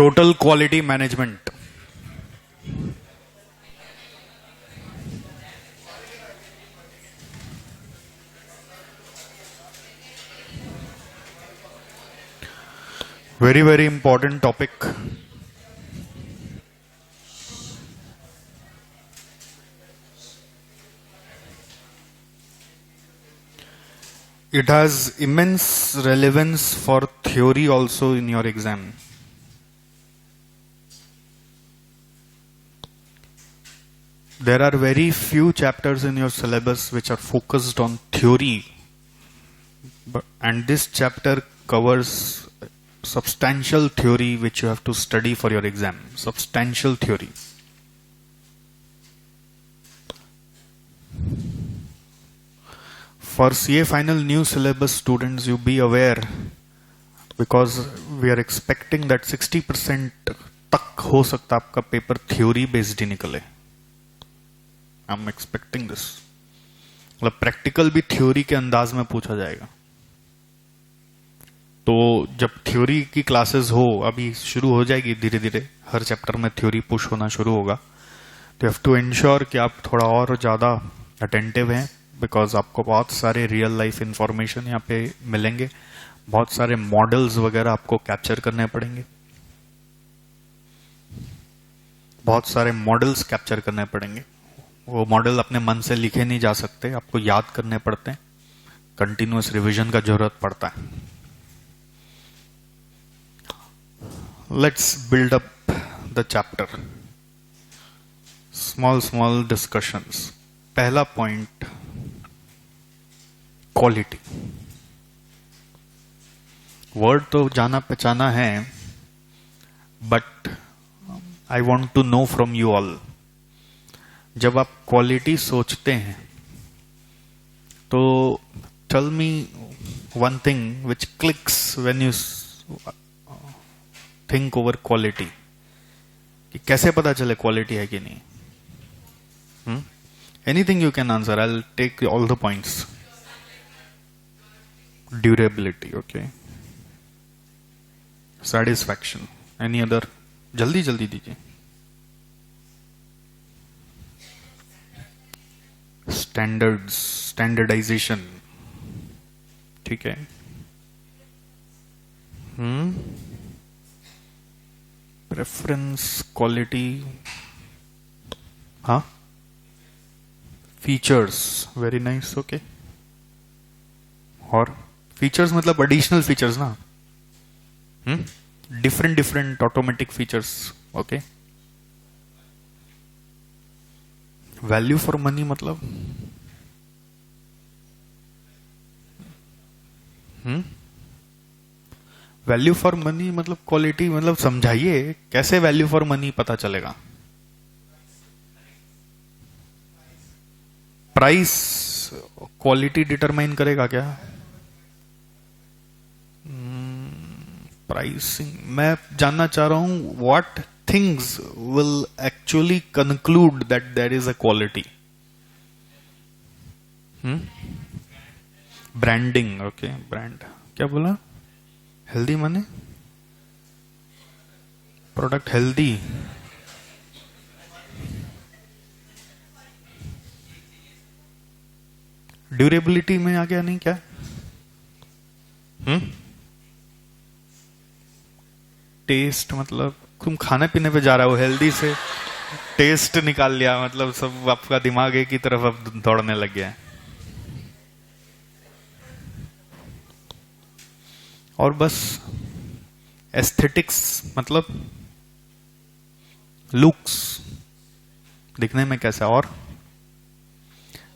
total quality management. Very, very important topic. It has immense relevance for theory also in your exam. There are very few chapters in your syllabus which are focused on theory, and this chapter covers substantial theory which you have to study for your exam. Substantial theory. For CA final new syllabus students, you be aware, because we are expecting that 60% तक हो सकता आपका paper theory based ही निकले. I am expecting this. मतलब practical भी theory के अंदाज में पूछा जाएगा. तो जब थ्योरी की क्लासेस हो, अभी शुरू हो जाएगी धीरे धीरे, हर चैप्टर में थ्योरी पुश होना शुरू होगा, तो यू हैव टू इंश्योर कि आप थोड़ा और ज्यादा अटेंटिव हैं, बिकॉज आपको बहुत सारे रियल लाइफ इंफॉर्मेशन यहाँ पे मिलेंगे, बहुत सारे मॉडल्स वगैरह आपको कैप्चर करने पड़ेंगे, बहुत सारे मॉडल्स कैप्चर करने पड़ेंगे. वो मॉडल अपने मन से लिखे नहीं जा सकते, आपको याद करने पड़ते हैं, कंटिन्यूअस रिवीजन का जरूरत पड़ता है. Let's build up the chapter. Small discussions. पहला point, quality. Word तो जाना पहचाना है, but I want to know from you all. जब आप quality सोचते हैं, तो tell me one thing which clicks when you think over quality. कि कैसे पता चले क्वालिटी है कि नहीं. Anything you can answer. I will take all the points. Durability, okay. Satisfaction, any other? जल्दी जल्दी दीजिए. स्टैंडर्ड्स, स्टैंडर्डाइजेशन, ठीक है. प्रेफरेंस, क्वालिटी, हाँ. Features, very nice, okay. और फीचर्स मतलब एडिशनल फीचर्स ना. Different automatic features, okay. Value for money मतलब वैल्यू फॉर मनी मतलब क्वालिटी, मतलब समझाइए कैसे वैल्यू फॉर मनी पता चलेगा. प्राइस क्वालिटी डिटरमाइन करेगा क्या? प्राइसिंग. मैं जानना चाह रहा हूं what things will actually conclude that there is a quality. Branding, okay. Brand क्या बोला? हेल्दी माने प्रोडक्ट हेल्दी. ड्यूरेबिलिटी में आ गया नहीं क्या? टेस्ट मतलब तुम खाने पीने पे जा रहे हो, हेल्दी से टेस्ट निकाल लिया, मतलब सब आपका दिमाग एक ही तरफ अब दौड़ने लग गया है. और बस एस्थेटिक्स मतलब लुक्स, दिखने में कैसा. और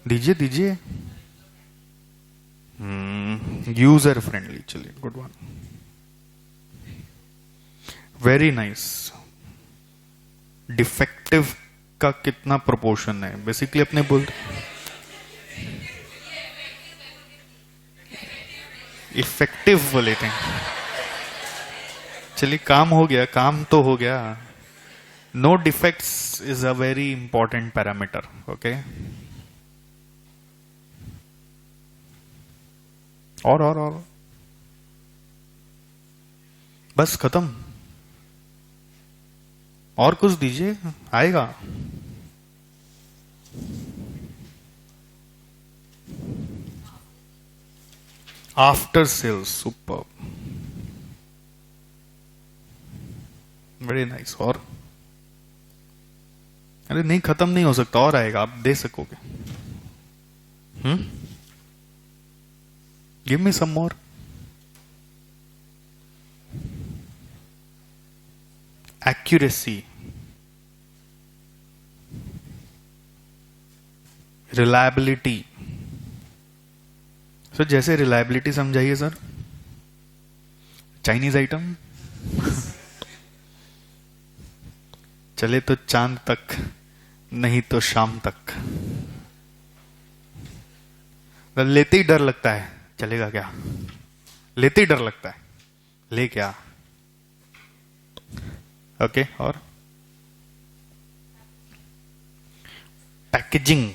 दीजिए. यूजर फ्रेंडली, चलिए, good one, very nice. Defective का कितना प्रोपोर्शन है? बेसिकली अपने बोलते इफेक्टिव बोले थे. चलिए, काम हो गया, काम तो हो गया. No defects is a very important parameter, okay. और बस खत्म. और कुछ दीजिए, आएगा। After sales, super, very nice. और अरे नहीं, खत्म नहीं हो सकता, और आएगा, आप दे सकोगे। Give me some more. Accuracy, reliability. Sir जैसे रिलायबिलिटी समझाइए सर। चाइनीज आइटम चले तो चांद तक, नहीं तो शाम तक। लेते ही डर लगता है, चलेगा क्या, लेते ही डर लगता है, ले क्या। ओके, और पैकेजिंग,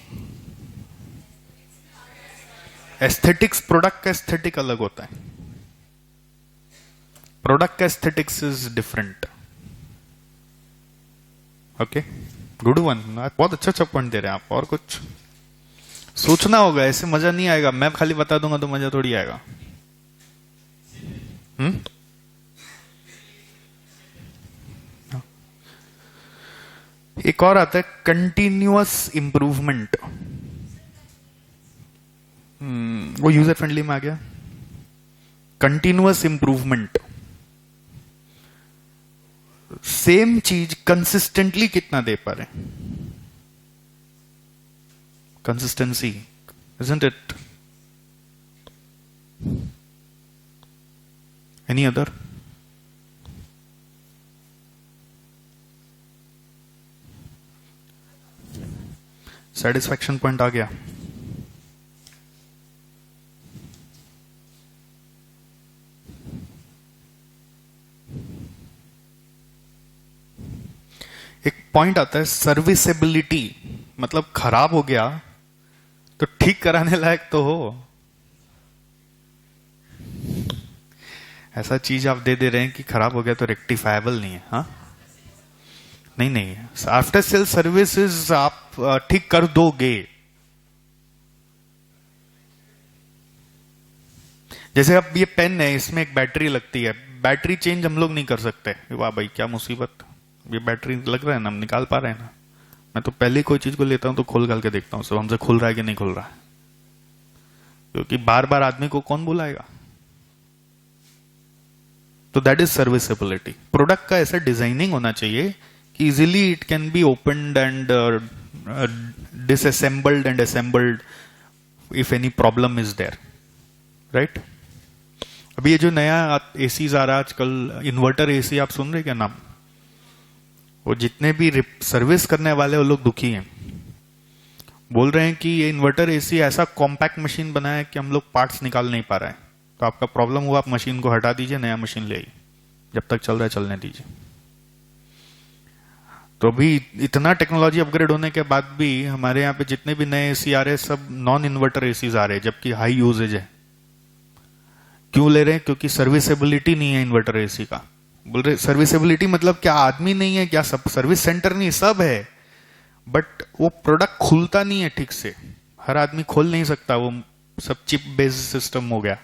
एस्थेटिक्स। प्रोडक्ट का एस्थेटिक अलग होता है, प्रोडक्ट का aesthetics is different. Okay, good one, बहुत अच्छा पॉइंट दे रहे हैं आप। और कुछ सोचना होगा, ऐसे मजा नहीं आएगा। मैं खाली बता दूंगा तो मजा थोड़ी आएगा। एक और आता है कंटिन्यूअस इंप्रूवमेंट। वो यूजर फ्रेंडली में आ गया। कंटिन्यूअस इंप्रूवमेंट, सेम चीज कंसिस्टेंटली कितना दे पा रहे। Consistency, isn't it? Any other? Satisfaction point आ गया। एक पॉइंट आता है सर्विसेबिलिटी, मतलब खराब हो गया तो ठीक कराने लायक तो हो। ऐसा चीज आप दे रहे हैं कि खराब हो गया तो रेक्टिफाइबल नहीं है। हाँ, नहीं, आफ्टर सेल सर्विसेज आप ठीक कर दोगे। जैसे अब ये पेन है, इसमें एक बैटरी लगती है, बैटरी चेंज हम लोग नहीं कर सकते। वाह भाई क्या मुसीबत, ये बैटरी लग रहा है ना, हम निकाल पा रहे हैं ना। मैं तो पहले कोई चीज को लेता हूं तो खोल गाल के देखता हूं सब हमसे खुल रहा है कि नहीं खुल रहा है, क्योंकि बार बार आदमी को कौन बुलाएगा। तो दैट इज सर्विसेबिलिटी। प्रोडक्ट का ऐसा डिजाइनिंग होना चाहिए कि easily it can be opened and disassembled and assembled if any problem is there, right. अभी ये जो नया एसीज आ रहा है आजकल, इन्वर्टर एसी, आप सुन रहे क्या नाम? वो जितने भी सर्विस करने वाले वो लोग दुखी हैं, बोल रहे हैं कि ये इन्वर्टर एसी ऐसा कॉम्पैक्ट मशीन बना है कि हम लोग पार्ट्स निकाल नहीं पा रहे हैं। तो आपका प्रॉब्लम हुआ, आप मशीन को हटा दीजिए, नया मशीन ले आइए, जब तक चल रहा है चलने दीजिए। तो अभी इतना टेक्नोलॉजी अपग्रेड होने के बाद भी हमारे यहाँ पे जितने भी नए एसी आ रहे हैं सब नॉन इन्वर्टर एसीज आ रहे हैं, जबकि हाई यूजेज है। क्यों ले रहे हैं? क्योंकि सर्विसेबिलिटी नहीं है इन्वर्टर एसी का। बोल रहे सर्विसेबिलिटी मतलब क्या आदमी नहीं है क्या, सब सर्विस सेंटर नहीं, सब है, बट वो प्रोडक्ट खुलता नहीं है ठीक से, हर आदमी खोल नहीं सकता, वो सब चिप बेस्ड सिस्टम हो गया।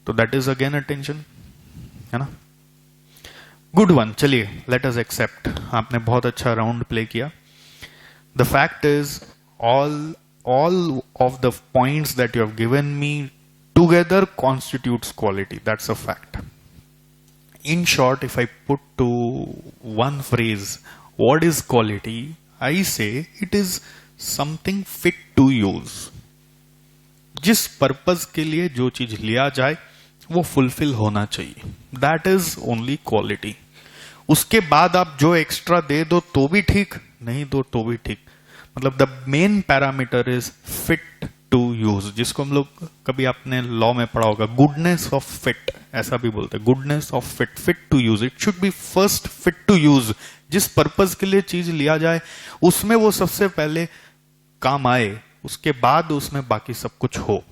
तो दैट इज अगेन अटेंशन, है ना। गुड वन, चलिए लेट अस एक्सेप्ट, आपने बहुत अच्छा राउंड प्ले किया। The fact is all of the points that you have given me together constitutes quality. That's a fact. In short, if I put to one phrase, what is quality? I say it is something fit to use. जिस purpose के लिए जो चीज लिया जाए वो fulfil होना चाहिए, दैट इज ओनली क्वालिटी। उसके बाद आप जो एक्स्ट्रा दे दो तो भी ठीक, नहीं दो तो भी ठीक। मतलब the main parameter is fit to use, जिसको हम लोग कभी आपने लॉ में पढ़ा होगा, गुडनेस ऑफ फिट, ऐसा भी बोलते हैं, goodness of fit, fit to use. It should be first fit to use. जिस पर्पस के लिए चीज लिया जाए उसमें वो सबसे पहले काम आए, उसके बाद उसमें बाकी सब कुछ हो,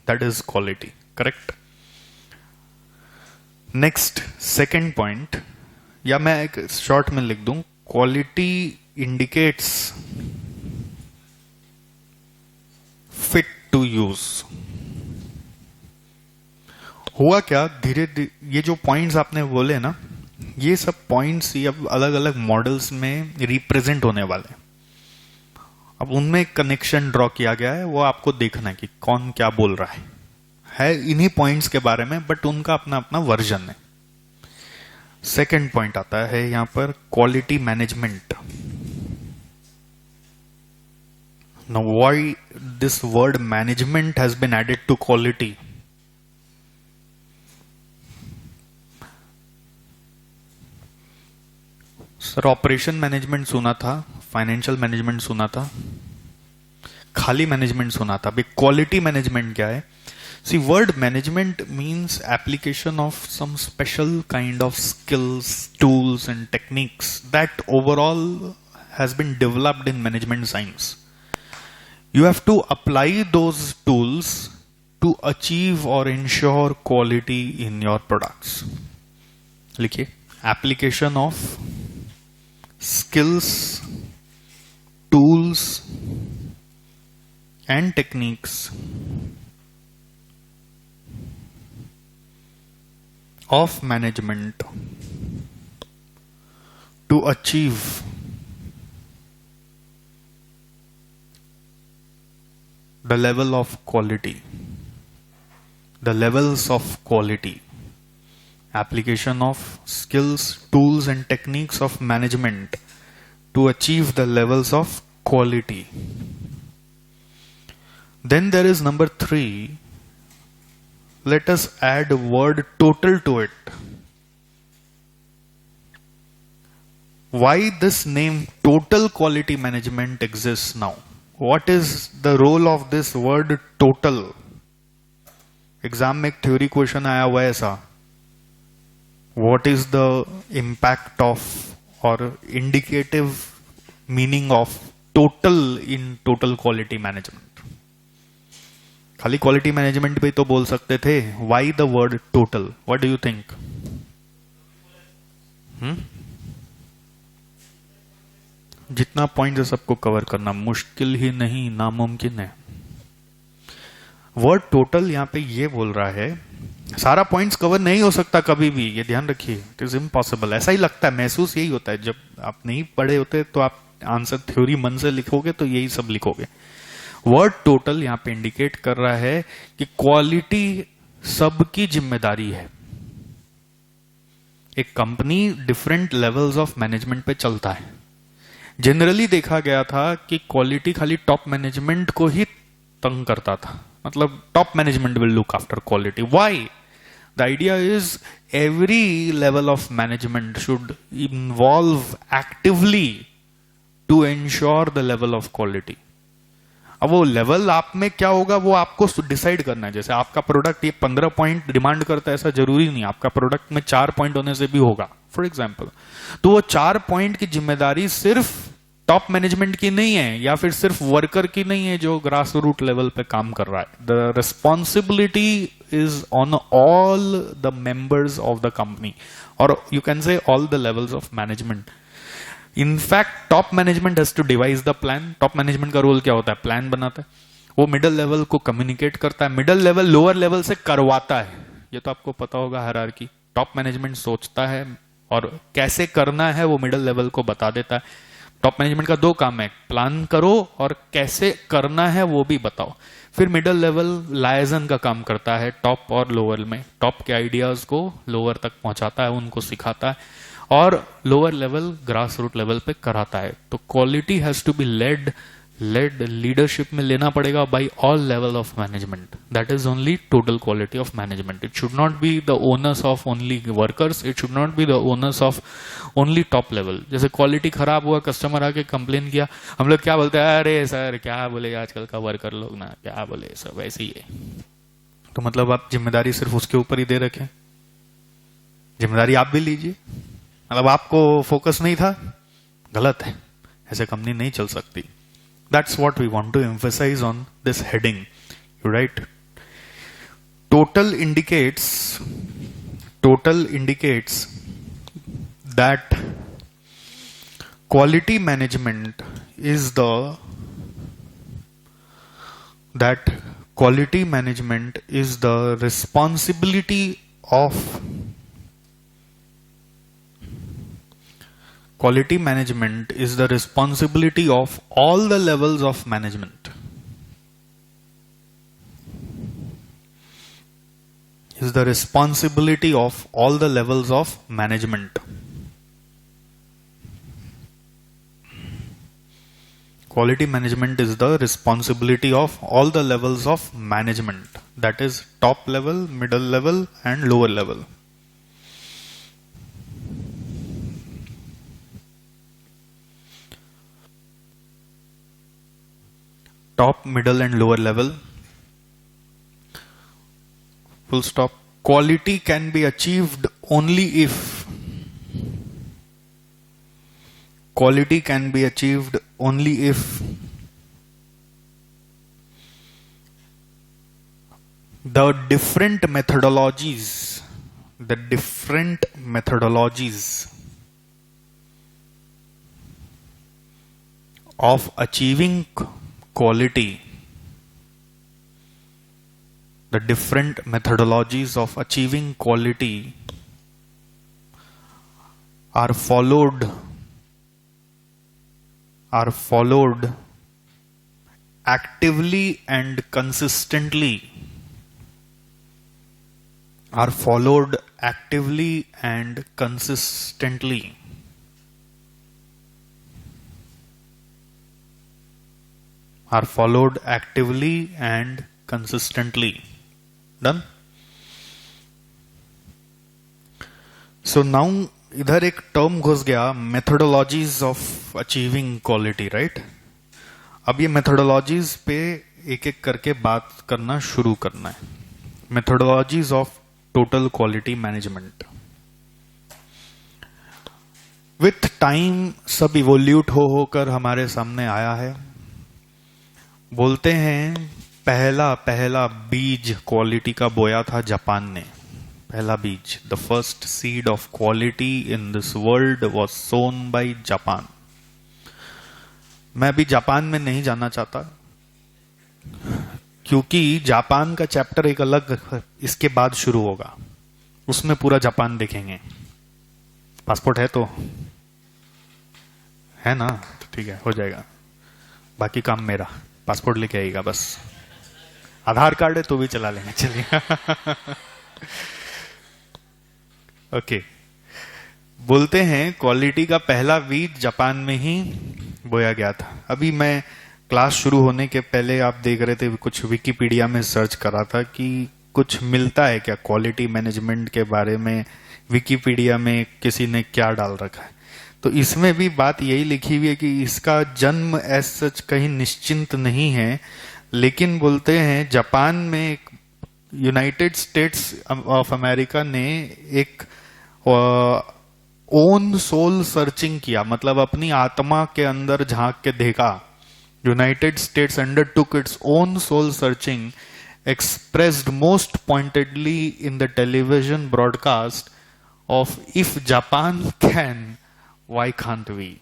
that is quality, correct. Next, second point, या मैं एक शॉर्ट में लिख दूं, quality indicates fit to use. हुआ क्या, धीरे धीरे ये जो पॉइंट्स आपने बोले ना, ये सब पॉइंट्स ये अब अलग अलग मॉडल्स में रिप्रेजेंट होने वाले हैं। अब उनमें कनेक्शन ड्रॉ किया गया है, वो आपको देखना है कि कौन क्या बोल रहा है इन्हीं पॉइंट्स के बारे में, बट उनका अपना अपना वर्जन है। सेकंड पॉइंट आता है यहां पर, quality management. Now why this word management has been added to quality? Sir operation management सुना था, फाइनेंशियल मैनेजमेंट सुना था, खाली मैनेजमेंट सुना था। अभी क्वालिटी मैनेजमेंट क्या है? See word management means application of some special kind of skills, tools and techniques that overall has been developed in management science. You have to apply those tools to achieve or ensure quality in your products. लिखिए, application of skills, tools and techniques of management to achieve the level of quality, the levels of quality, application of skills, tools and techniques of management to achieve the levels of quality. Then there is number 3. Let us add word total to it. Why this name total quality management exists now? What is the role of this word total? Exam में एक theory question आया हुआ है ऐसा, what is the impact of or indicative meaning of total in total quality management? खाली quality management पे तो बोल सकते थे, why the word total? What do you think? जितना पॉइंट है सबको कवर करना मुश्किल ही नहीं, नामुमकिन है। वर्ड टोटल यहां पे ये बोल रहा है, सारा पॉइंट्स कवर नहीं हो सकता कभी भी, ये ध्यान रखिए, इट इज इम्पॉसिबल। ऐसा ही लगता है, महसूस यही होता है, जब आप नहीं पढ़े होते तो आप आंसर थ्योरी मन से लिखोगे तो यही सब लिखोगे। वर्ड टोटल यहां पे इंडिकेट कर रहा है कि क्वालिटी सबकी जिम्मेदारी है। एक company different levels of management पे चलता है। जनरली देखा गया था कि क्वालिटी खाली टॉप मैनेजमेंट को ही तंग करता था, मतलब top management will look after quality. Why? The idea is every level of management should involve actively to ensure the level of quality. अब वो लेवल आप में क्या होगा वो आपको डिसाइड करना है। जैसे आपका प्रोडक्ट ये 15 पॉइंट डिमांड करता है, ऐसा जरूरी नहीं, आपका प्रोडक्ट में 4 पॉइंट होने से भी होगा, फॉर एग्जाम्पल। तो वो 4 पॉइंट की जिम्मेदारी सिर्फ टॉप मैनेजमेंट की नहीं है, या फिर सिर्फ वर्कर की नहीं है जो ग्रास रूट लेवल पे काम कर रहा है। The responsibility is on all the members of the company, और you can say all the levels of management. In fact top management has to devise the plan. Top management का role क्या होता है? प्लान बनाता है। वो मिडिल लेवल को communicate करता है, मिडिल लेवल लोअर लेवल से करवाता है। ये तो आपको पता होगा हायरार्की। टॉप मैनेजमेंट सोचता है और कैसे करना है वो मिडिल लेवल को बता देता है। टॉप मैनेजमेंट का 2 काम है, प्लान करो और कैसे करना है वो भी बताओ। फिर मिडिल लेवल लायजन का काम करता है टॉप और लोअर में, टॉप के आइडियाज को लोअर तक पहुंचाता है, उनको सिखाता है, और lower level grass root level पे कराता है। तो quality has to be led leadership में लेना पड़ेगा by all level of management. That is only total quality of management. It should not be the owners of only workers, it should not be the owners of only top level. जैसे quality खराब हुआ, customer आके complain किया, हम लोग क्या बोलते हैं, अरे सर क्या बोले आजकल का वर्कर लोग ना, क्या बोले सब ऐसे ही है। तो मतलब आप जिम्मेदारी सिर्फ उसके ऊपर ही दे रखें, जिम्मेदारी आप भी लीजिए। मतलब आपको फोकस नहीं था, गलत है, ऐसे कंपनी नहीं चल सकती। That's what we want to emphasize on this heading. You write total indicates that quality management is the responsibility of all the levels of management. Is the responsibility of all the levels of management. Quality management is the responsibility of all the levels of management. That is top level, middle level and lower level. Top, middle and lower level. Full stop. Quality can be achieved only if the different methodologies of achieving quality, are followed actively and consistently. Are followed actively and consistently. Are followed actively and consistently. Done? So now इधर एक term घुस गया, methodologies of achieving quality, right? अब ये methodologies पे एक एक करके बात करना शुरू करना है. Methodologies of total quality management. With time सब इवोल्यूट होकर हमारे सामने आया है. बोलते हैं पहला बीज क्वालिटी का बोया था जापान ने. पहला बीज, the first seed of quality in this world was sown by Japan. मैं अभी जापान में नहीं जाना चाहता क्योंकि जापान का चैप्टर एक अलग इसके बाद शुरू होगा. उसमें पूरा जापान देखेंगे. पासपोर्ट है तो है ना? तो ठीक है, हो जाएगा. बाकी काम मेरा. पासपोर्ट लेके आएगा बस. आधार कार्ड है तो भी चला लेंगे. चलिए. ओके. बोलते हैं क्वालिटी का पहला बीज जापान में ही बोया गया था. अभी मैं क्लास शुरू होने के पहले आप देख रहे थे, कुछ विकिपीडिया में सर्च करा था कि कुछ मिलता है क्या क्वालिटी मैनेजमेंट के बारे में. विकिपीडिया में किसी ने क्या डाल रखा है, तो इसमें भी बात यही लिखी हुई है कि इसका जन्म एज सच कहीं निश्चिंत नहीं है. लेकिन बोलते हैं जापान में यूनाइटेड स्टेट्स ऑफ अमेरिका ने एक ओन सोल सर्चिंग किया. मतलब अपनी आत्मा के अंदर झांक के देखा. United States undertook its own soul searching, expressed most pointedly in the television broadcast of if Japan can, why can't we?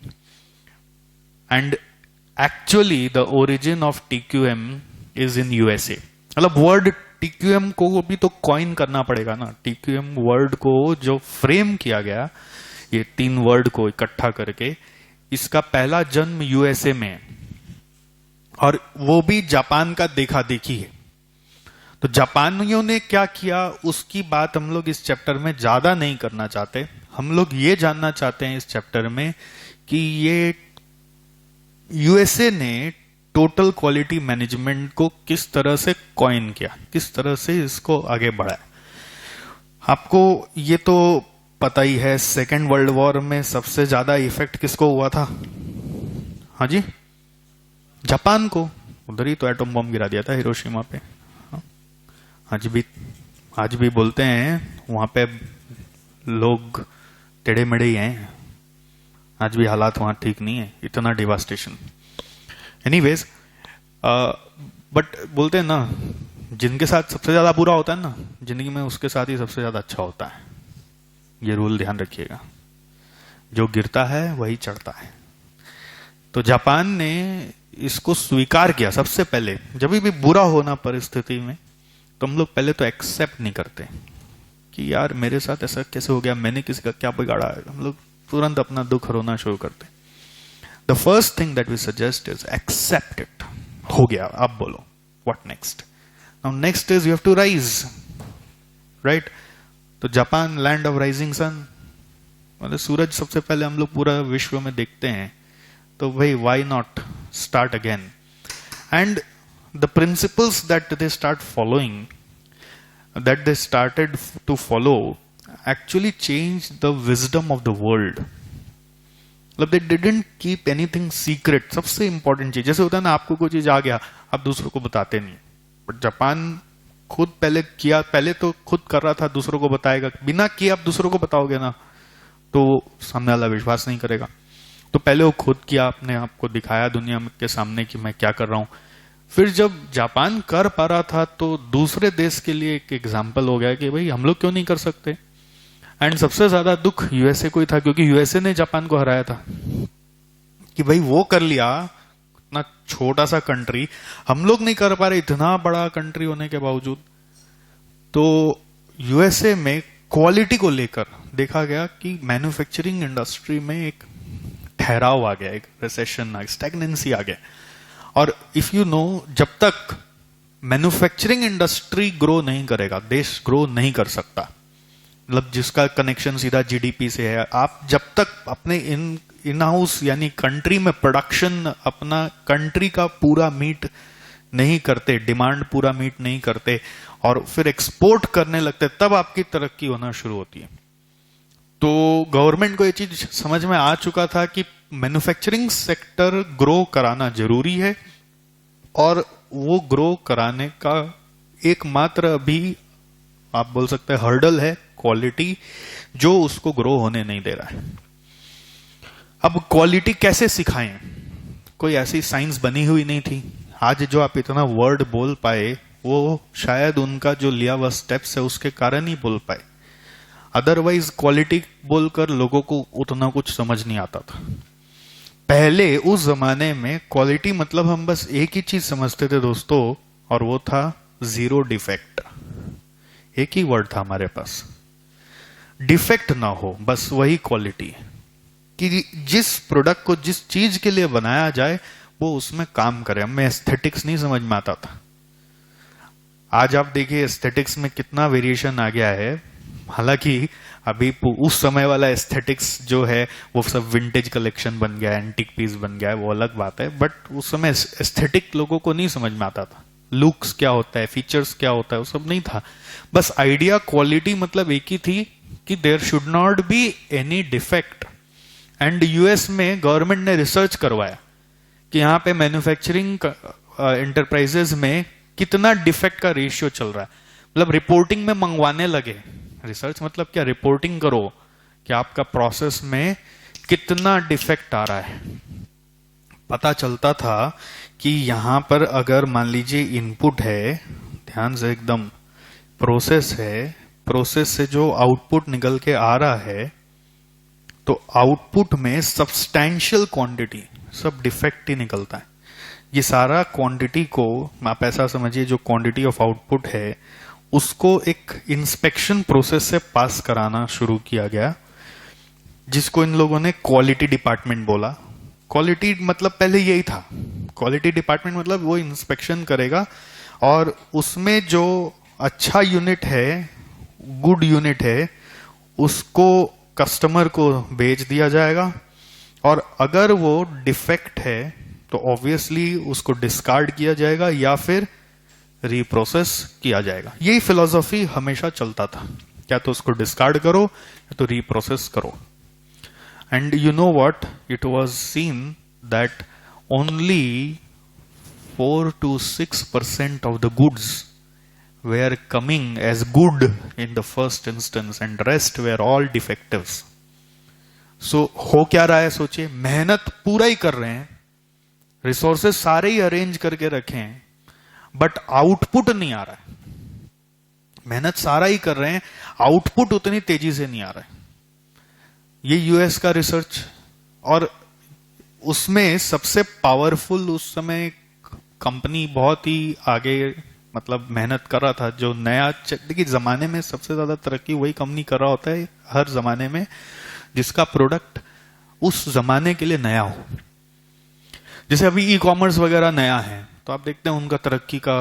And actually the origin of TQM is in USA. मतलब वर्ड TQM को भी तो coin करना पड़ेगा ना. TQM word को जो frame किया गया, ये 3 वर्ड को इकट्ठा करके, इसका पहला जन्म यूएसए में, और वो भी जापान का देखा देखी है. तो जापानियों ने क्या किया उसकी बात हम लोग इस चैप्टर में ज्यादा नहीं करना चाहते. हम लोग ये जानना चाहते हैं इस चैप्टर में कि ये यूएसए ने टोटल क्वालिटी मैनेजमेंट को किस तरह से कॉइन किया, किस तरह से इसको आगे बढ़ाया. आपको ये तो पता ही है, सेकेंड वर्ल्ड वॉर में सबसे ज्यादा इफेक्ट किसको हुआ था? हाँ जी, जापान को. उधर ही तो एटम बम गिरा दिया था हिरोशिमा पे. आज भी बोलते हैं वहां पे लोग टेढ़े मेढ़े ही हैं. आज भी हालात वहां ठीक नहीं है, इतना डिवास्टेशन. एनीवेज, बट बोलते हैं ना, जिनके साथ सबसे ज्यादा बुरा होता है ना जिंदगी में, उसके साथ ही सबसे ज्यादा अच्छा होता है. ये रूल ध्यान रखिएगा. जो गिरता है वही चढ़ता है। तो जापान ने इसको स्वीकार किया सबसे पहले। जब भी बुरा होना परिस्थिति में तो हम लोग पहले तो एक्सेप्ट नहीं करते कि यार मेरे साथ ऐसा कैसे हो गया, मैंने किसी का क्या बिगाड़ा है। हम लोग तुरंत अपना दुख रोना शुरू करते। The first thing that we suggest is accept it. हो गया, अब बोलो what next. Now next is you have to rise, right. तो Japan land of rising sun, मतलब सूरज सबसे पहले हम लोग पूरा विश्व में देखते हैं, तो भाई why not start again. And the principles that they start following, that they started to follow actually changed the wisdom of the world. मतलब they didn't keep anything secret. सबसे इंपॉर्टेंट चीज, जैसे होता है ना आपको कोई चीज आ गया आप दूसरों को बताते नहीं, बट जापान खुद पहले किया, पहले तो खुद कर रहा था, दूसरों को बताएगा। बिना किए आप दूसरों को बताओगे ना तो सामने वाला विश्वास नहीं करेगा। तो पहले वो खुद किया, अपने आप को दिखाया दुनिया के सामने कि मैं क्या कर रहा हूं। फिर जब जापान कर पा रहा था तो दूसरे देश के लिए एक एग्जाम्पल हो गया कि भाई हम लोग क्यों नहीं कर सकते। एंड सबसे ज्यादा दुख यूएसए को ही था, क्योंकि यूएसए ने जापान को हराया था कि भाई वो कर लिया, इतना छोटा सा कंट्री, हम लोग नहीं कर पा रहे इतना बड़ा कंट्री होने के बावजूद। तो यूएसए में क्वालिटी को लेकर देखा गया कि मैन्युफैक्चरिंग इंडस्ट्री में एक ठहराव आ गया, एक रिसेशन, स्टैग्नेंसी आ गया। और इफ यू नो, जब तक मैन्युफैक्चरिंग इंडस्ट्री ग्रो नहीं करेगा देश ग्रो नहीं कर सकता। मतलब जिसका कनेक्शन सीधा जीडीपी से है, आप जब तक अपने इन हाउस यानी कंट्री में प्रोडक्शन अपना कंट्री का पूरा मीट नहीं करते, डिमांड पूरा मीट नहीं करते और फिर एक्सपोर्ट करने लगते, तब आपकी तरक्की होना शुरू होती है। तो गवर्नमेंट को ये चीज समझ में आ चुका था कि मैन्युफैक्चरिंग सेक्टर ग्रो कराना जरूरी है, और वो ग्रो कराने का एकमात्र अभी आप बोल सकते हैं हर्डल है क्वालिटी, जो उसको ग्रो होने नहीं दे रहा है। अब क्वालिटी कैसे सिखाएं, कोई ऐसी साइंस बनी हुई नहीं थी। आज जो आप इतना वर्ड बोल पाए वो शायद उनका जो लिया हुआ स्टेप्स है उसके कारण ही बोल पाए, अदरवाइज क्वालिटी बोलकर लोगों को उतना कुछ समझ नहीं आता था। पहले उस जमाने में क्वालिटी मतलब हम बस एक ही चीज समझते थे दोस्तों, और वो था जीरो डिफेक्ट। एक ही वर्ड था हमारे पास, डिफेक्ट ना हो, बस वही क्वालिटी। कि जिस प्रोडक्ट को जिस चीज के लिए बनाया जाए वो उसमें काम करे। हमें एस्थेटिक्स नहीं समझ में आता था। आज आप देखिए एस्थेटिक्स में कितना वेरिएशन आ गया है। हालांकि अभी उस समय वाला एस्थेटिक्स जो है वो सब विंटेज कलेक्शन बन गया है, एंटीक पीस बन गया है, वो अलग बात है। बट उस समय एस्थेटिक लोगों को नहीं समझ में आता था, लुक्स क्या होता है, फीचर्स क्या होता है, वो सब नहीं था। बस आइडिया क्वालिटी मतलब एक ही थी कि there should not be any defect. And US में गवर्नमेंट ने रिसर्च करवाया कि यहाँ पे मैन्युफैक्चरिंग एंटरप्राइजेस में कितना डिफेक्ट का रेशियो चल रहा है। मतलब रिपोर्टिंग में मंगवाने लगे। रिसर्च मतलब क्या, रिपोर्टिंग करो कि आपका प्रोसेस में कितना डिफेक्ट आ रहा है। पता चलता था कि यहां पर अगर मान लीजिए इनपुट है, ध्यान से एकदम, प्रोसेस है, प्रोसेस से जो आउटपुट निकल के आ रहा है, तो आउटपुट में सब्सटैंशियल क्वांटिटी सब डिफेक्ट ही निकलता है। ये सारा क्वांटिटी को आप ऐसा समझिए, जो क्वांटिटी ऑफ आउटपुट है उसको एक इंस्पेक्शन प्रोसेस से पास कराना शुरू किया गया, जिसको इन लोगों ने क्वालिटी डिपार्टमेंट बोला। क्वालिटी मतलब पहले यही था, क्वालिटी डिपार्टमेंट मतलब वो इंस्पेक्शन करेगा और उसमें जो अच्छा यूनिट है, गुड यूनिट है, उसको कस्टमर को बेच दिया जाएगा, और अगर वो डिफेक्ट है तो ऑब्वियसली उसको डिस्कार्ड किया जाएगा या फिर रीप्रोसेस किया जाएगा। यही फिलॉसफी हमेशा चलता था, क्या तो उसको डिस्कार्ड करो या तो रीप्रोसेस करो। And you know what, it was seen that only 4 to 6% of the goods were coming as good in the first instance and rest were all defectives. So हो क्या रहा है सोचिए, मेहनत पूरा ही कर रहे हैं, रिसोर्सेस सारे ही अरेंज करके रखे हैं, बट आउटपुट नहीं आ रहा है। मेहनत सारा ही कर रहे हैं, आउटपुट उतनी तेजी से नहीं आ रहा है। ये यूएस का रिसर्च, और उसमें सबसे पावरफुल उस समय कंपनी बहुत ही आगे मतलब मेहनत कर रहा था, जो नया, देखिए जमाने में सबसे ज्यादा तरक्की वही कंपनी कर रहा होता है हर जमाने में जिसका प्रोडक्ट उस जमाने के लिए नया हो। जैसे अभी ई कॉमर्स वगैरह नया है तो आप देखते हैं उनका तरक्की का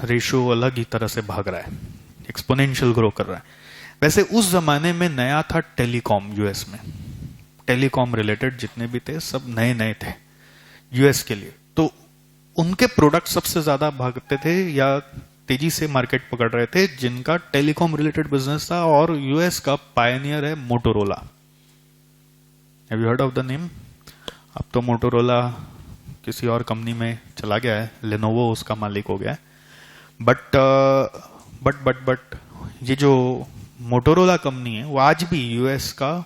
रेशियो अलग ही तरह से भाग रहा है, एक्सपोनेंशियल ग्रो कर रहा है। वैसे उस जमाने में नया था टेलीकॉम। यूएस में टेलीकॉम रिलेटेड जितने भी थे सब नए नए थे यूएस के लिए, तो उनके प्रोडक्ट सबसे ज्यादा भागते थे या तेजी से मार्केट पकड़ रहे थे जिनका टेलीकॉम रिलेटेड बिजनेस था। और यूएस का पायनियर है Motorola. Have you heard of the name? अब तो मोटोरोला किसी और कंपनी में चला गया है, लेनोवो उसका मालिक हो गया है। बट ये जो मोटोरोला कंपनी है वो आज भी यूएस का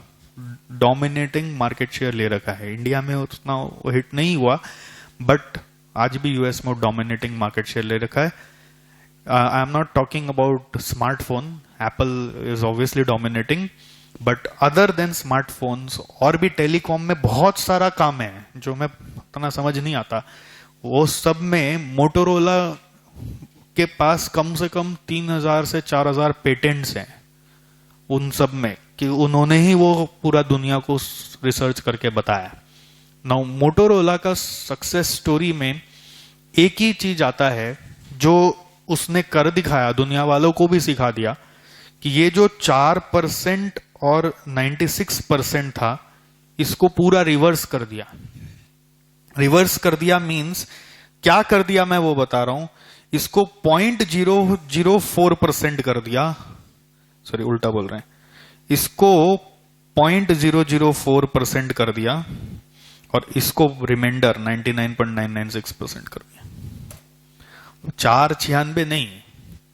डोमिनेटिंग मार्केट शेयर ले रखा है। इंडिया में उतना हिट नहीं हुआ बट आज भी यूएस में डोमिनेटिंग मार्केट शेयर ले रखा है। I am not talking about smartphone, Apple is obviously dominating, but other than smartphones और भी टेलीकॉम में बहुत सारा काम है जो मैं उतना समझ नहीं आता। वो सब में मोटोरोला के पास कम से कम 3000 से 4000 पेटेंट्स हैं उन सब में, कि उन्होंने ही वो पूरा दुनिया को रिसर्च करके बताया। नाउ मोटोरोला का सक्सेस स्टोरी में एक ही चीज आता है जो उसने कर दिखाया, दुनिया वालों को भी सिखा दिया, कि ये जो 4% और 96% था इसको पूरा रिवर्स कर दिया। रिवर्स कर दिया मींस क्या कर दिया मैं वो बता रहा हूं। इसको 0.004% कर दिया, सॉरी उल्टा बोल रहे हैं, इसको 0.004% कर दिया और इसको रिमाइंडर 99.996% कर दिया। 496 नहीं,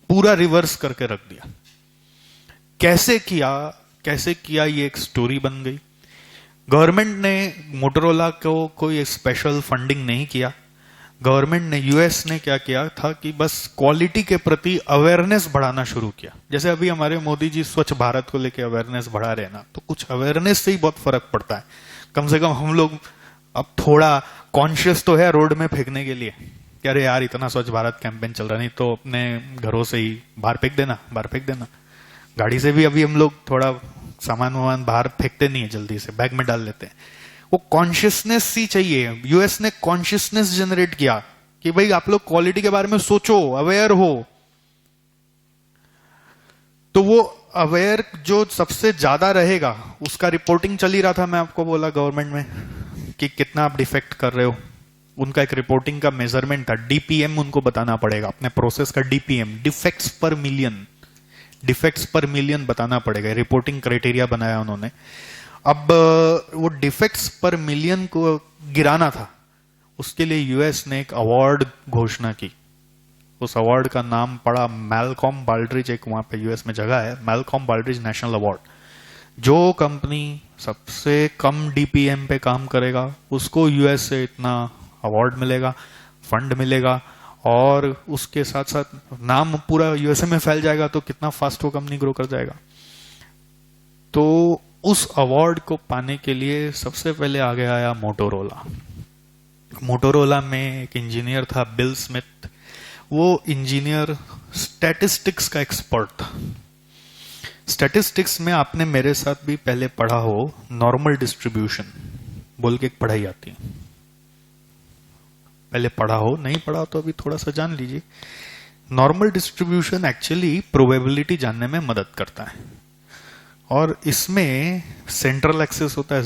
पूरा रिवर्स करके रख दिया। कैसे किया ये एक स्टोरी बन गई। गवर्नमेंट ने मोटोरोला को कोई स्पेशल फंडिंग नहीं किया। गवर्नमेंट ने, यूएस ने क्या किया था कि बस क्वालिटी के प्रति अवेयरनेस बढ़ाना शुरू किया। जैसे अभी हमारे मोदी जी स्वच्छ भारत को लेकर अवेयरनेस बढ़ा रहे हैं ना, तो कुछ अवेयरनेस से ही बहुत फर्क पड़ता है। कम से कम हम लोग अब थोड़ा कॉन्शियस तो है रोड में फेंकने के लिए, कि अरे यार इतना स्वच्छ भारत कैंपेन चल रहा, नहीं तो अपने घरों से ही बाहर फेंक देना। गाड़ी से भी अभी हम लोग थोड़ा सामान वामान बाहर फेंकते नहीं है, जल्दी से बैग में डाल लेते हैं। वो कॉन्शियसनेस ही चाहिए। यूएस ने कॉन्शियसनेस जनरेट किया कि भाई आप लोग क्वालिटी के बारे में सोचो, अवेयर हो। तो वो अवेयर जो सबसे ज्यादा रहेगा उसका रिपोर्टिंग चल ही रहा था। मैं आपको बोला गवर्नमेंट में कि कितना आप डिफेक्ट कर रहे हो, उनका एक रिपोर्टिंग का मेजरमेंट था। डीपीएम उनको बताना पड़ेगा, अपने प्रोसेस का डीपीएम, डिफेक्ट्स पर मिलियन बताना पड़ेगा। रिपोर्टिंग क्राइटेरिया बनाया उन्होंने। अब वो डिफेक्ट्स पर मिलियन को गिराना था, उसके लिए यूएस ने एक अवार्ड घोषणा की। उस अवार्ड का नाम पड़ा मैलकॉम बाल्ड्रिज, एक वहां पे यूएस में जगह है, मैलकॉम बाल्ड्रिज नेशनल अवार्ड। जो कंपनी सबसे कम डीपीएम पे काम करेगा उसको यूएस से इतना अवार्ड मिलेगा, फंड मिलेगा, और उसके साथ साथ नाम पूरा यूएसए में फैल जाएगा। तो कितना फास्ट वो कंपनी ग्रो कर जाएगा। तो उस अवार्ड को पाने के लिए सबसे पहले आगे आया मोटोरोला। मोटोरोला में एक इंजीनियर था बिल स्मिथ। वो इंजीनियर स्टैटिस्टिक्स का एक्सपर्ट था। स्टैटिस्टिक्स में आपने मेरे साथ भी पहले पढ़ा हो, नॉर्मल डिस्ट्रीब्यूशन बोल के एक पढ़ाई आती है। पहले पढ़ा हो, नहीं पढ़ा तो अभी थोड़ा सा जान लीजिए। नॉर्मल डिस्ट्रीब्यूशन एक्चुअली प्रोबेबिलिटी जानने में मदद करता है, और इसमें सेंट्रल एक्सेस होता है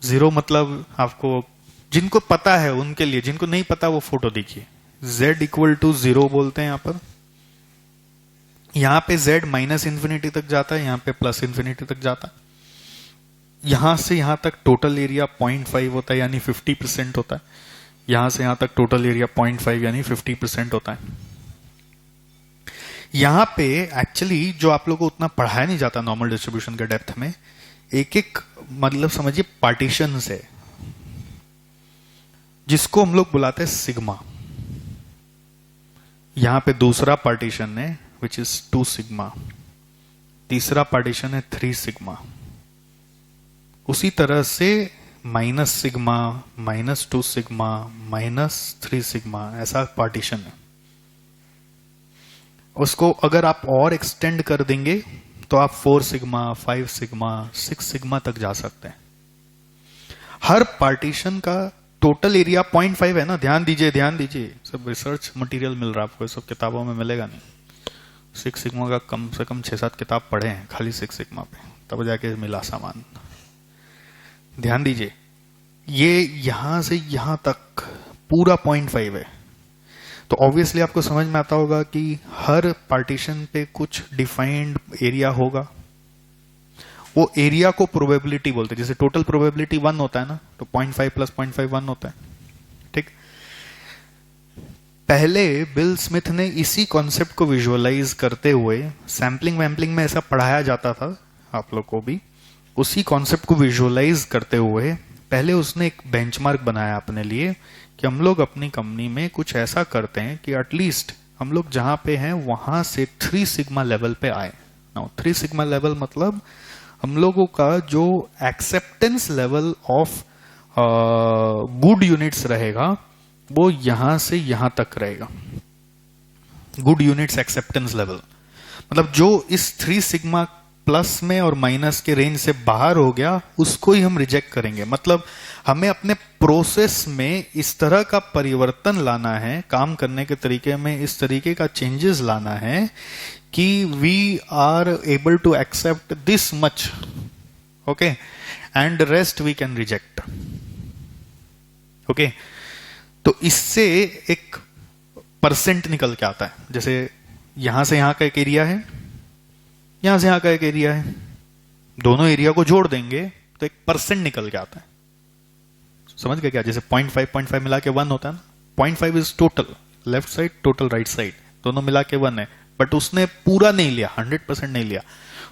जीरो मतलब आपको जिनको पता है उनके लिए, जिनको नहीं पता वो फोटो देखिए। z = 0 बोलते हैं यहां पर। यहां पे z -∞ तक जाता है, यहां पे +∞ तक जाता है। यहां से यहां तक टोटल एरिया 0.5 होता है, यानी 50% होता है। यहां से यहां तक टोटल एरिया 0.5 यानी 50% होता है। यहां पे एक्चुअली जो आप लोगों को उतना पढ़ाया नहीं जाता नॉर्मल डिस्ट्रीब्यूशन के डेप्थ में, एक मतलब समझिए पार्टीशन है जिसको हम लोग बुलाते हैं सिग्मा। यहां पे दूसरा पार्टीशन है विच इज 2 सिग्मा। तीसरा पार्टीशन है 3 सिग्मा। उसी तरह से माइनस सिग्मा, -2 सिग्मा, -3 सिग्मा, ऐसा पार्टीशन है। उसको अगर आप और एक्सटेंड कर देंगे तो आप 4 सिग्मा, 5 सिग्मा, 6 सिग्मा तक जा सकते हैं। हर पार्टीशन का टोटल एरिया 0.5 है ना, ध्यान दीजिए ध्यान दीजिए, सब रिसर्च मटेरियल मिल रहा है आपको, सब किताबों में मिलेगा नहीं। 6 सिग्मा का कम से कम 6-7 किताब पढ़े हैं खाली 6 सिग्मा पे, तब जाके मिला सामान। ध्यान दीजिए, ये यहां से यहां तक पूरा 0.5 है। तो ऑब्वियसली आपको समझ में आता होगा कि हर पार्टीशन पे कुछ डिफाइंड एरिया होगा। वो एरिया को प्रोबेबिलिटी बोलते हैं। जैसे टोटल प्रोबेबिलिटी 1 होता है ना, तो 0.5 + 0.5 1 होता है। ठीक, पहले बिल स्मिथ ने इसी कॉन्सेप्ट को विजुअलाइज करते हुए, सैम्पलिंग वैम्पलिंग में ऐसा पढ़ाया जाता था आप लोग को भी, उसी कॉन्सेप्ट को विजुअलाइज करते हुए पहले उसने एक बेंचमार्क बनाया अपने लिए कि हम लोग अपनी कंपनी में कुछ ऐसा करते हैं कि एटलीस्ट हम लोग जहां पे हैं वहां से 3 सिग्मा लेवल पे आए। नाउ 3 सिग्मा लेवल मतलब हम लोगों का जो acceptance level of good units रहेगा वो यहां से यहां तक रहेगा। गुड यूनिट्स एक्सेप्टेंस लेवल मतलब जो इस 3 सिग्मा प्लस में और माइनस के रेंज से बाहर हो गया उसको ही हम रिजेक्ट करेंगे। मतलब हमें अपने प्रोसेस में इस तरह का परिवर्तन लाना है, काम करने के तरीके में इस तरीके का चेंजेस लाना है कि we are able to accept this much, okay, and rest we can reject. Okay, तो इससे एक परसेंट निकल के आता है। जैसे यहां से यहां का एक एरिया है, यहां से यहां का एक एरिया है, दोनों एरिया को जोड़ देंगे तो एक परसेंट निकल के आता है। समझ गए क्या? जैसे 0.5 मिला के 1 होता है ना, 0.5 is total left side, total right side, दोनों मिला के 1 है। बट उसने पूरा नहीं लिया, 100% नहीं लिया।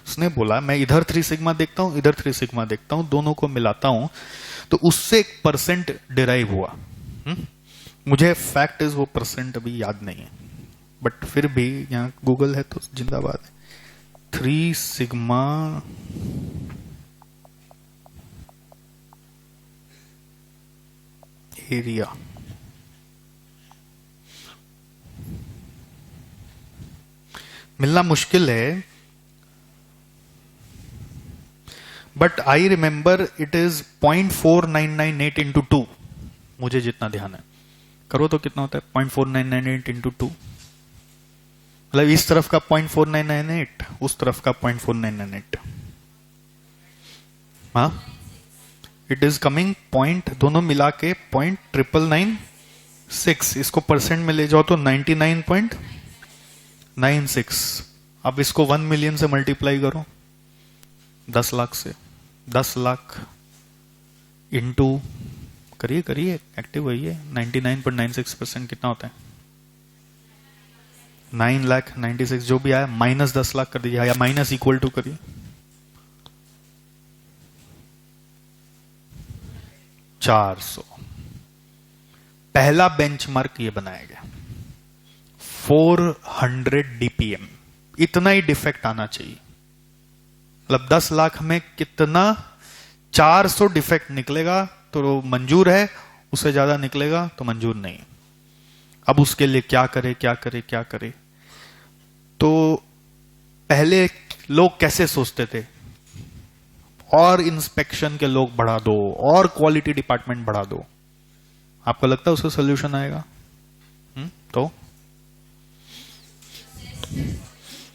उसने बोला मैं इधर 3 सिग्मा देखता हूं, इधर 3 सिग्मा देखता हूं, दोनों को मिलाता हूं, तो उससे एक परसेंट डिराइव हुआ। मुझे फैक्ट इज वो परसेंट अभी याद नहीं है, बट फिर भी यहां गूगल है तो जिंदाबाद है। 3 सिग्मा एरिया, मिलना मुश्किल है, but I remember it is 0.4998 into 2। मुझे जितना ध्यान है, करो तो कितना होता है 0.4998 इंटू 2, मतलब इस तरफ का 0.4998, उस तरफ का 0.4998। हाँ, इट इज कमिंग पॉइंट, दोनों मिला के 0.996। इसको परसेंट में ले जाओ तो 99.96। अब इसको 1 मिलियन से मल्टीप्लाई करो, 10 लाख से, 10 लाख इंटू करिए करिए, एक्टिव होइए। 99.96% कितना होता है? 9,96,000 जो भी आया, माइनस 10 लाख कर दीजिए, या माइनस इक्वल टू करिए 400। पहला बेंचमार्क ये बनाया गया 400 डीपीएम। इतना ही डिफेक्ट आना चाहिए, मतलब 10 लाख में कितना 400 डिफेक्ट निकलेगा तो मंजूर है, उससे ज्यादा निकलेगा तो मंजूर नहीं। अब उसके लिए क्या करे क्या करे क्या करे? तो पहले लोग कैसे सोचते थे, और इंस्पेक्शन के लोग बढ़ा दो, और क्वालिटी डिपार्टमेंट बढ़ा दो। आपको लगता है उसका सोल्यूशन आएगा? तो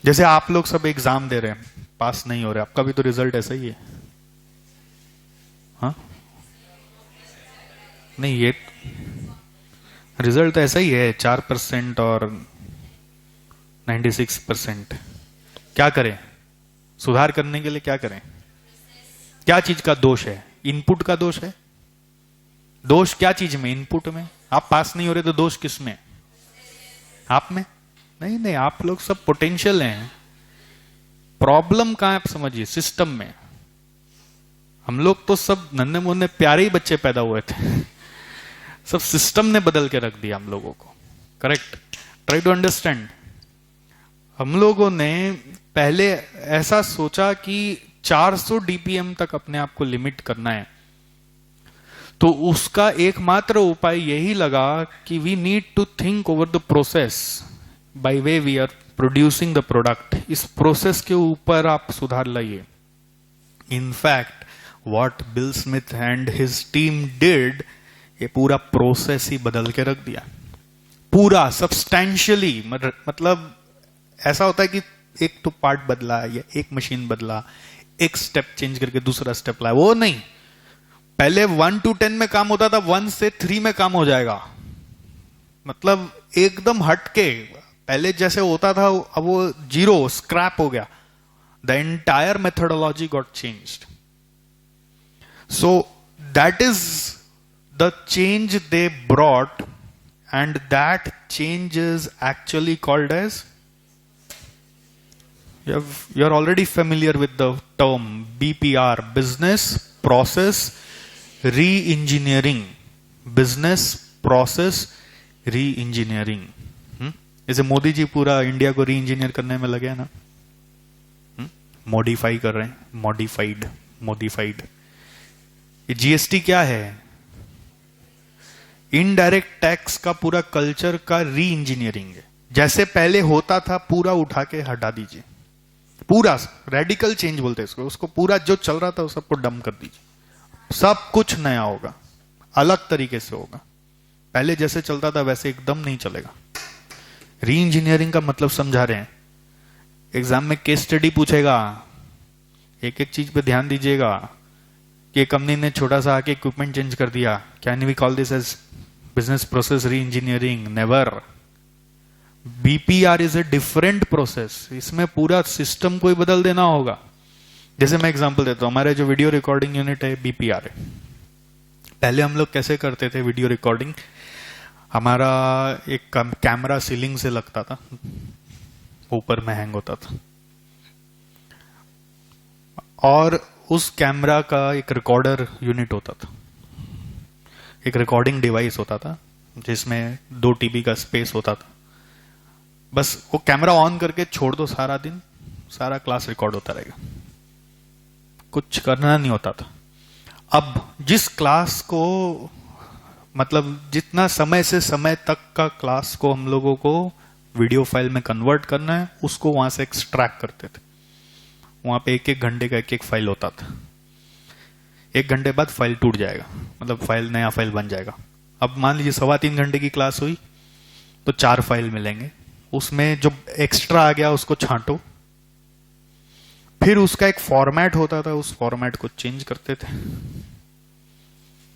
जैसे आप लोग सब एग्जाम दे रहे हैं, पास नहीं हो रहे, आपका भी तो रिजल्ट ऐसा ही है। हाँ नहीं, ये रिजल्ट ऐसा ही है, 4% और 96%। क्या करें सुधार करने के लिए? क्या करें? क्या चीज का दोष है? इनपुट का दोष है। दोष क्या चीज में? इनपुट में। आप पास नहीं हो रहे तो दोष किस में? आप में? नहीं नहीं, आप लोग सब पोटेंशियल हैं। प्रॉब्लम कहां है आप समझिए, सिस्टम में। हम लोग तो सब नन्हे मुन्ने प्यारे ही बच्चे पैदा हुए थे, सब सिस्टम ने बदल के रख दिया हम लोगों को। करेक्ट? Try to understand. हम लोगों ने पहले ऐसा सोचा कि 400 डीपीएम तक अपने आप को लिमिट करना है, तो उसका एकमात्र उपाय यही लगा कि we need to think over the process by way we are producing the product. इस प्रोसेस के ऊपर आप सुधार लाइए। In fact what Bill Smith and his team did, ये पूरा प्रोसेस ही बदल के रख दिया, पूरा सब्सटैंशियली। मतलब ऐसा होता है कि एक तो पार्ट बदला या एक मशीन बदला, एक स्टेप चेंज करके दूसरा स्टेप लाया, वो नहीं। पहले 1 to 10 में काम होता था, 1 से 3 में काम हो जाएगा। मतलब एकदम हटके, पहले जैसे होता था अब वो 0 स्क्रैप हो गया। The entire methodology got changed. So that is the change they brought, and that change is actually called as, you're already familiar with the term BPR, business process re-engineering, business process re-engineering। जैसे मोदी जी पूरा India को री engineer करने में लगे हैं ना, modify कर रहे हैं, मॉडिफाइड। ये जीएसटी क्या है? इनडायरेक्ट टैक्स का पूरा कल्चर का री इंजीनियरिंग है। जैसे पहले होता था पूरा उठा के हटा दीजिए, पूरा रेडिकल चेंज बोलते हैं इसको। उसको पूरा जो चल रहा था उस सबको डंप कर दीजिए, सब कुछ नया होगा, अलग तरीके से होगा। पहले जैसे चलता था वैसे एकदम नहीं चलेगा। री इंजीनियरिंग का मतलब समझा रहे हैं। एग्जाम में केस स्टडी पूछेगा, एक एक चीज पे ध्यान दीजिएगा कि कंपनी ने छोटा सा आके इक्विपमेंट चेंज कर दिया, can we call this as business process reengineering? Never. BPR is a different process. इसमें पूरा सिस्टम को ही बदल देना होगा। जैसे मैं एग्जांपल देता हूं, हमारे जो वीडियो रिकॉर्डिंग यूनिट है बीपीआर है। पहले हम लोग कैसे करते थे वीडियो रिकॉर्डिंग? हमारा एक कैमरा सीलिंग से लगता था, ऊपर में हैंग होता था, और उस कैमरा का एक रिकॉर्डर यूनिट होता था, एक रिकॉर्डिंग डिवाइस होता था जिसमें 2 TB का स्पेस होता था। बस वो कैमरा ऑन करके छोड़ दो, सारा दिन सारा क्लास रिकॉर्ड होता रहेगा, कुछ करना नहीं होता था। अब जिस क्लास को, मतलब जितना समय से समय तक का क्लास को हम लोगों को वीडियो फाइल में कन्वर्ट करना है, उसको वहां से एक्सट्रैक्ट करते थे। वहां पे 1-1 घंटे का एक फाइल होता था। 1 घंटे बाद फाइल टूट जाएगा, मतलब फाइल नया फाइल बन जाएगा। अब मान लीजिए 3.25 घंटे की क्लास हुई तो 4 फाइल मिलेंगे। उसमें जो एक्स्ट्रा आ गया उसको छांटो, फिर उसका एक फॉर्मेट होता था, उस फॉर्मेट को चेंज करते थे,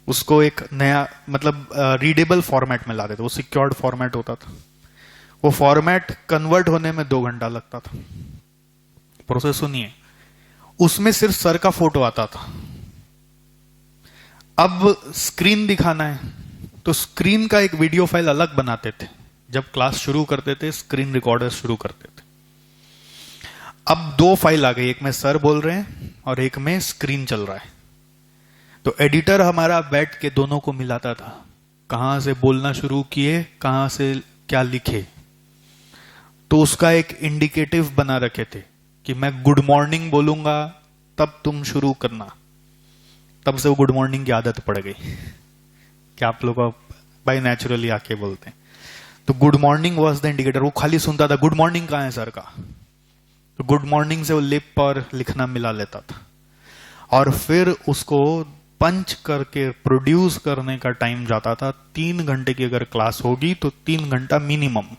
उसको एक नया मतलब रीडेबल फॉर्मेट में लाते थे। वो सिक्योर्ड फॉर्मेट होता था। वो फॉर्मेट कन्वर्ट होने में 2 घंटा लगता था। प्रोसेस सुनिए, उसमें सिर्फ सर का फोटो आता था। अब स्क्रीन दिखाना है तो स्क्रीन का एक वीडियो फाइल अलग बनाते थे। जब क्लास शुरू करते थे स्क्रीन रिकॉर्डर शुरू करते थे। अब 2 फाइल आ गई, एक में सर बोल रहे हैं और एक में स्क्रीन चल रहा है। तो एडिटर हमारा बैठ के दोनों को मिलाता था, कहां से बोलना शुरू किए, कहां से क्या लिखे। तो उसका एक इंडिकेटिव बना रखे थे कि मैं गुड मॉर्निंग बोलूंगा तब तुम शुरू करना। तब से वो गुड मॉर्निंग की आदत पड़ गई कि आप लोग बाय नेचुरली आके बोलते हैं। तो good morning was the indicator. वो खाली सुनता था गुड मॉर्निंग कहां है सर का, तो गुड मॉर्निंग से वो लिप पर लिखना मिला लेता था। और फिर उसको पंच करके प्रोड्यूस करने का टाइम जाता था 3 घंटे की अगर क्लास होगी तो 3 घंटा मिनिमम।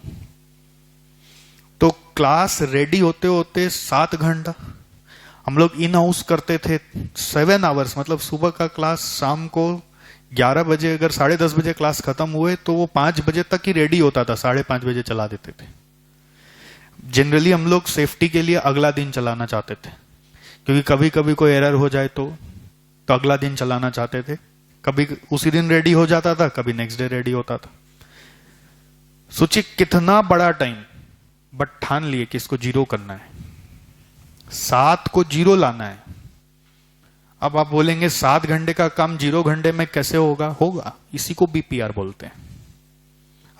तो क्लास रेडी होते होते 7 घंटा। हम लोग इन हाउस करते थे 7 आवर्स, मतलब सुबह का क्लास शाम को 11 बजे, अगर 10:30 बजे क्लास खत्म हुए तो वो 5 बजे तक ही रेडी होता था, 5:30 बजे चला देते थे। जनरली हम लोग सेफ्टी के लिए अगला दिन चलाना चाहते थे, क्योंकि कभी कभी कोई एरर हो जाए तो अगला दिन चलाना चाहते थे। कभी उसी दिन रेडी हो जाता था, कभी नेक्स्ट डे रेडी होता था। सोचिए कितना बड़ा टाइम, बट ठान लिए कि इसको 0 करना है, 7 को 0 लाना है। अब आप बोलेंगे 7 घंटे का काम 0 घंटे में कैसे होगा? होगा, इसी को बीपीआर बोलते हैं।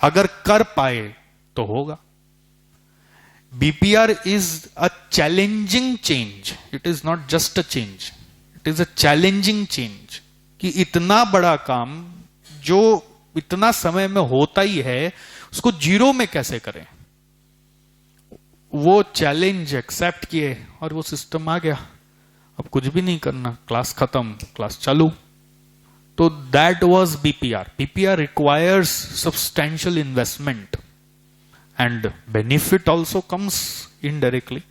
अगर कर पाए तो होगा। BPR is a challenging change. It is not just a change. It is a challenging change. कि इतना बड़ा काम जो इतना समय में होता ही है, उसको जीरो में कैसे करें? वो चैलेंज एक्सेप्ट किए और वो सिस्टम आ गया. अब कुछ भी नहीं करना, क्लास खत्म, क्लास चालू. तो that was BPR. BPR requires substantial investment. And benefit also comes indirectly.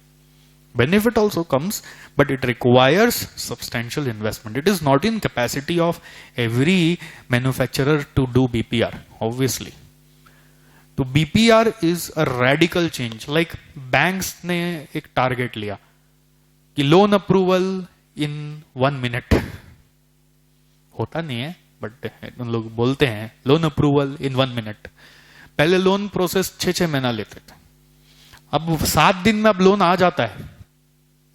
Benefit also comes, but it requires substantial investment. It is not in capacity of every manufacturer to do BPR, obviously. So BPR is a radical change. Like banks ने एक target लिया कि loan approval in 1 minute. होता नहीं है, but उन लोग बोलते हैं loan approval in 1 minute. पहले लोन प्रोसेस 6-6 महीना लेते थे, अब 7 दिन में अब लोन आ जाता है.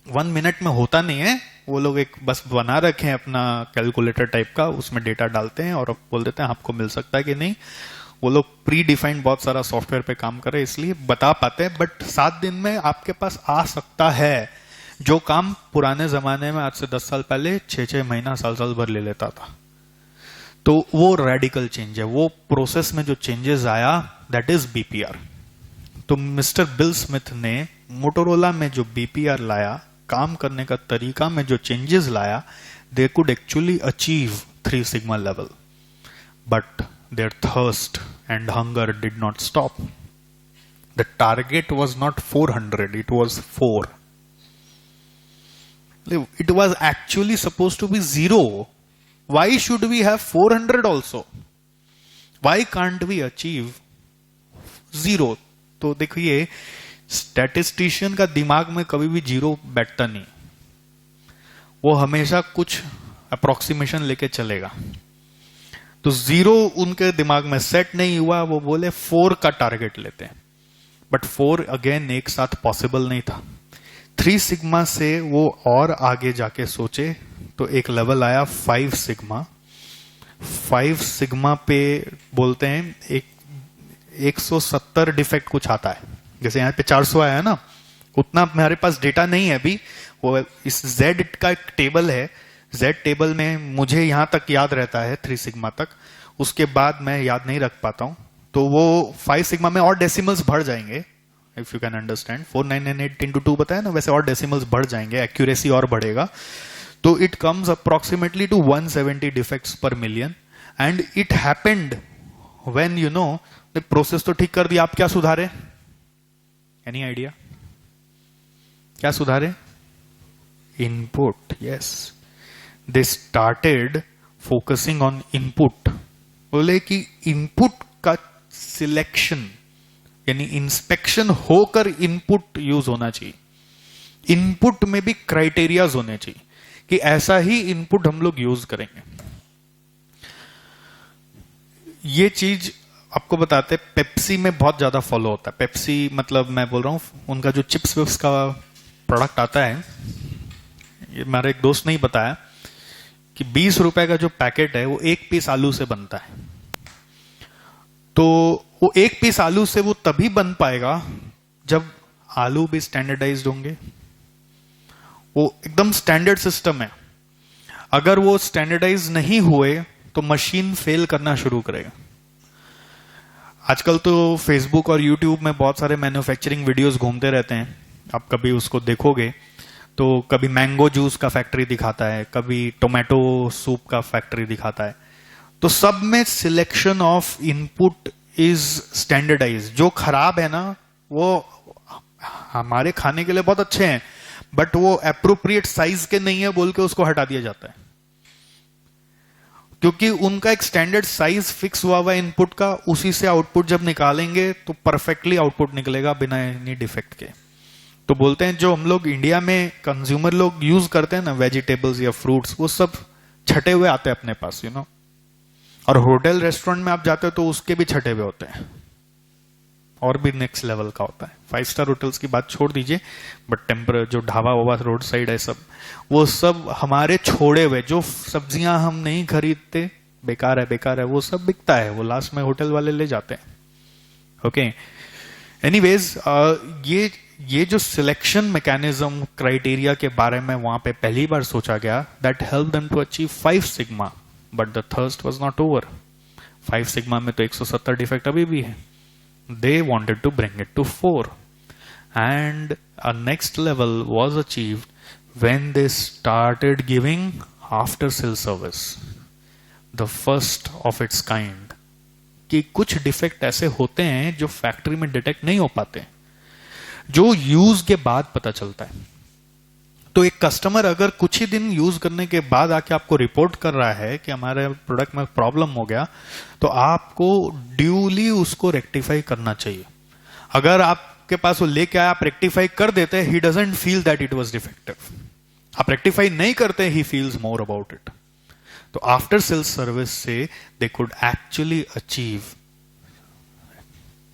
1 मिनट में होता नहीं है. वो लोग एक बस बना रखे हैं अपना कैलकुलेटर टाइप का, उसमें डेटा डालते हैं और बोल देते हैं आपको मिल सकता है कि नहीं. वो लोग प्री डिफाइंड बहुत सारा सॉफ्टवेयर पे काम करे, इसलिए बता पाते हैं. बट 7 दिन में आपके पास आ सकता है जो काम पुराने जमाने में आज से 10 साल पहले 6-6 महीना, साल भर ले लेता था. तो वो रेडिकल चेंज है. वो प्रोसेस में जो चेंजेस आया, दैट इज BPR. तो मिस्टर बिल स्मिथ ने मोटोरोला में जो BPR लाया, काम करने का तरीका में जो चेंजेस लाया, they could actually achieve 3 sigma level. But their thirst and hunger did not stop. The target was not 400, it was 4. It was actually supposed to be 0. Why should we have 400 also? Why can't we achieve 0? तो देखिए, statistician का दिमाग में कभी भी 0 बैठता नहीं. वो हमेशा कुछ अप्रोक्सीमेशन लेके चलेगा. तो 0 उनके दिमाग में सेट नहीं हुआ. वो बोले 4 का टारगेट लेते हैं. बट 4 अगेन एक साथ पॉसिबल नहीं था. 3 सिग्मा से वो और आगे जाके सोचे तो एक लेवल आया 5 सिग्मा. 5 सिग्मा पे बोलते हैं एक 170 डिफेक्ट कुछ आता है. जैसे यहाँ पे 400 आया है ना, उतना हमारे पास डेटा नहीं है अभी. वो इस Z का एक टेबल है. Z टेबल में मुझे यहां तक याद रहता है 3 सिग्मा तक, उसके बाद मैं याद नहीं रख पाता हूं. तो वो 5 सिग्मा में और डेसिमल्स बढ़ जाएंगे. If you can understand, 4998 into 2 बताया ना, वैसे और डेसिमल्स बढ़ जाएंगे, एक्यूरेसी और बढ़ेगा. तो it comes approximately to 170 defects per million. And it happened when you know the process तो ठीक कर दिया, आप क्या सुधारे? एनी आइडिया क्या सुधारे? Input. Yes, they started focusing on input. बोले कि इनपुट का सिलेक्शन यानी इंस्पेक्शन होकर इनपुट यूज होना चाहिए. इनपुट में भी क्राइटेरियाज होने चाहिए कि ऐसा ही इनपुट हम लोग यूज करेंगे. ये चीज आपको बताते पेप्सी में बहुत ज्यादा फॉलो होता है. पेप्सी मतलब मैं बोल रहा हूं उनका जो चिप्स विप्स का प्रोडक्ट आता है, ये मेरा एक दोस्त ने ही बताया कि 20 रुपए का जो पैकेट है वो 1 पीस आलू से बनता है. तो वो 1 पीस आलू से वो तभी बन पाएगा जब आलू भी स्टैंडर्डाइज्ड होंगे. वो एकदम स्टैंडर्ड सिस्टम है. अगर वो स्टैंडर्डाइज नहीं हुए तो मशीन फेल करना शुरू करेगा. आजकल तो फेसबुक और यूट्यूब में बहुत सारे मैन्युफैक्चरिंग वीडियोस घूमते रहते हैं. आप कभी उसको देखोगे तो कभी मैंगो जूस का फैक्ट्री दिखाता है, कभी टोमेटो सूप का फैक्ट्री दिखाता है. तो सब में selection of input is standardise. जो खराब है ना वो हमारे खाने के लिए बहुत अच्छे हैं, बट वो एप्रोप्रिएट साइज के नहीं है बोल के उसको हटा दिया जाता है, क्योंकि उनका एक स्टैंडर्ड साइज फिक्स हुआ हुआ इनपुट का. उसी से आउटपुट जब निकालेंगे तो परफेक्टली आउटपुट निकलेगा बिना एनी डिफेक्ट के. तो बोलते हैं जो हम लोग इंडिया में कंज्यूमर लोग यूज करते हैं ना, वेजिटेबल्स या फ्रूट्स, वो सब छटे हुए आते हैं अपने पास, यू नो. और होटल रेस्टोरेंट में आप जाते हो तो उसके भी छटे हुए होते हैं, और भी नेक्स्ट लेवल का होता है. 5 स्टार होटल्स की बात छोड़ दीजिए, बट टेम्पर जो ढाबा वाबा रोड साइड है सब, वो सब हमारे छोड़े हुए. जो सब्जियां हम नहीं खरीदते, बेकार है वो सब बिकता है, वो लास्ट में होटल वाले ले जाते हैं. ओके. एनीवेज ये जो सिलेक्शन मैकेनिज्म क्राइटेरिया के बारे में वहां पे पहली बार सोचा गया, that help them to achieve 5 sigma, but the thirst was not over. 5 sigma में तो 170 डिफेक्ट अभी भी है। They wanted to bring it to 4 and a next level was achieved when they started giving after sale service, the first of its kind. कि कुछ defect ऐसे होते हैं जो फैक्ट्री में डिटेक्ट नहीं हो पाते, जो यूज के बाद पता चलता है। तो एक कस्टमर अगर कुछ ही दिन यूज करने के बाद आके आपको रिपोर्ट कर रहा है कि हमारे प्रोडक्ट में प्रॉब्लम हो गया, तो आपको ड्यूली उसको रेक्टिफाई करना चाहिए। अगर आपके पास वो लेके आया, आप रेक्टिफाई कर देते, he doesn't feel that it was defective. आप रेक्टिफाई नहीं करते, he feels more about it. तो आफ्टर सेल सर्विस से they could actually achieve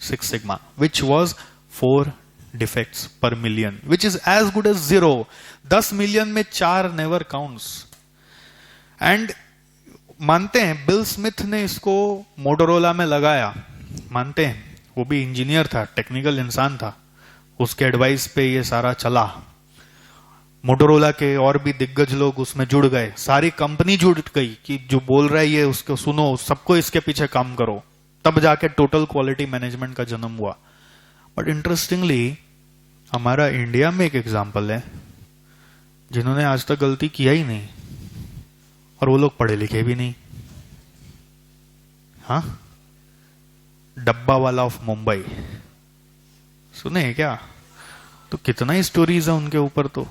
6 sigma, which was 4 defects per million, which is as good as 0। 10 million में 4 never counts. And मानते हैं bill Smith ने इसको मोटोरोला में लगाया, मानते हैं, वो भी इंजीनियर था, टेक्निकल इंसान था, उसके एडवाइस पे ये सारा चला। मोटोरोला के और भी दिग्गज लोग उसमें जुड़ गए, सारी कंपनी जुड़ गई कि जो बोल रहा है ये उसको सुनो, सबको इसके पीछे काम करो। तब जाके टोटल क्वालिटी मैनेजमेंट का जन्म हुआ। बट इंटरेस्टिंगली हमारा इंडिया में एक एग्जांपल है जिन्होंने आज तक गलती किया ही नहीं, और वो लोग पढ़े लिखे भी नहीं। हाँ, डब्बा वाला ऑफ मुंबई सुने हैं क्या? तो कितना ही स्टोरीज है उनके ऊपर। तो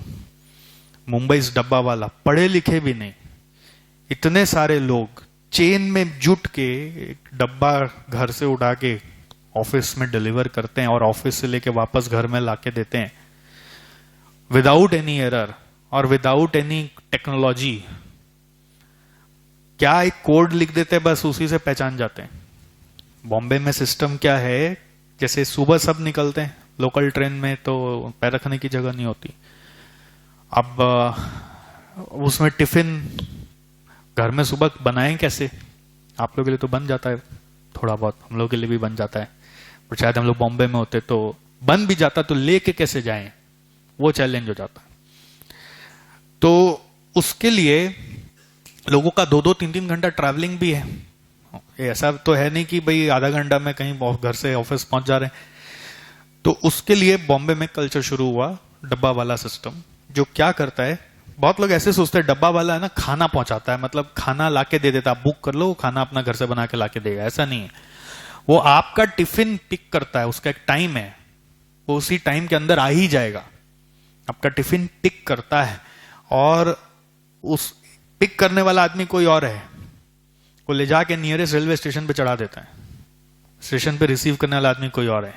मुंबई इस डब्बा वाला, पढ़े लिखे भी नहीं, इतने सारे लोग चेन में जुट के एक डब्बा घर से उठा के ऑफिस में डिलीवर करते हैं और ऑफिस से लेके वापस घर में लाके देते हैं, विदाउट एनी एरर और विदाउट एनी टेक्नोलॉजी। क्या एक कोड लिख देते हैं, बस उसी से पहचान जाते हैं। बॉम्बे में सिस्टम क्या है, जैसे सुबह सब निकलते हैं लोकल ट्रेन में, तो पैर रखने की जगह नहीं होती। अब उसमें टिफिन घर में सुबह बनाएं कैसे? आप लोगों के लिए तो बन जाता है थोड़ा बहुत, हम लोगों के लिए भी बन जाता है, पर शायद हम लोग बॉम्बे में होते तो बन भी जाता, तो लेके कैसे जाएं, वो चैलेंज हो जाता है। तो उसके लिए लोगों का 2-2, 3-3 घंटा ट्रैवलिंग भी है। ऐसा तो है नहीं कि भाई आधा घंटा में कहीं घर से ऑफिस पहुंच जा रहे हैं। तो उसके लिए बॉम्बे में कल्चर शुरू हुआ डब्बा वाला सिस्टम, जो क्या करता है, बहुत लोग ऐसे सोचते हैं डब्बा वाला है ना खाना पहुंचाता है, मतलब खाना लाके दे देता, आप बुक कर लो, खाना अपना घर से बना के लाके देगा। ऐसा नहीं है, वो आपका टिफिन पिक करता है, उसका एक टाइम है, वो उसी टाइम के अंदर आ ही जाएगा। आपका टिफिन पिक करता है और उस पिक करने वाला आदमी कोई और है, वो ले जाके नियरेस्ट रेलवे स्टेशन पे चढ़ा देता है। स्टेशन पे रिसीव करने वाला आदमी कोई और है,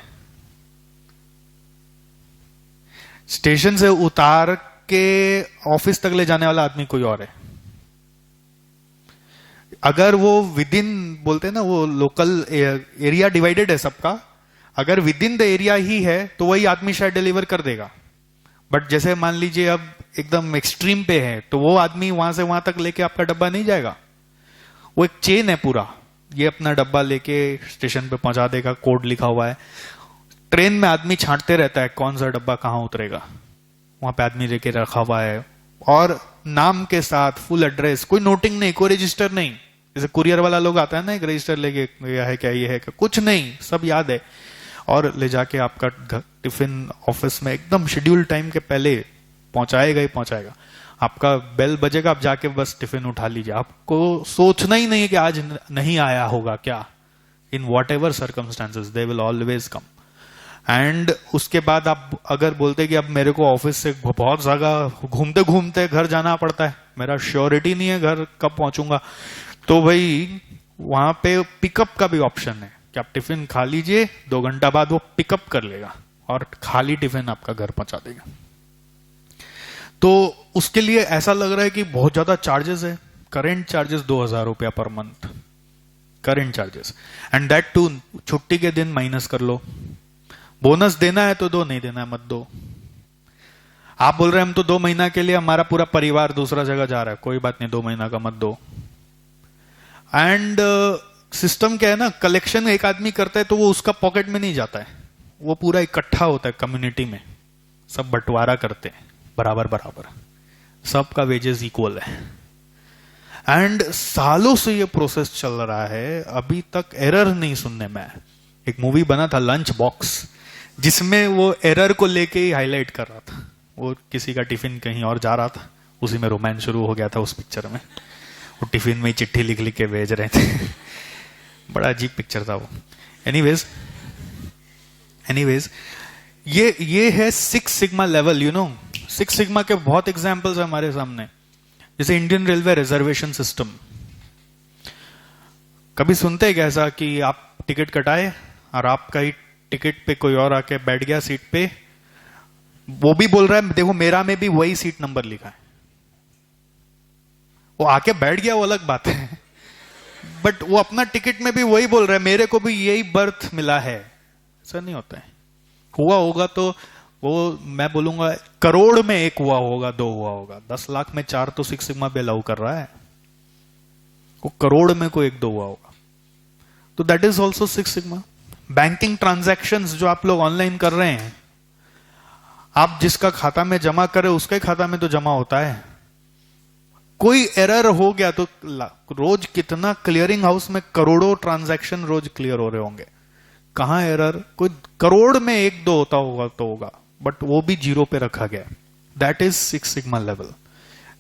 स्टेशन से उतार के ऑफिस तक ले जाने वाला आदमी कोई और है। अगर वो विद इन, बोलते हैं ना वो लोकल एरिया डिवाइडेड है सबका, अगर विद इन द एरिया ही है तो वही आदमी शायद डिलीवर कर देगा। बट जैसे मान लीजिए अब एकदम एक्सट्रीम पे है, तो वो आदमी वहां से वहां तक लेके आपका डब्बा नहीं जाएगा। वो एक चेन है पूरा, ये अपना डब्बा लेके स्टेशन पे पहुंचा देगा, कोड लिखा हुआ है। ट्रेन में आदमी छांटते रहता है कौन सा डब्बा कहां उतरेगा, वहां पे आदमी लेके रखा हुआ है, और नाम के साथ फुल एड्रेस, कोई नोटिंग नहीं, कोई रजिस्टर नहीं। जैसे कुरियर वाला लोग आता है ना, एक रजिस्टर लेके है क्या, ये है क्या, कुछ नहीं, सब याद है। और ले जाके आपका टिफिन ऑफिस में एकदम शेड्यूल टाइम के पहले पहुंचाएगा ही पहुंचाएगा। आपका बेल बजेगा, आप जाके बस टिफिन उठा लीजिए, आपको सोचना ही नहीं है कि आज नहीं आया होगा क्या। In what ever circumstances they will always come. And उसके बाद आप अगर बोलते कि अब मेरे को ऑफिस से बहुत जगह घूमते घूमते घर जाना पड़ता है, मेरा श्योरिटी नहीं है घर कब पहुंचूंगा, तो भाई वहां पे पिकअप का भी ऑप्शन है कि आप टिफिन खा लीजिए, 2 घंटा बाद वो पिकअप कर लेगा और खाली टिफिन आपका घर पहुंचा देगा। तो उसके लिए ऐसा लग रहा है कि बहुत ज्यादा चार्जेस है। करेंट चार्जेस 2000 रुपया पर month, current charges, and that too छुट्टी के दिन माइनस कर लो। बोनस देना है तो दो, नहीं देना है मत दो। आप बोल रहे हैं हम तो 2 महीना के लिए, हमारा पूरा परिवार दूसरा जगह जा रहा है, कोई बात नहीं, 2 महीना का मत दो। एंड सिस्टम क्या है ना, कलेक्शन एक आदमी करता है तो वो उसका पॉकेट में नहीं जाता है, वो पूरा इकट्ठा होता है कम्युनिटी में, सब बंटवारा करते हैं बराबर बराबर, सबका वेजेस इक्वल है। एंड सालों से ये प्रोसेस चल रहा है, अभी तक एरर नहीं सुनने में आया। एक मूवी बना था लंच बॉक्स, जिसमें वो एरर को लेके ही हाईलाइट कर रहा था। वो किसी का टिफिन कहीं और जा रहा था, उसी में रोमांस शुरू हो गया था उस पिक्चर में। वो टिफिन में ही चिट्ठी लिख लिख के भेज रहे थे बड़ा अजीब पिक्चर था वो। एनीवेज ये है six sigma level, you know. Six sigma के बहुत एग्जांपल्स है हमारे सामने, जैसे इंडियन रेलवे रिजर्वेशन सिस्टम। कभी सुनते हैं कैसा कि आप टिकट कटाए और आपका ही टिकट पे कोई और आके बैठ गया सीट पे, वो भी बोल रहा है देखो मेरा में भी वही सीट नंबर लिखा है। वो आके बैठ गया वो अलग बात है, बट वो अपना टिकट में भी वही बोल रहा है मेरे को भी यही बर्थ मिला है। ऐसा नहीं होता है। हुआ होगा तो वो मैं बोलूंगा करोड़ में एक हुआ होगा, दो हुआ होगा, 10 लाख में 4 तो सिक्स सिग्मा पे अलाउ कर रहा है, वो करोड़ में कोई एक दो हुआ होगा। तो that is also six sigma. Banking transactions जो आप लोग ऑनलाइन कर रहे हैं, आप जिसका खाता में जमा करे उसके खाता में तो जमा होता है। कोई एरर हो गया तो रोज कितना क्लियरिंग हाउस में करोड़ों ट्रांजैक्शन रोज क्लियर हो रहे होंगे। कहां एरर? कोई करोड़ में एक दो होता होगा तो होगा, बट वो भी जीरो पे रखा गया। That is six sigma level,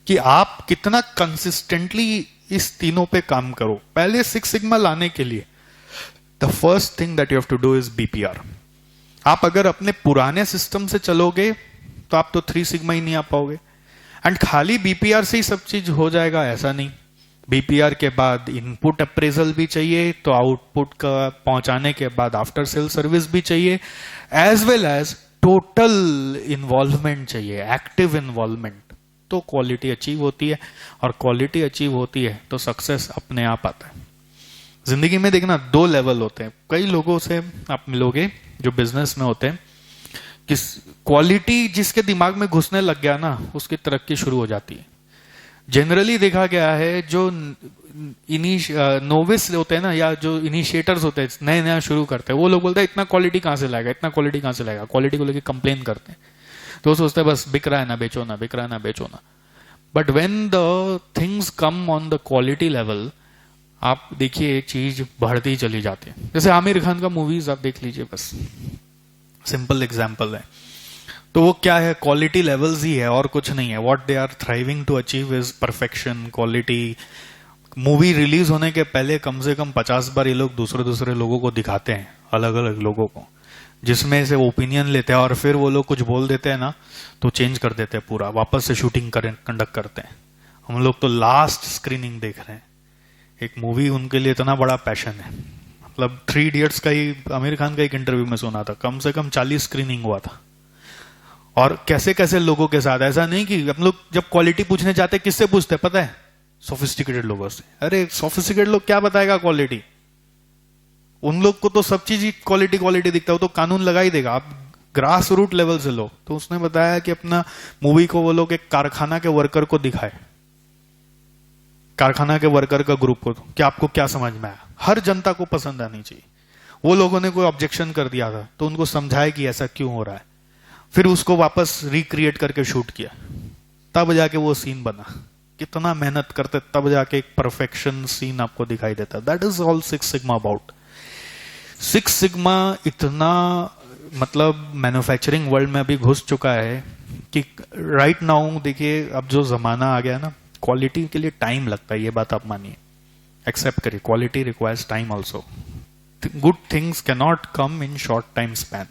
कि आप कितना कंसिस्टेंटली इस तीनों पे काम करो। पहले सिक्स सिग्मा लाने के लिए the first thing that you have to do is BPR. आप अगर अपने पुराने सिस्टम से चलोगे तो आप तो थ्री सिग्मा ही नहीं आ पाओगे। एंड खाली बीपीआर से ही सब चीज हो जाएगा ऐसा नहीं। बीपीआर के बाद इनपुट अप्रेजल भी चाहिए, तो आउटपुट का पहुंचाने के बाद आफ्टर सेल सर्विस भी चाहिए, as well as total involvement चाहिए, एक्टिव इन्वॉल्वमेंट। तो क्वालिटी अचीव होती है, और क्वालिटी अचीव होती है तो सक्सेस अपने आप आता है। जिंदगी में देखना दो लेवल होते हैं। कई लोगों से आप मिलोगे जो बिजनेस में होते हैं, कि क्वालिटी जिसके दिमाग में घुसने लग गया ना, उसकी तरक्की शुरू हो जाती है। जनरली देखा गया है जो नोविस होते हैं ना, या जो इनिशिएटर्स होते हैं, नए नया शुरू करते हैं, वो लोग बोलते हैं इतना क्वालिटी कहां से लाएगा, इतना क्वालिटी कहां से लाएगा, क्वालिटी को लेकर कंप्लेन करते हैं। तो वो सोचते हैं बस बिक रहा है ना बेचो ना, बिक रहा है ना बेचो ना। But when the things come on the quality level, आप देखिए चीज बढ़ती चली जाती है। जैसे आमिर खान का मूवीज आप देख लीजिए, बस सिंपल एग्जाम्पल है। तो वो क्या है, क्वालिटी लेवल्स ही है और कुछ नहीं है। What they are thriving to achieve is perfection, quality. Movie release होने के पहले कम से कम 50 बार ये लोग दूसरे दूसरे लोगों को दिखाते हैं, अलग अलग लोगों को, जिसमें से ओपिनियन लेते हैं, और फिर वो लोग कुछ बोल देते हैं ना तो चेंज कर देते हैं पूरा, वापस से शूटिंग कंडक्ट करते हैं। हम लोग तो लास्ट स्क्रीनिंग देख रहे हैं। एक मूवी उनके लिए इतना बड़ा पैशन है। मतलब 3 इडियट्स का ही आमिर खान का एक इंटरव्यू में सुना था, कम से कम 40 स्क्रीनिंग हुआ था। और कैसे कैसे लोगों के साथ, ऐसा नहीं कि हम लोग जब क्वालिटी पूछने जाते किससे पूछते पता है? सोफिस्टिकेटेड लोगों से। अरे सोफिस्टिकेटेड लोग क्या बताएगा क्वालिटी? उन लोग को तो सब चीज ही क्वालिटी क्वालिटी दिखता है, वो तो कानून लगा ही देगा। आप ग्रास रूट लेवल से लो। तो उसने बताया कि अपना मूवी को वो लोग एक कारखाना के वर्कर को दिखाए, कारखाना के वर्कर का ग्रुप को, कि आपको क्या समझ में आया। हर जनता को पसंद आनी चाहिए। वो लोगों ने कोई ऑब्जेक्शन कर दिया था तो उनको समझाया कि ऐसा क्यों हो रहा है, फिर उसको वापस रिक्रिएट करके शूट किया, तब जाके वो सीन बना। कितना मेहनत करते तब जाके एक परफेक्शन सीन आपको दिखाई देता। That is all six sigma about. Six sigma इतना मतलब मैन्युफैक्चरिंग वर्ल्ड में अभी घुस चुका है कि राइट नाउ देखिए, अब जो जमाना आ गया ना, क्वालिटी के लिए टाइम लगता है, ये बात आप मानिए, एक्सेप्ट करिए। Quality requires time also. Good things can not come in short time span,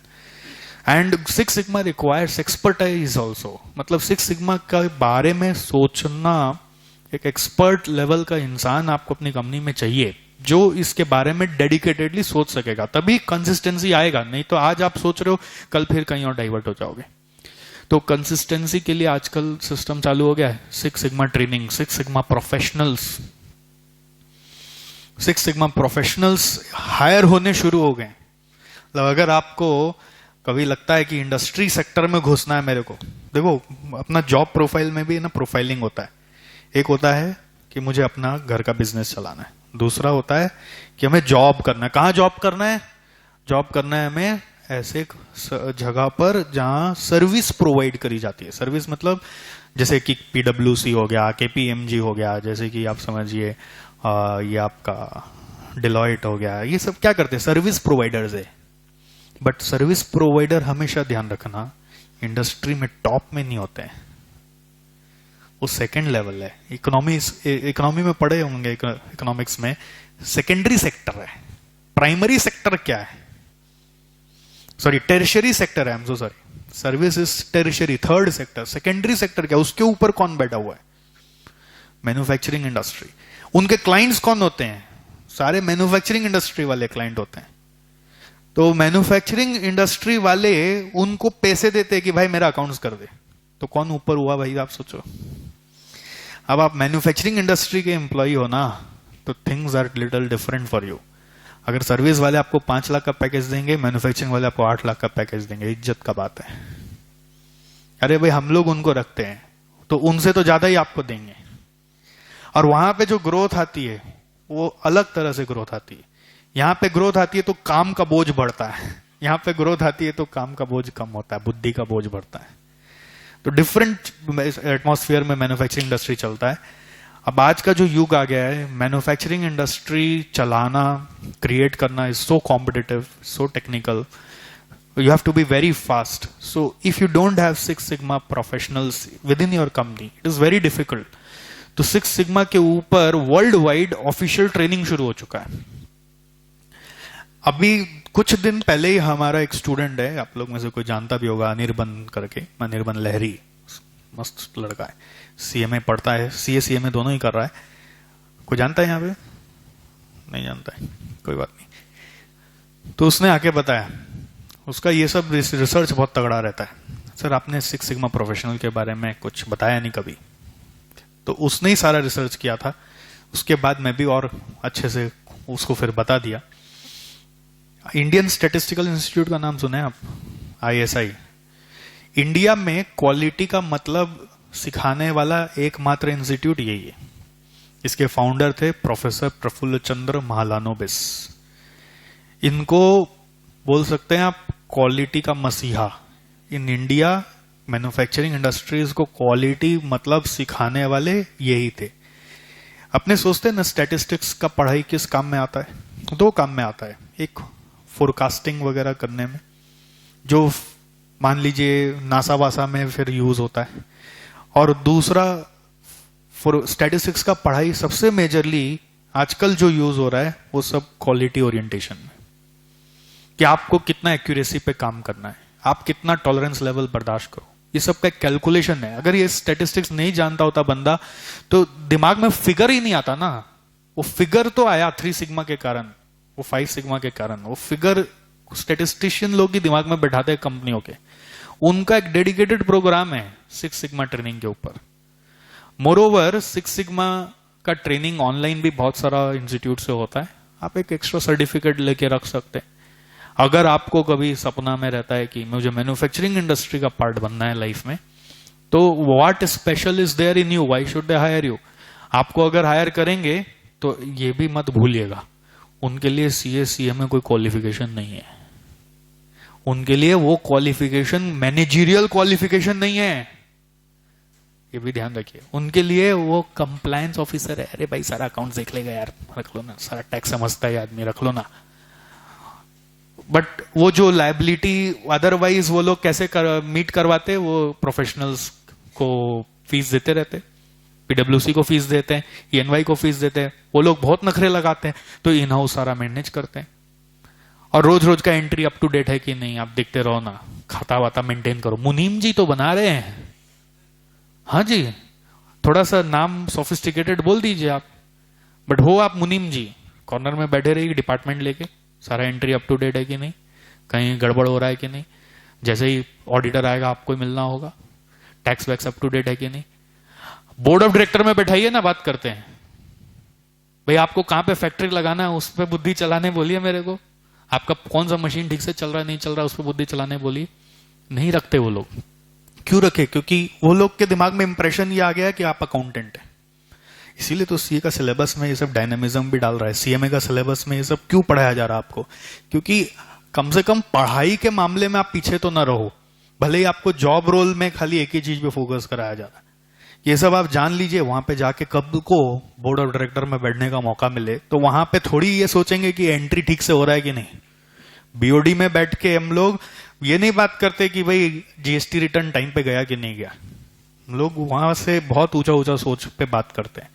and six sigma requires expertise also. मतलब सिक्स सिग्मा के बारे में सोचना, एक एक्सपर्ट लेवल का इंसान आपको अपनी कंपनी में चाहिए, जो इसके बारे में डेडिकेटेडली सोच सकेगा, तभी कंसिस्टेंसी आएगा। नहीं तो आज आप सोच रहे हो, कल फिर कहीं और डाइवर्ट हो जाओगे। तो कंसिस्टेंसी के लिए आजकल सिस्टम चालू हो गया है, six sigma training, six sigma professionals. Six sigma professionals hire होने शुरू हो गए। मतलब अगर आपको कभी लगता है कि इंडस्ट्री सेक्टर में घुसना है मेरे को, देखो अपना जॉब प्रोफाइल में भी ना प्रोफाइलिंग होता है। एक होता है कि मुझे अपना घर का बिजनेस चलाना है, दूसरा होता है कि हमें जॉब करना है। कहाँ जॉब करना है? जॉब करना है हमें ऐसे जगह पर जहां सर्विस प्रोवाइड करी जाती है। सर्विस मतलब जैसे कि पीडब्ल्यूसी हो गया, केपीएमजी हो गया, जैसे कि आप समझिए ये आपका डिलॉयट हो गया, ये सब क्या करते हैं? सर्विस प्रोवाइडर्स है। बट सर्विस प्रोवाइडर हमेशा ध्यान रखना इंडस्ट्री में टॉप में नहीं होते हैं, वो सेकंड लेवल है। इकोनॉमी में पढ़े होंगे, इकोनॉमिक्स में सेकेंडरी सेक्टर है। प्राइमरी सेक्टर क्या है? सॉरी, टेरिशरी सेक्टर है। I am so sorry, service is tertiary, third sector. Secondary sector क्या? उसके ऊपर कौन बैठा हुआ है? Manufacturing industry. उनके क्लाइंट्स कौन होते हैं? सारे मैन्युफैक्चरिंग इंडस्ट्री वाले क्लाइंट होते हैं। तो मैन्युफैक्चरिंग इंडस्ट्री वाले उनको पैसे देते हैं कि भाई मेरा अकाउंट्स कर दे। तो कौन ऊपर हुआ भाई, आप सोचो। अब आप मैन्युफैक्चरिंग इंडस्ट्री के एम्प्लॉय हो ना, तो things are little different for you. अगर सर्विस वाले आपको 5 लाख का पैकेज देंगे, मैन्युफैक्चरिंग वाले आपको 8 लाख का पैकेज देंगे, इज्जत का बात है। अरे भाई हम लोग उनको रखते हैं तो उनसे तो ज्यादा ही आपको देंगे। और वहां पे जो ग्रोथ आती है वो अलग तरह से ग्रोथ आती है। यहां पे ग्रोथ आती है तो काम का बोझ बढ़ता है, यहां पे ग्रोथ आती है तो काम का बोझ कम होता है, बुद्धि का बोझ बढ़ता है। तो डिफरेंट एटमॉस्फेयर में मैन्युफैक्चरिंग इंडस्ट्री चलता है। अब आज का जो युग आ गया है, मैन्युफैक्चरिंग इंडस्ट्री चलाना, क्रिएट करना is so competitive, so technical, you have to be very fast. So if you don't have Six Sigma professionals within your company, it is very difficult. तो Six Sigma के ऊपर world wide official training शुरू हो चुका है। अभी कुछ दिन पहले ही हमारा एक स्टूडेंट है, आप लोग में से कोई जानता भी होगा, अनिर्बन करके, अनिर्बन लहरी, मस्त लड़का है, सीएमए पढ़ता है, सीए सीएमए दोनों ही कर रहा है। कोई जानता है यहाँ पे? नहीं जानता है, कोई बात नहीं। तो उसने आके बताया, उसका ये सब रिसर्च बहुत तगड़ा रहता है। सर आपने सिक्स सिग्मा प्रोफेशनल के बारे में कुछ बताया नहीं कभी। तो उसने ही सारा रिसर्च किया था। उसके बाद मैं भी और अच्छे से उसको फिर बता दिया। इंडियन स्टैटिस्टिकल इंस्टीट्यूट का नाम सुने आप? ISI। इंडिया में क्वालिटी का मतलब सिखाने वाला एकमात्र इंस्टीट्यूट यही है। इसके फाउंडर थे प्रोफेसर प्रफुल्ल चंद्र महालानोबिस। इनको बोल सकते हैं आप क्वालिटी का मसीहा। इन इंडिया मैन्युफैक्चरिंग इंडस्ट्रीज को क्वालिटी मतलब सिखाने वाले यही थे। अपने सोचते हैं ना, स्टैटिस्टिक्स का पढ़ाई किस काम में आता है? 2 काम में आता है। एक फोरकास्टिंग वगैरह करने में, जो मान लीजिए नासा वासा में फिर यूज होता है। और दूसरा स्टैटिस्टिक्स का पढ़ाई सबसे मेजरली आजकल जो यूज हो रहा है वो सब क्वालिटी ओरिएंटेशन में, कि आपको कितना एक्यूरेसी पे काम करना है, आप कितना टॉलरेंस लेवल बर्दाश्त करो, ये सब का कैलकुलेशन है। अगर ये स्टैटिस्टिक्स नहीं जानता होता बंदा तो दिमाग में फिगर ही नहीं आता ना। वो फिगर तो आया 3 सिग्मा के कारण, वो 5 सिग्मा के कारण। वो फिगर स्टैटिस्टिशियन लोग ही दिमाग में बैठाते हैं कंपनियों के। उनका एक डेडिकेटेड प्रोग्राम है 6 सिग्मा ट्रेनिंग के ऊपर। मोरोवर 6 सिग्मा का ट्रेनिंग ऑनलाइन भी बहुत सारा इंस्टीट्यूट से होता है। आप एक एक्स्ट्रा सर्टिफिकेट लेके रख सकते हैं। अगर आपको कभी सपना में रहता है कि मुझे मैन्युफैक्चरिंग इंडस्ट्री का पार्ट बनना है लाइफ में, तो what special is there in you, why should they hire you? आपको अगर हायर करेंगे तो ये भी मत भूलिएगा, उनके लिए सीए सीएमए कोई क्वालिफिकेशन नहीं है। उनके लिए वो क्वालिफिकेशन मैनेजरियल क्वालिफिकेशन नहीं है, ये भी ध्यान रखिए। उनके लिए वो कंप्लायंस ऑफिसर है। अरे भाई सारा अकाउंट देख लेगा यार, रख लो ना, सारा टैक्स समझता है आदमी, रख लो ना। बट वो जो लायबिलिटी अदरवाइज वो लोग कैसे मीट करवाते, वो प्रोफेशनल्स को फीस देते रहते, पीडब्ल्यूसी को फीस देते हैं, ENY को फीस देते हैं। वो लोग बहुत नखरे लगाते हैं, तो इन हाउस सारा मैनेज करते हैं। और रोज रोज का एंट्री अप टू डेट है कि नहीं, आप देखते रहो ना, खाता वाता मेंटेन करो। मुनीम जी तो बना रहे हैं, हाँ जी, थोड़ा सा नाम सोफिस्टिकेटेड बोल दीजिए आप, बट हो आप मुनीम जी, कॉर्नर में बैठे रहिए डिपार्टमेंट लेके, सारा एंट्री अप टू डेट है कि नहीं, कहीं गड़बड़ हो रहा है कि नहीं। जैसे ही ऑडिटर आएगा आपको ही मिलना होगा, टैक्स वैक्स अप टू डेट है कि नहीं। बोर्ड ऑफ डायरेक्टर में बैठाइए ना, बात करते हैं। भाई आपको कहां पे फैक्ट्री लगाना है उस पर बुद्धि चलाने बोलिए मेरे को। आपका कौन सा मशीन ठीक से चल रहा है नहीं चल रहा है उस पर बुद्धि चलाने बोलिए। नहीं रखते वो लोग। क्यों रखे? क्योंकि वो लोग के दिमाग में इंप्रेशन ये आ गया कि आप अकाउंटेंट है। इसीलिए तो सीए का सिलेबस में ये सब डायनामिज्म भी डाल रहा है। सीएमए का सिलेबस में ये सब क्यों पढ़ाया जा रहा है आपको? क्योंकि कम से कम पढ़ाई के मामले में आप पीछे तो ना रहो, भले ही आपको जॉब रोल में खाली एक ही चीज पे फोकस कराया जा रहा है। ये सब आप जान लीजिए, वहां पे जाके कब को बोर्ड ऑफ डायरेक्टर में बैठने का मौका मिले तो वहां पे थोड़ी ये सोचेंगे कि एंट्री ठीक से हो रहा है कि नहीं। बीओडी में बैठ के हम लोग ये नहीं बात करते कि भाई जीएसटी रिटर्न टाइम पे गया कि नहीं गया। हम लोग वहां से बहुत ऊंचा ऊंचा सोच पे बात करते हैं,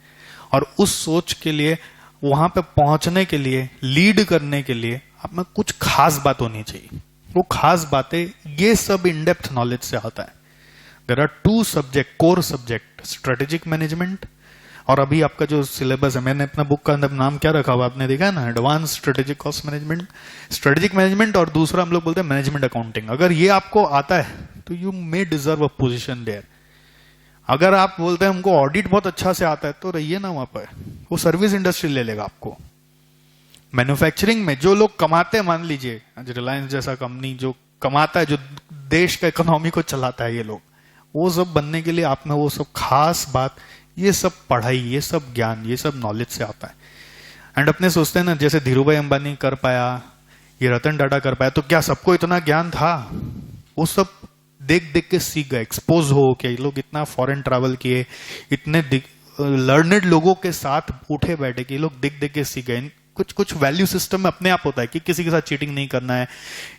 और उस सोच के लिए वहां पे पहुंचने के लिए, लीड करने के लिए आप में कुछ खास बात होनी चाहिए। वो खास बातें ये सब इन डेप्थ नॉलेज से आता है। There are two subject, core subject, strategic management, और अभी आपका जो सिलेबस है, मैंने अपना बुक का नाम क्या रखा हुआ आपने देखा है ना, advance strategic cost management, strategic management, और दूसरा हम लोग बोलते हैं मैनेजमेंट अकाउंटिंग। अगर ये आपको आता है तो you may deserve a position there. अगर आप बोलते हैं हमको ऑडिट बहुत अच्छा से आता है तो रहिए ना वहां पर, वो सर्विस इंडस्ट्री ले लेगा आपको। मैन्युफैक्चरिंग में जो लोग कमाते हैं, मान लीजिए आज रिलायंस जैसा कंपनी जो कमाता है, जो देश का इकोनॉमी को चलाता है, ये लोग, वो सब बनने के लिए आप में वो सब खास बात, ये सब पढ़ाई, ये सब ज्ञान, ये सब नॉलेज से आता है। एंड अपने सोचते हैं ना, जैसे धीरूभाई अंबानी कर पाया, ये रतन टाटा कर पाया, तो क्या सबको इतना ज्ञान था? वो सब देख देख के सीख गए, एक्सपोज हो के। ये लोग इतना फॉरेन ट्रैवल किए, इतने लर्नेड लोगों के साथ उठे बैठे कि ये लोग देख देख के सीख गए। कुछ कुछ वैल्यू सिस्टम में अपने आप होता है कि किसी के साथ चीटिंग नहीं करना है,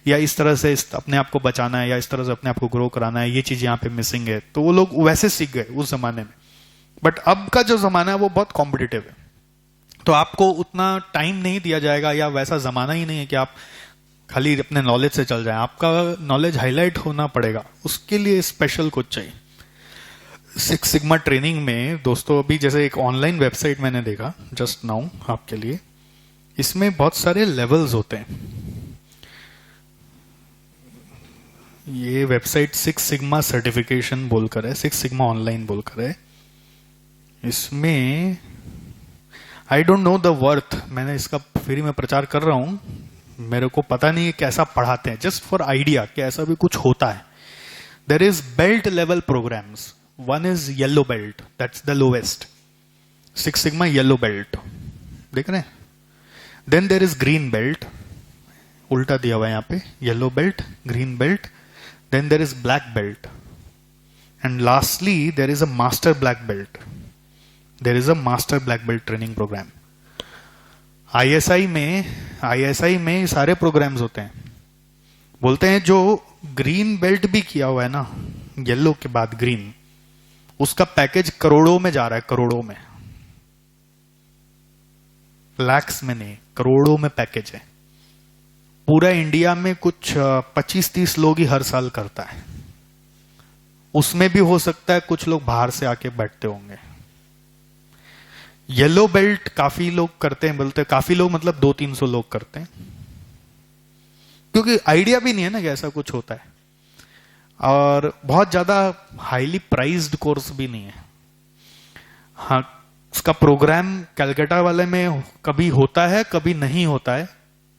या इस तरह से अपने आप को बचाना है, या इस तरह से अपने आप को ग्रो कराना है, ये चीज यहाँ पे मिसिंग है। तो वो लोग वैसे सीख गए उस जमाने में। बट अब का जो जमाना है वो बहुत कॉम्पिटिटिव है, तो आपको उतना टाइम नहीं दिया जाएगा, या वैसा जमाना ही नहीं है कि आप खाली अपने नॉलेज से चल जाए। आपका नॉलेज हाईलाइट होना पड़ेगा, उसके लिए स्पेशल कुछ चाहिए। सिक्स सिग्मा ट्रेनिंग में दोस्तों, अभी जैसे एक ऑनलाइन वेबसाइट मैंने देखा जस्ट नाउ आपके लिए, इसमें बहुत सारे लेवल्स होते हैं। ये वेबसाइट सिक्स सिग्मा सर्टिफिकेशन बोलकर है, सिक्स सिग्मा ऑनलाइन बोलकर है। इसमें I don't know the worth, मैंने इसका फ्री में प्रचार कर रहा हूं, मेरे को पता नहीं है कैसा पढ़ाते हैं, जस्ट फॉर आइडिया कि ऐसा भी कुछ होता है। There is belt level programs, one is yellow belt, that's the lowest, six sigma yellow belt, देख रहे हैं। Then there is green belt, उल्टा दिया हुआ है यहाँ पे, yellow belt, green belt, then there is black belt, and lastly there is a master black belt. There is a master black belt training program. ISI में सारे programmes होते हैं। बोलते हैं जो ग्रीन बेल्ट भी किया हुआ है ना, येलो के बाद ग्रीन, उसका पैकेज करोड़ों में जा रहा है, करोड़ों में, लैक्स में नहीं, करोड़ों में पैकेज है। पूरा इंडिया में कुछ 25-30 लोग ही हर साल करता है, उसमें भी हो सकता है कुछ लोग बाहर से आके बैठते होंगे। येलो बेल्ट काफी लोग करते हैं, बोलते हैं काफी लोग मतलब 200-300 लोग करते हैं, क्योंकि आइडिया भी नहीं है ना कि ऐसा कुछ होता है, और बहुत ज्यादा हाईली प्राइज्ड कोर्स भी नहीं है। हाँ, उसका प्रोग्राम कलकत्ता वाले में कभी होता है, कभी नहीं होता है।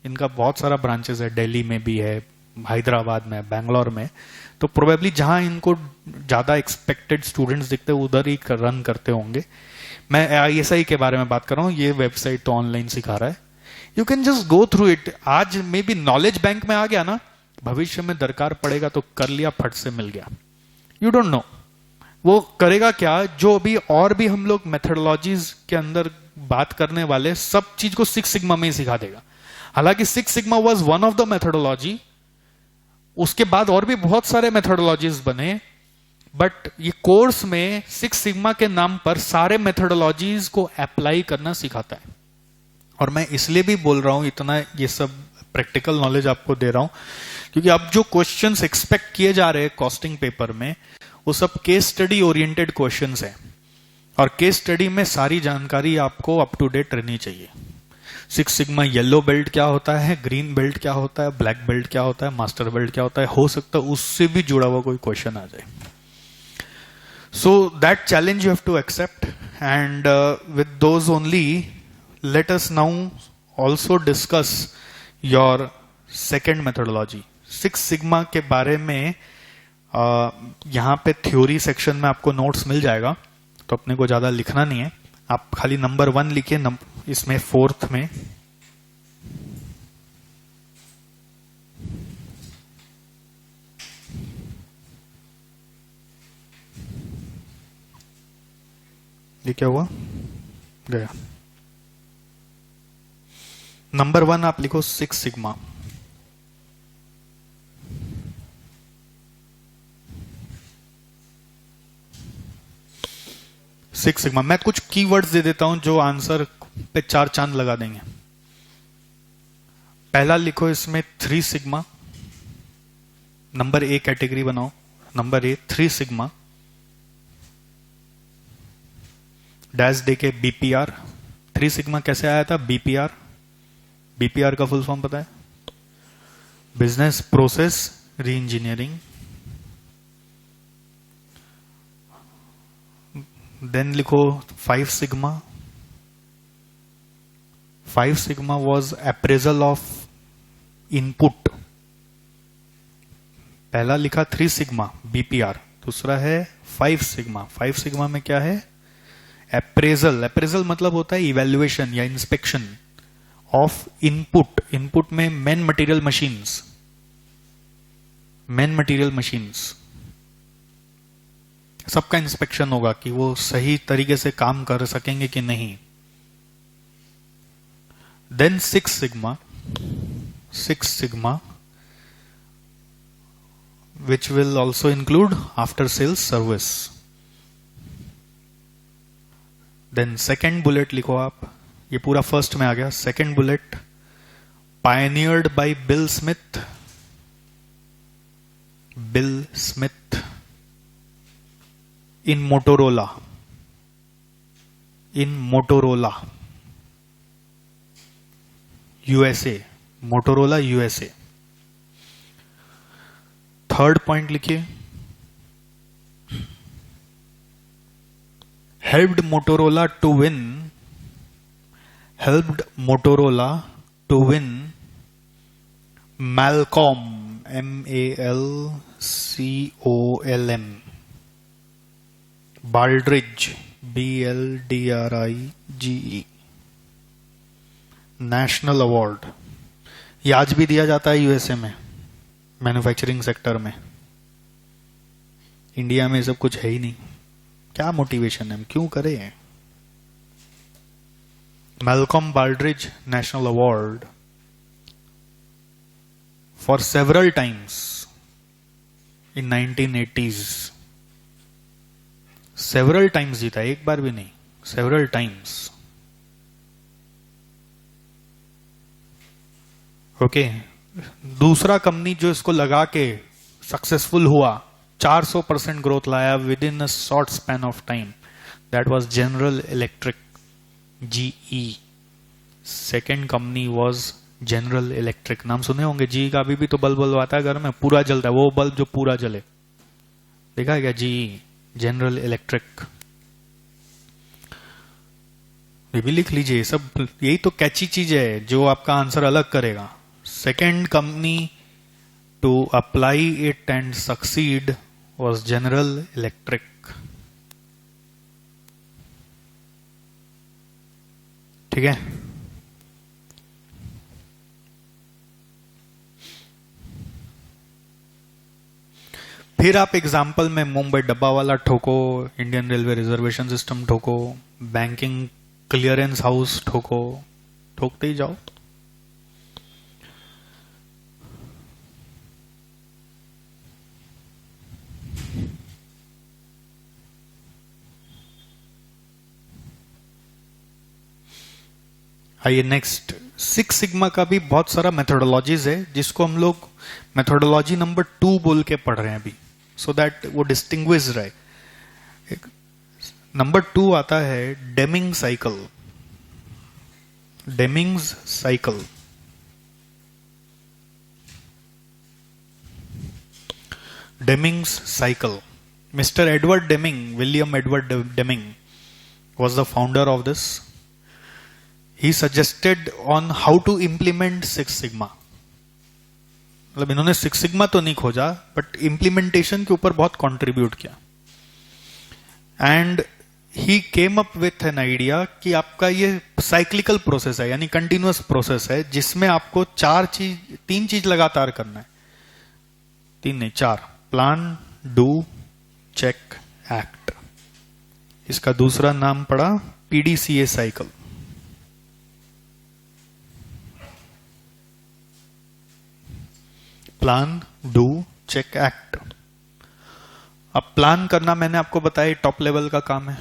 इनका बहुत सारा ब्रांचेस है, दिल्ली में भी है, हैदराबाद में, बैंगलोर में, तो प्रोबेबली जहां इनको ज्यादा एक्सपेक्टेड स्टूडेंट्स दिखते हैं उधर ही रन करते होंगे। मैं आईएसआई के बारे में बात कर रहा हूं, ये वेबसाइट तो ऑनलाइन सिखा रहा है, you can just go through it. आज मे बी नॉलेज बैंक में आ गया ना, भविष्य में दरकार पड़ेगा तो कर लिया, फट से मिल गया, यू डोंट नो वो करेगा क्या। जो अभी और भी हम लोग मेथडोलॉजीज के अंदर बात करने वाले, सब चीज को सिक्स सिग्मा में ही सिखा देगा। हालांकि six sigma was one of the methodology, उसके बाद और भी बहुत सारे मेथडोलॉजीज बने, बट ये कोर्स में सिक्स सिग्मा के नाम पर सारे मेथडोलॉजीज को अप्लाई करना सिखाता है। और मैं इसलिए भी बोल रहा हूं, इतना ये सब प्रैक्टिकल नॉलेज आपको दे रहा हूं, क्योंकि अब जो क्वेश्चंस एक्सपेक्ट किए जा रहे हैं कॉस्टिंग पेपर में, वो सब केस स्टडी ओरिएंटेड क्वेश्चंस हैं, और केस स्टडी में सारी जानकारी आपको अप टू डेट रहनी चाहिए। सिक्स सिग्मा येलो बेल्ट क्या होता है, ग्रीन बेल्ट क्या होता है, ब्लैक बेल्ट क्या होता है, मास्टर बेल्ट क्या होता है, हो सकता है उससे भी जुड़ा हुआ कोई क्वेश्चन आ जाए। So that challenge you have to accept, and with those only, let us now also discuss your second methodology. Six Sigma के बारे में यहाँ पे थ्योरी सेक्शन में आपको नोट्स मिल जाएगा, तो अपने को ज्यादा लिखना नहीं है, आप खाली नंबर 1 लिखिए, इसमें 4th में ये क्या हुआ, गया। नंबर 1 आप लिखो 6 सिग्मा। Six sigma. मैं कुछ कीवर्ड्स दे देता हूं जो आंसर पे 4 चांद लगा देंगे। पहला लिखो इसमें 3 सिग्मा। नंबर ए कैटेगरी बनाओ। नंबर ए 3 सिग्मा डैश दे के बीपीआर। 3 सिग्मा कैसे आया था, बीपीआर। बीपीआर का फुल फॉर्म पता है, business process reengineering. Then लिखो 5 sigma. 5 sigma was appraisal of input. पहला लिखा 3 सिग्मा बीपीआर, दूसरा है 5 सिग्मा। 5 सिग्मा में क्या है, अप्रेजल। अप्रेजल मतलब होता है इवैल्यूएशन या इंस्पेक्शन ऑफ इनपुट। इनपुट में main material machines, main material machines सबका इंस्पेक्शन होगा कि वो सही तरीके से काम कर सकेंगे कि नहीं। Then 6 sigma, 6 sigma which will also include after sales service. Then second bullet लिखो आप, ये पूरा फर्स्ट में आ गया। Second bullet pioneered by Bill Smith. Bill Smith in Motorola. In Motorola USA, Motorola USA। Third point लिखिए, helped Motorola to win, helped Motorola to win Malcolm, MALCOLM, Baldrige, BLDRIGE national award. ये आज भी दिया जाता है USA में, manufacturing sector में। India में सब कुछ है ही नहीं, क्या मोटिवेशन है, हम क्यों करें। Malcolm बाल्ड्रिज national award for several times in 1980s। Several times जीता, एक बार भी नहीं, सेवरल टाइम्स। ओके दूसरा कंपनी जो इसको लगा के सक्सेसफुल हुआ, 400% ग्रोथ लाया with in a short span of time, that was general electric, GE. Second company was general electric. नाम सुने होंगे, जी का अभी भी तो बल्ब आता है घर में, पूरा जलता है, वो बल्ब जो पूरा जले, देखा है क्या, जीई, जनरल इलेक्ट्रिक। ये भी लिख लीजिए, सब यही तो कैची चीज है जो आपका आंसर अलग करेगा। Second company to apply it and succeed was General Electric. ठीक है, फिर आप एग्जाम्पल में मुंबई डब्बा वाला ठोको, इंडियन रेलवे रिजर्वेशन सिस्टम ठोको, बैंकिंग क्लियरेंस हाउस ठोको, ठोकते ही जाओ। आइए नेक्स्ट, 6 सिग्मा का भी बहुत सारा मेथोडोलॉजीज है जिसको हम लोग मेथोडोलॉजी नंबर 2 बोल के पढ़ रहे हैं अभी, सो दैट वो डिस्टिंग्विश रहे। नंबर 2 आता है Deming cycle. Deming's cycle, Deming's cycle. Mr Edward Deming, William Edward Deming was the founder of this. He suggested on how to implement 6 sigma. मतलब इन्होंने 6 सिग्मा तो नहीं खोजा, बट इंप्लीमेंटेशन के ऊपर बहुत कंट्रीब्यूट किया। And he came up with an idea कि आपका ये साइक्लिकल प्रोसेस है, यानी कंटिन्यूअस प्रोसेस है, जिसमें आपको 3 चीज लगातार करना है। 3 नहीं 4, प्लान, डू, चेक, एक्ट। इसका दूसरा नाम पड़ा PDCA cycle. Plan, do, check, act. अब प्लान करना मैंने आपको बताया टॉप लेवल का काम है।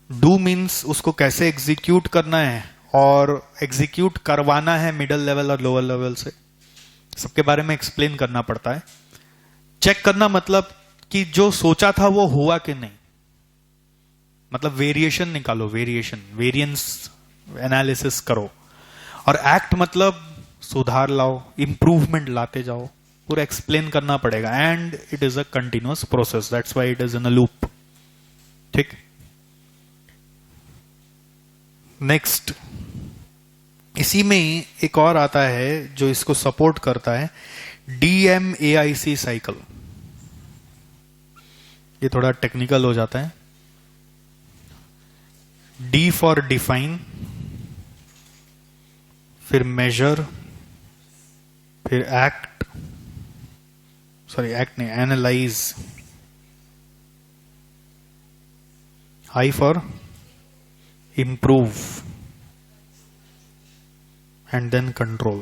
डू मीन्स उसको कैसे एग्जीक्यूट करना है और एग्जीक्यूट करवाना है मिडिल लेवल और लोअर लेवल से, सबके बारे में एक्सप्लेन करना पड़ता है। चेक करना मतलब कि जो सोचा था वो हुआ कि नहीं, मतलब वेरिएशन निकालो, वेरिएंस एनालिसिस करो। और एक्ट मतलब सुधार लाओ, इंप्रूवमेंट लाते जाओ, पूरा एक्सप्लेन करना पड़ेगा। And it is a continuous process, that's why it is in a loop. ठीक, नेक्स्ट इसी में एक और आता है जो इसको सपोर्ट करता है, DMAIC साइकिल। ये थोड़ा टेक्निकल हो जाता है। D फॉर डिफाइन, फिर मेजर, फिर एक्ट नहीं, analyse. I for improve, and then control.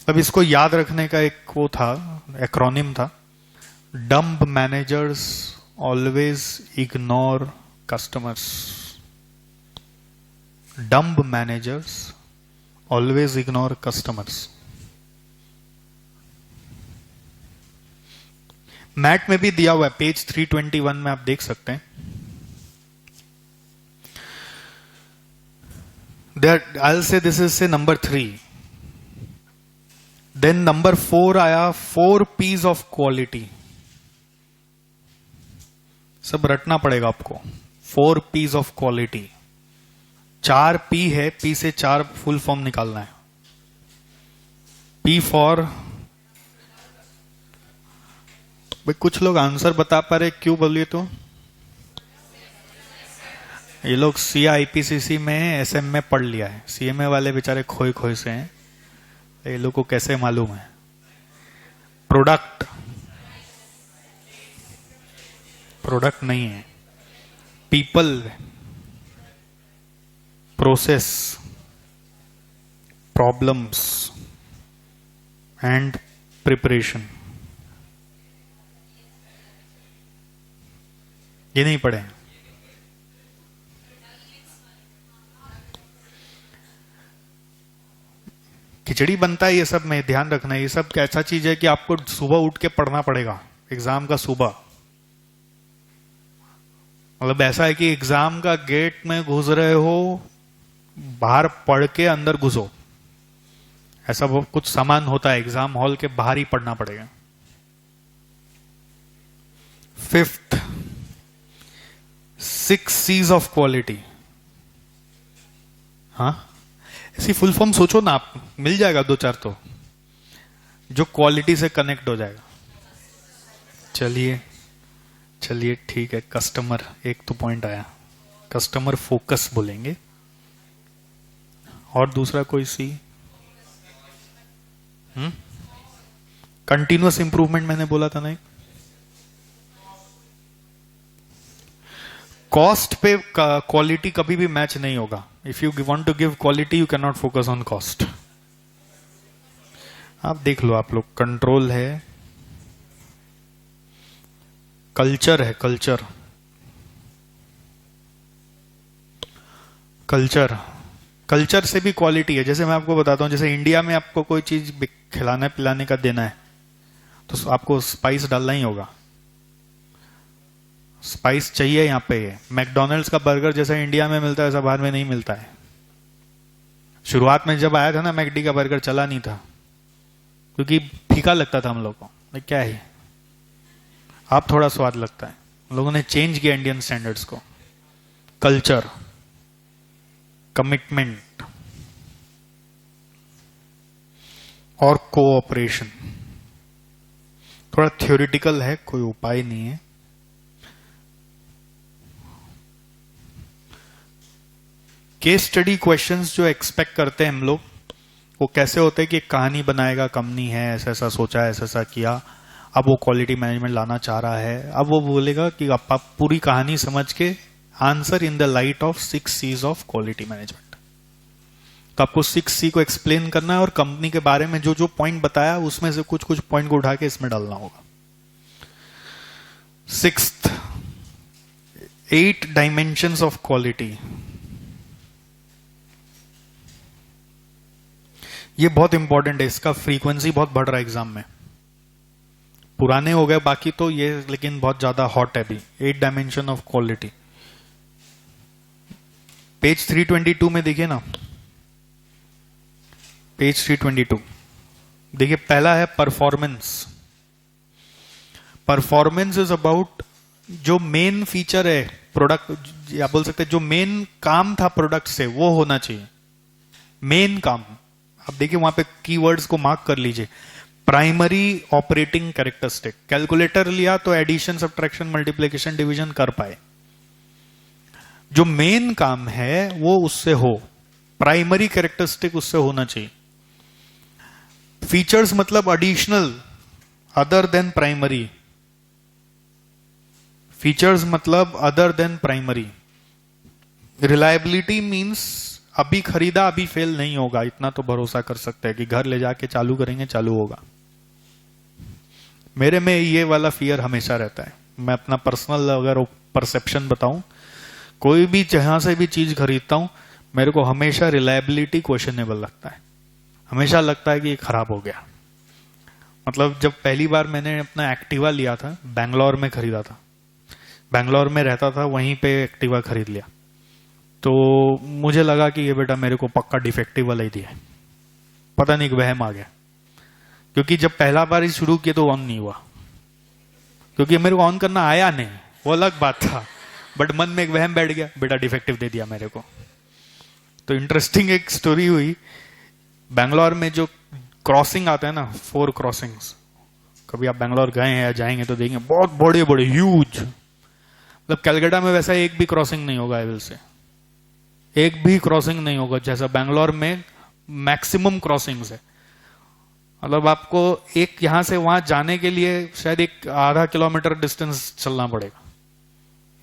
अब इसको याद रखने का एक वो था, एक्रोनिम था, dumb managers always ignore customers. Dumb managers always ignore customers. MAT में भी दिया हुआ है, पेज 321 में आप देख सकते हैं। I'll say this is say number 3. Then number 4 आया 4 P's of quality। सब रटना पड़ेगा आपको। 4 P's of quality। 4 P है, P से 4 फुल फॉर्म निकालना है। P फॉर, भाई कुछ लोग आंसर बता पा रहे, क्यों बोलिए तो? ये लोग CIPCC में SM में पढ़ लिया है, CMA वाले बेचारे खोए खोए से हैं, ये लोग को कैसे मालूम है? प्रोडक्ट, प्रोडक्ट नहीं है, people, process, problems and preparation. ये नहीं पढ़े? खिचड़ी बनता है ये सब में, ध्यान रखना। ये सब ऐसा चीज है कि आपको सुबह उठ के पढ़ना पड़ेगा एग्जाम का सुबह। मतलब ऐसा है कि एग्जाम का गेट में घुस रहे हो, बाहर पढ़ के अंदर घुसो, ऐसा वो कुछ सामान होता है, एग्जाम हॉल के बाहर ही पढ़ना पड़ेगा। 5th 6 C's of quality. हाँ, ऐसी फुल फॉर्म सोचो ना आप, मिल जाएगा 2-4 तो, जो क्वालिटी से कनेक्ट हो जाएगा। चलिए ठीक है। कस्टमर, एक तो पॉइंट आया, कस्टमर फोकस बोलेंगे। और दूसरा कोई सी? कंटिन्यूअस इंप्रूवमेंट मैंने बोला था ना। कॉस्ट पे क्वालिटी कभी भी मैच नहीं होगा। If you want to give quality you can not focus on cost. आप देख लो, आप लोग, कंट्रोल है, कल्चर है, कल्चर से भी क्वालिटी है। जैसे मैं आपको बताता हूं, जैसे इंडिया में आपको कोई चीज खिलाने पिलाने का देना है तो आपको स्पाइस डालना ही होगा, स्पाइस चाहिए। यहां पे मैकडोनल्ड्स का बर्गर जैसा इंडिया में मिलता है वैसा बाहर में नहीं मिलता है। शुरुआत में जब आया था ना मैकडी का बर्गर, चला नहीं था क्योंकि फीका लगता था हम लोग को, क्या है, अब थोड़ा स्वाद लगता है। लोगों ने चेंज किया इंडियन स्टैंडर्ड्स को। कल्चर, कमिटमेंट और कोऑपरेशन। थोड़ा थ्योरेटिकल है, कोई उपाय नहीं है। केस स्टडी क्वेश्चंस जो एक्सपेक्ट करते हैं हम लोग, वो कैसे होते हैं कि एक कहानी बनाएगा, कंपनी है, ऐसा ऐसा सोचा, ऐसा ऐसा किया, अब वो क्वालिटी मैनेजमेंट लाना चाह रहा है। अब वो बोलेगा कि आप पूरी कहानी समझ के answer in the light of 6 C's of quality management. तो आपको 6 C को एक्सप्लेन करना है और कंपनी के बारे में जो जो पॉइंट बताया उसमें से कुछ कुछ पॉइंट को उठा के इसमें डालना होगा। 6th, 8 dimensions of quality. ये बहुत इंपॉर्टेंट है, इसका फ्रीक्वेंसी बहुत बढ़ रहा है एग्जाम में। पुराने हो गए बाकी तो ये, लेकिन बहुत ज्यादा हॉट है अभी। 8 डायमेंशन ऑफ क्वालिटी, पेज 322 में देखिए ना, पेज 322 देखिए। पहला है परफॉर्मेंस। परफॉर्मेंस इज अबाउट जो मेन फीचर है प्रोडक्ट, या बोल सकते हैं जो मेन काम था प्रोडक्ट से, वो होना चाहिए मेन काम। अब देखिए वहां पे कीवर्ड्स को मार्क कर लीजिए। प्राइमरी ऑपरेटिंग कैरेक्टरिस्टिक, कैलकुलेटर लिया तो एडिशन, सब्ट्रैक्शन, मल्टीप्लिकेशन, डिवीजन कर पाए। जो मेन काम है वो उससे हो, प्राइमरी कैरेक्टरिस्टिक उससे होना चाहिए। फीचर्स मतलब additional, other than primary. Features मतलब other than primary. Reliability means अभी खरीदा अभी फेल नहीं होगा, इतना तो भरोसा कर सकते हैं कि घर ले जाके चालू करेंगे चालू होगा। मेरे में ये वाला फियर हमेशा रहता है। मैं अपना पर्सनल अगर परसेप्शन बताऊं, कोई भी जहां से भी चीज खरीदता हूं, मेरे को हमेशा रिलायबिलिटी क्वेश्चनेबल लगता है। हमेशा लगता है कि ये खराब हो गया। मतलब जब पहली बार मैंने अपना एक्टिवा लिया था, बैंगलोर में खरीदा था, बैंगलोर में रहता था, वहीं पे एक्टिवा खरीद लिया, तो मुझे लगा कि ये बेटा मेरे को पक्का डिफेक्टिव वाला ही दिया है। पता नहीं, वहम आ गया, क्योंकि जब पहला बार ही शुरू किया तो ऑन नहीं हुआ, क्योंकि मेरे को ऑन करना आया नहीं, वो अलग बात था, बट मन में एक वहम बैठ गया, बेटा डिफेक्टिव दे दिया मेरे को। तो इंटरेस्टिंग एक स्टोरी हुई। बैंगलोर में जो क्रॉसिंग आता है ना, 4 क्रॉसिंग्स, कभी आप बैंगलोर गए हैं या जाएंगे तो देखेंगे, बहुत बड़े बड़े ह्यूज। मतलब कलकत्ता में वैसा एक भी क्रॉसिंग नहीं होगा एवल से, एक भी क्रॉसिंग नहीं होगा जैसा बैंगलोर में मैक्सिमम क्रॉसिंग्स है। मतलब आपको एक यहां से वहां जाने के लिए शायद एक आधा किलोमीटर डिस्टेंस चलना पड़ेगा,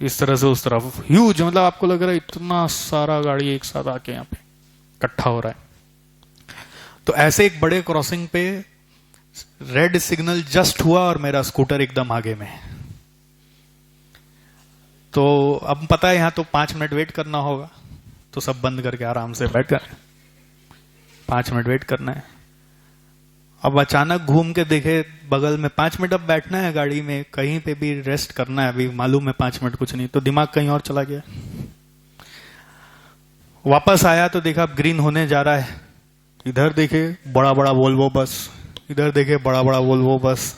इस तरह से उस तरफ ह्यूज। मतलब आपको लग रहा है इतना सारा गाड़ी एक साथ आके यहाँ पे इकट्ठा हो रहा है। तो ऐसे एक बड़े क्रॉसिंग पे रेड सिग्नल जस्ट हुआ और मेरा स्कूटर एकदम आगे में। तो अब पता है यहां तो 5 मिनट वेट करना होगा, तो सब बंद करके आराम से बैठ गए। 5 मिनट वेट करना है। अब अचानक घूम के देखे बगल में, 5 मिनट अब बैठना है गाड़ी में, कहीं पे भी रेस्ट करना है, अभी मालूम है 5 मिनट कुछ नहीं, तो दिमाग कहीं और चला गया। वापस आया तो देखा अब ग्रीन होने जा रहा है। इधर देखे बड़ा बड़ा वोल्वो बस, इधर देखे बड़ा बड़ा वोल्वो बस,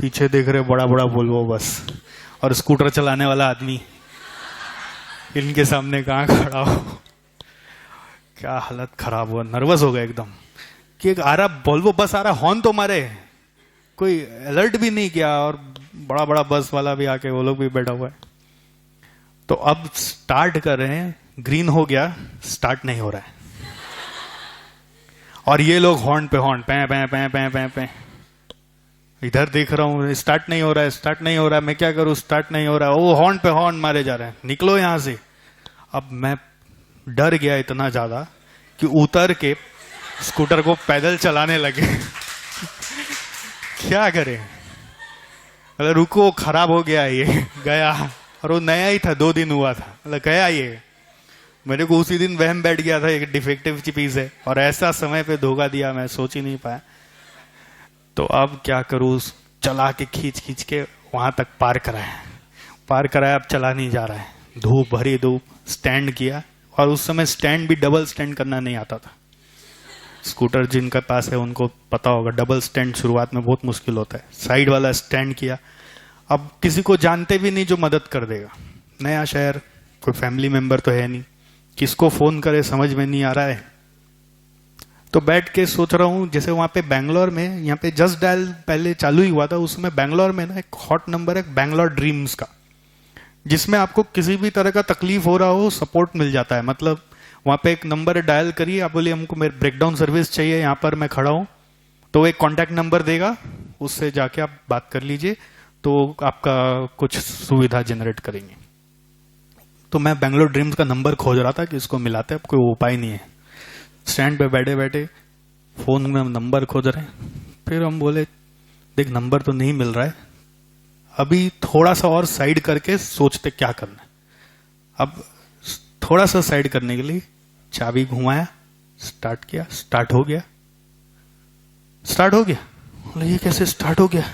पीछे देख रहे बड़ा बड़ा वोल्वो बस, और स्कूटर चलाने वाला आदमी इनके सामने कहां खड़ा हो। क्या हालत खराब हुआ, नर्वस हो गया एकदम कि आ रहा वोल्वो बस आ रहा, हॉर्न तो मारे, कोई अलर्ट भी नहीं किया, और बड़ा बड़ा बस वाला भी आके वो लोग भी बैठा हुआ है। तो अब स्टार्ट कर रहे हैं, ग्रीन हो गया, स्टार्ट नहीं हो रहा है, और ये लोग हॉर्न पे हॉर्न, पै पै पै पै पै पै। इधर देख रहा हूं स्टार्ट नहीं हो रहा है, स्टार्ट नहीं हो रहा है, मैं क्या करूं, स्टार्ट नहीं हो रहा है, वो हॉर्न पे हॉर्न मारे जा रहे हैं, निकलो यहां से। अब मैं डर गया इतना ज्यादा कि उतर के स्कूटर को पैदल चलाने लगे। क्या करें, मतलब रुको, खराब हो गया ये, गया। और वो नया ही था, 2 दिन हुआ था, मतलब गया ये। मेरे को उसी दिन वहम बैठ गया था एक डिफेक्टिव पीस है, और ऐसा समय पे धोखा दिया, मैं सोच ही नहीं पाया। तो अब क्या करूं, चला के खींच खींच के वहां तक पार कराया, अब चला नहीं जा रहा है, धूप भरी धूप। स्टैंड किया, और उस समय स्टैंड भी डबल स्टैंड करना नहीं आता था। स्कूटर जिनका पास है उनको पता होगा, डबल स्टैंड शुरुआत में बहुत मुश्किल होता है। साइड वाला स्टैंड किया, अब किसी को जानते भी नहीं जो मदद कर देगा, नया शहर, कोई फैमिली मेंबर तो है नहीं, किसको फोन करे समझ में नहीं आ रहा है। तो बैठ के सोच रहा हूं, जैसे वहां पे बैंगलोर में, यहाँ पे जस्ट डायल पहले चालू ही हुआ था, उसमें बैंगलोर में ना एक हॉट नंबर है बैंगलोर ड्रीम्स का, जिसमें आपको किसी भी तरह का तकलीफ हो रहा हो सपोर्ट मिल जाता है। मतलब वहां पे एक नंबर डायल करिए, आप बोलिए हमको मेरे ब्रेकडाउन सर्विस चाहिए, यहाँ पर मैं खड़ा हूं, तो एक कॉन्टैक्ट नंबर देगा, उससे जाके आप बात कर लीजिए, तो आपका कुछ सुविधा जनरेट करेंगे। तो मैं बेंगलोर ड्रीम्स का नंबर खोज रहा था कि इसको मिलाते, अब कोई उपाय नहीं है। स्टैंड पे बैठे बैठे फोन में नंबर खोज रहे हैं, फिर हम बोले देख नंबर तो नहीं मिल रहा है, अभी थोड़ा सा और साइड करके सोचते क्या करना है। अब थोड़ा सा साइड करने के लिए चाबी घुमाया, स्टार्ट किया, स्टार्ट हो गया। ये कैसे स्टार्ट हो गया?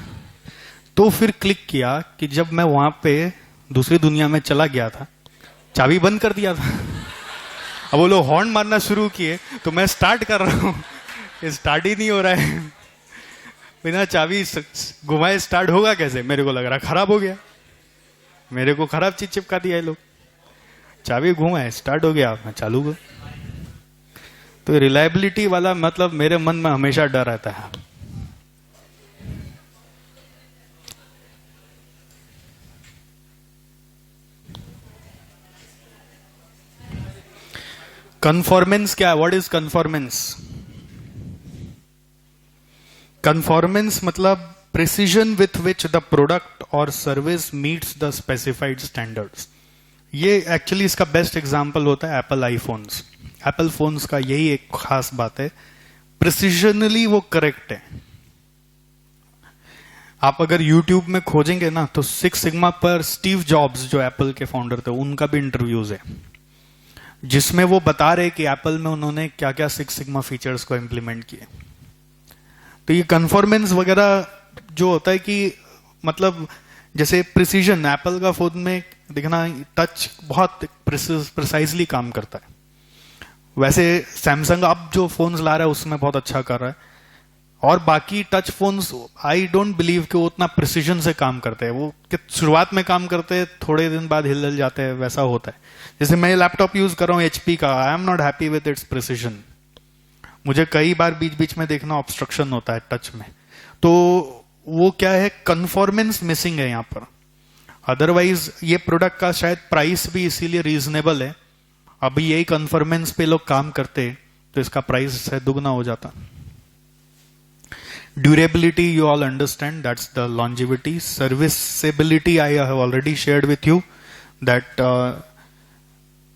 तो फिर क्लिक किया कि जब मैं वहां पे दूसरी दुनिया में चला गया था, चाबी बंद कर दिया था। अब वो लोग हॉर्न मारना शुरू किए, तो मैं स्टार्ट कर रहा हूं, स्टार्ट ही नहीं हो रहा है। बिना चाबी घुमाए स्टार्ट होगा कैसे? मेरे को लग रहा खराब हो गया, मेरे को खराब चीज चिपका दिया है लोग। चाबी घुमाए स्टार्ट हो गया, मैं चालू कर। तो रिलायबिलिटी वाला मतलब मेरे मन में हमेशा डर रहता है। कन्फॉर्मेंस क्या है? What is conformance? कन्फॉर्मेंस मतलब precision with which the product और service meets the specified standards. ये एक्चुअली इसका बेस्ट एग्जांपल होता है एप्पल आईफोन्स। एप्पल फोन्स का यही एक खास बात है, प्रिसीजनली वो करेक्ट है। आप अगर YouTube में खोजेंगे ना, तो 6 सिग्मा पर स्टीव जॉब्स जो एप्पल के फाउंडर थे, उनका भी इंटरव्यूज है, जिसमें वो बता रहे कि एप्पल में उन्होंने क्या क्या 6 सिग्मा फीचर्स को इंप्लीमेंट किए। तो ये कन्फॉर्मेंस वगैरह जो होता है कि मतलब जैसे प्रिसीजन, एप्पल का फोन में देखना टच बहुत प्रिसाइजली काम करता है। वैसे सैमसंग अब जो फोन्स ला रहा है उसमें बहुत अच्छा कर रहा है, और बाकी touch phones I don't believe कि वो उतना प्रिसीजन से काम करते हैं। वो शुरुआत में काम करते हैं, थोड़े दिन बाद हिल जाते हैं, वैसा होता है। जैसे मैं लैपटॉप यूज कर रहा हूँ एचपी का, I am not happy with its precision. मुझे कई बार बीच बीच में देखना ऑब्स्ट्रक्शन होता है टच में, तो वो क्या है, कन्फॉर्मेंस मिसिंग है यहाँ पर। अदरवाइज ये प्रोडक्ट का शायद प्राइस भी इसीलिए रीजनेबल है। अभी यही कन्फॉर्मेंस पे लोग काम करते तो इसका प्राइस शायद दुगना हो जाता। Durability, you all understand, that's the longevity. Serviceability, I have already shared with you that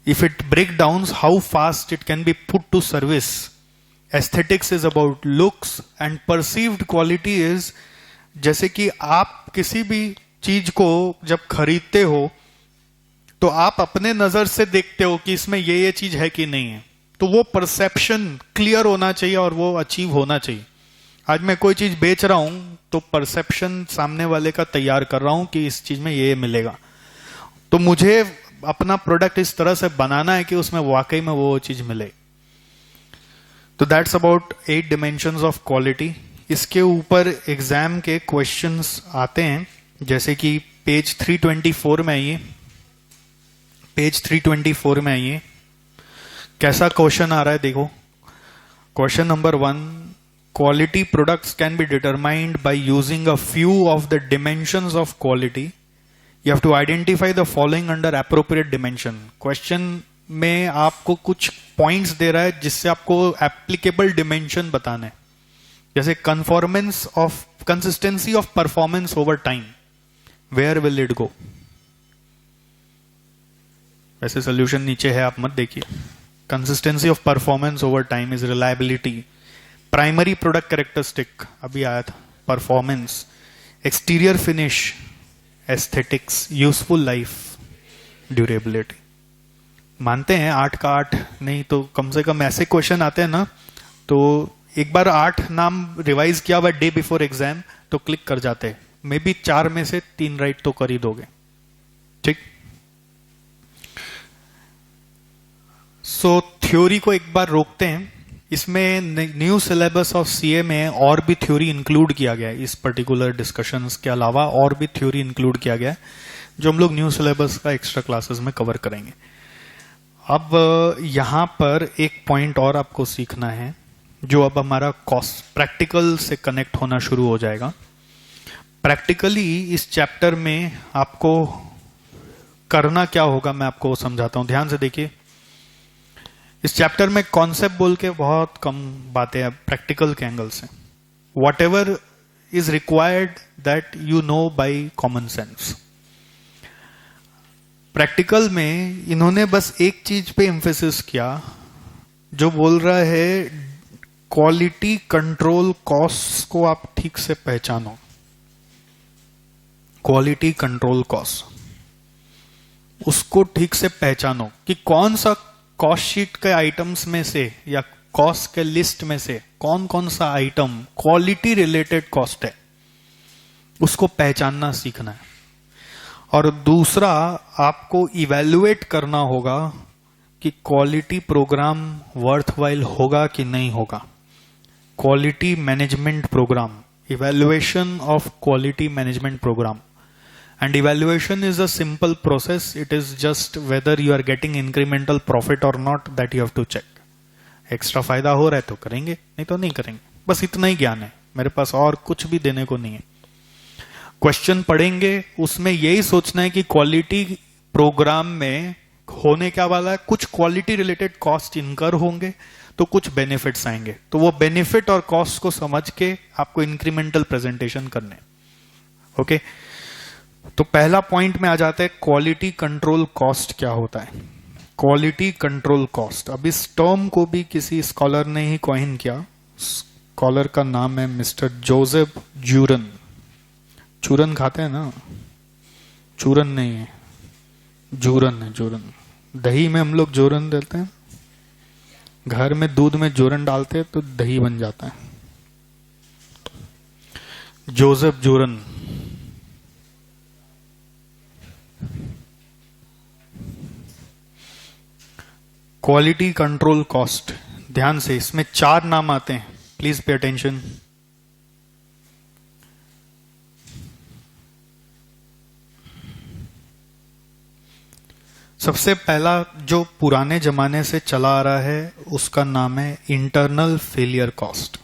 if it breaks down, how fast it can be put to service. Aesthetics is about looks and perceived quality is, जैसे कि आप किसी भी चीज को जब खरीदते हो तो आप अपने नजर से देखते हो कि इसमें ये चीज है कि नहीं है, तो वो परसेप्शन क्लियर होना चाहिए और वो अचीव होना चाहिए। आज मैं कोई चीज बेच रहा हूं तो परसेप्शन सामने वाले का तैयार कर रहा हूं कि इस चीज में ये मिलेगा, तो मुझे अपना प्रोडक्ट इस तरह से बनाना है कि उसमें वाकई में वो चीज मिले। तो that's about 8 dimensions of quality. इसके ऊपर एग्जाम के क्वेश्चंस आते हैं, जैसे कि पेज 324 में आइए, पेज 324 में आइए। कैसा क्वेश्चन आ रहा है देखो। Question number 1, quality products can be determined by using a few of the dimensions of quality. You have to identify the following under appropriate dimension. Question में आपको कुछ points दे रहा है जिससे आपको applicable dimension बताना है, जैसे conformance of consistency of performance over time. Where will it go? वैसे solution नीचे है, आप मत देखिए। Consistency of performance over time is reliability. Primary product characteristic अभी आया था, performance, exterior finish, aesthetics, useful life, durability. मानते हैं 8 का 8 नहीं तो कम से कम ऐसे क्वेश्चन आते हैं ना, तो एक बार 8 नाम रिवाइज किया हुआ डे बिफोर एग्जाम तो क्लिक कर जाते हैं, मे बी 4 में से 3 राइट तो कर ही दोगे। ठीक, सो थ्योरी को एक बार रोकते हैं। इसमें न्यू सिलेबस ऑफ सीए में और भी थ्योरी इंक्लूड किया गया है, इस पर्टिकुलर डिस्कशंस के अलावा और भी थ्योरी इंक्लूड किया गया है जो हम लोग न्यू सिलेबस का एक्स्ट्रा क्लासेस में कवर करेंगे। अब यहां पर एक पॉइंट और आपको सीखना है, जो अब हमारा कॉस्ट प्रैक्टिकल से कनेक्ट होना शुरू हो जाएगा। प्रैक्टिकली इस चैप्टर में आपको करना क्या होगा मैं आपको समझाता हूं, ध्यान से देखिए। इस चैप्टर में कॉन्सेप्ट बोल के बहुत कम बातें हैं, प्रैक्टिकल के एंगल से. What ever is required that you know by common sense. Practical में इन्होंने बस एक चीज पे एम्फेसिस किया, जो बोल रहा है क्वालिटी कंट्रोल कॉस्ट को आप ठीक से पहचानो. क्वालिटी कंट्रोल कॉस्ट, उसको ठीक से पहचानो कि कौन सा कॉस्ट शीट के आइटम्स में से या कॉस्ट के लिस्ट में से कौन कौन सा आइटम क्वालिटी रिलेटेड कॉस्ट है, उसको पहचानना सीखना है. और दूसरा, आपको इवैल्यूएट करना होगा कि क्वालिटी प्रोग्राम वर्थवाइल होगा कि नहीं होगा. Quality management program, evaluation of quality management program. And evaluation is a simple process. It is just whether you are getting incremental profit or not that you have to check. Extra फायदा हो रहा है तो करेंगे, नहीं तो नहीं करेंगे. बस इतना ही ज्ञान है मेरे पास, और कुछ भी देने को नहीं है. क्वेश्चन पढ़ेंगे, उसमें यही सोचना है कि क्वालिटी प्रोग्राम में होने क्या वाला है. कुछ क्वालिटी रिलेटेड कॉस्ट इनकर होंगे तो कुछ बेनिफिट्स आएंगे, तो वो बेनिफिट और कॉस्ट को समझ के आपको इंक्रीमेंटल प्रेजेंटेशन करने. ओके, तो पहला पॉइंट में आ जाता है क्वालिटी कंट्रोल कॉस्ट क्या होता है. क्वालिटी कंट्रोल कॉस्ट, अब इस टर्म को भी किसी स्कॉलर ने ही कॉइन किया. स्कॉलर का नाम है मिस्टर जोसेफ जूरन. चूरन खाते हैं ना, चूरन नहीं है, जूरन है. जूरन, दही में हम लोग जोरन देते हैं, घर में दूध में जोरन डालते हैं तो दही बन जाता है. Joseph Juran. Quality control cost, ध्यान से, इसमें 4 नाम आते हैं, प्लीज पे अटेंशन. सबसे पहला जो पुराने जमाने से चला आ रहा है उसका नाम है internal failure cost.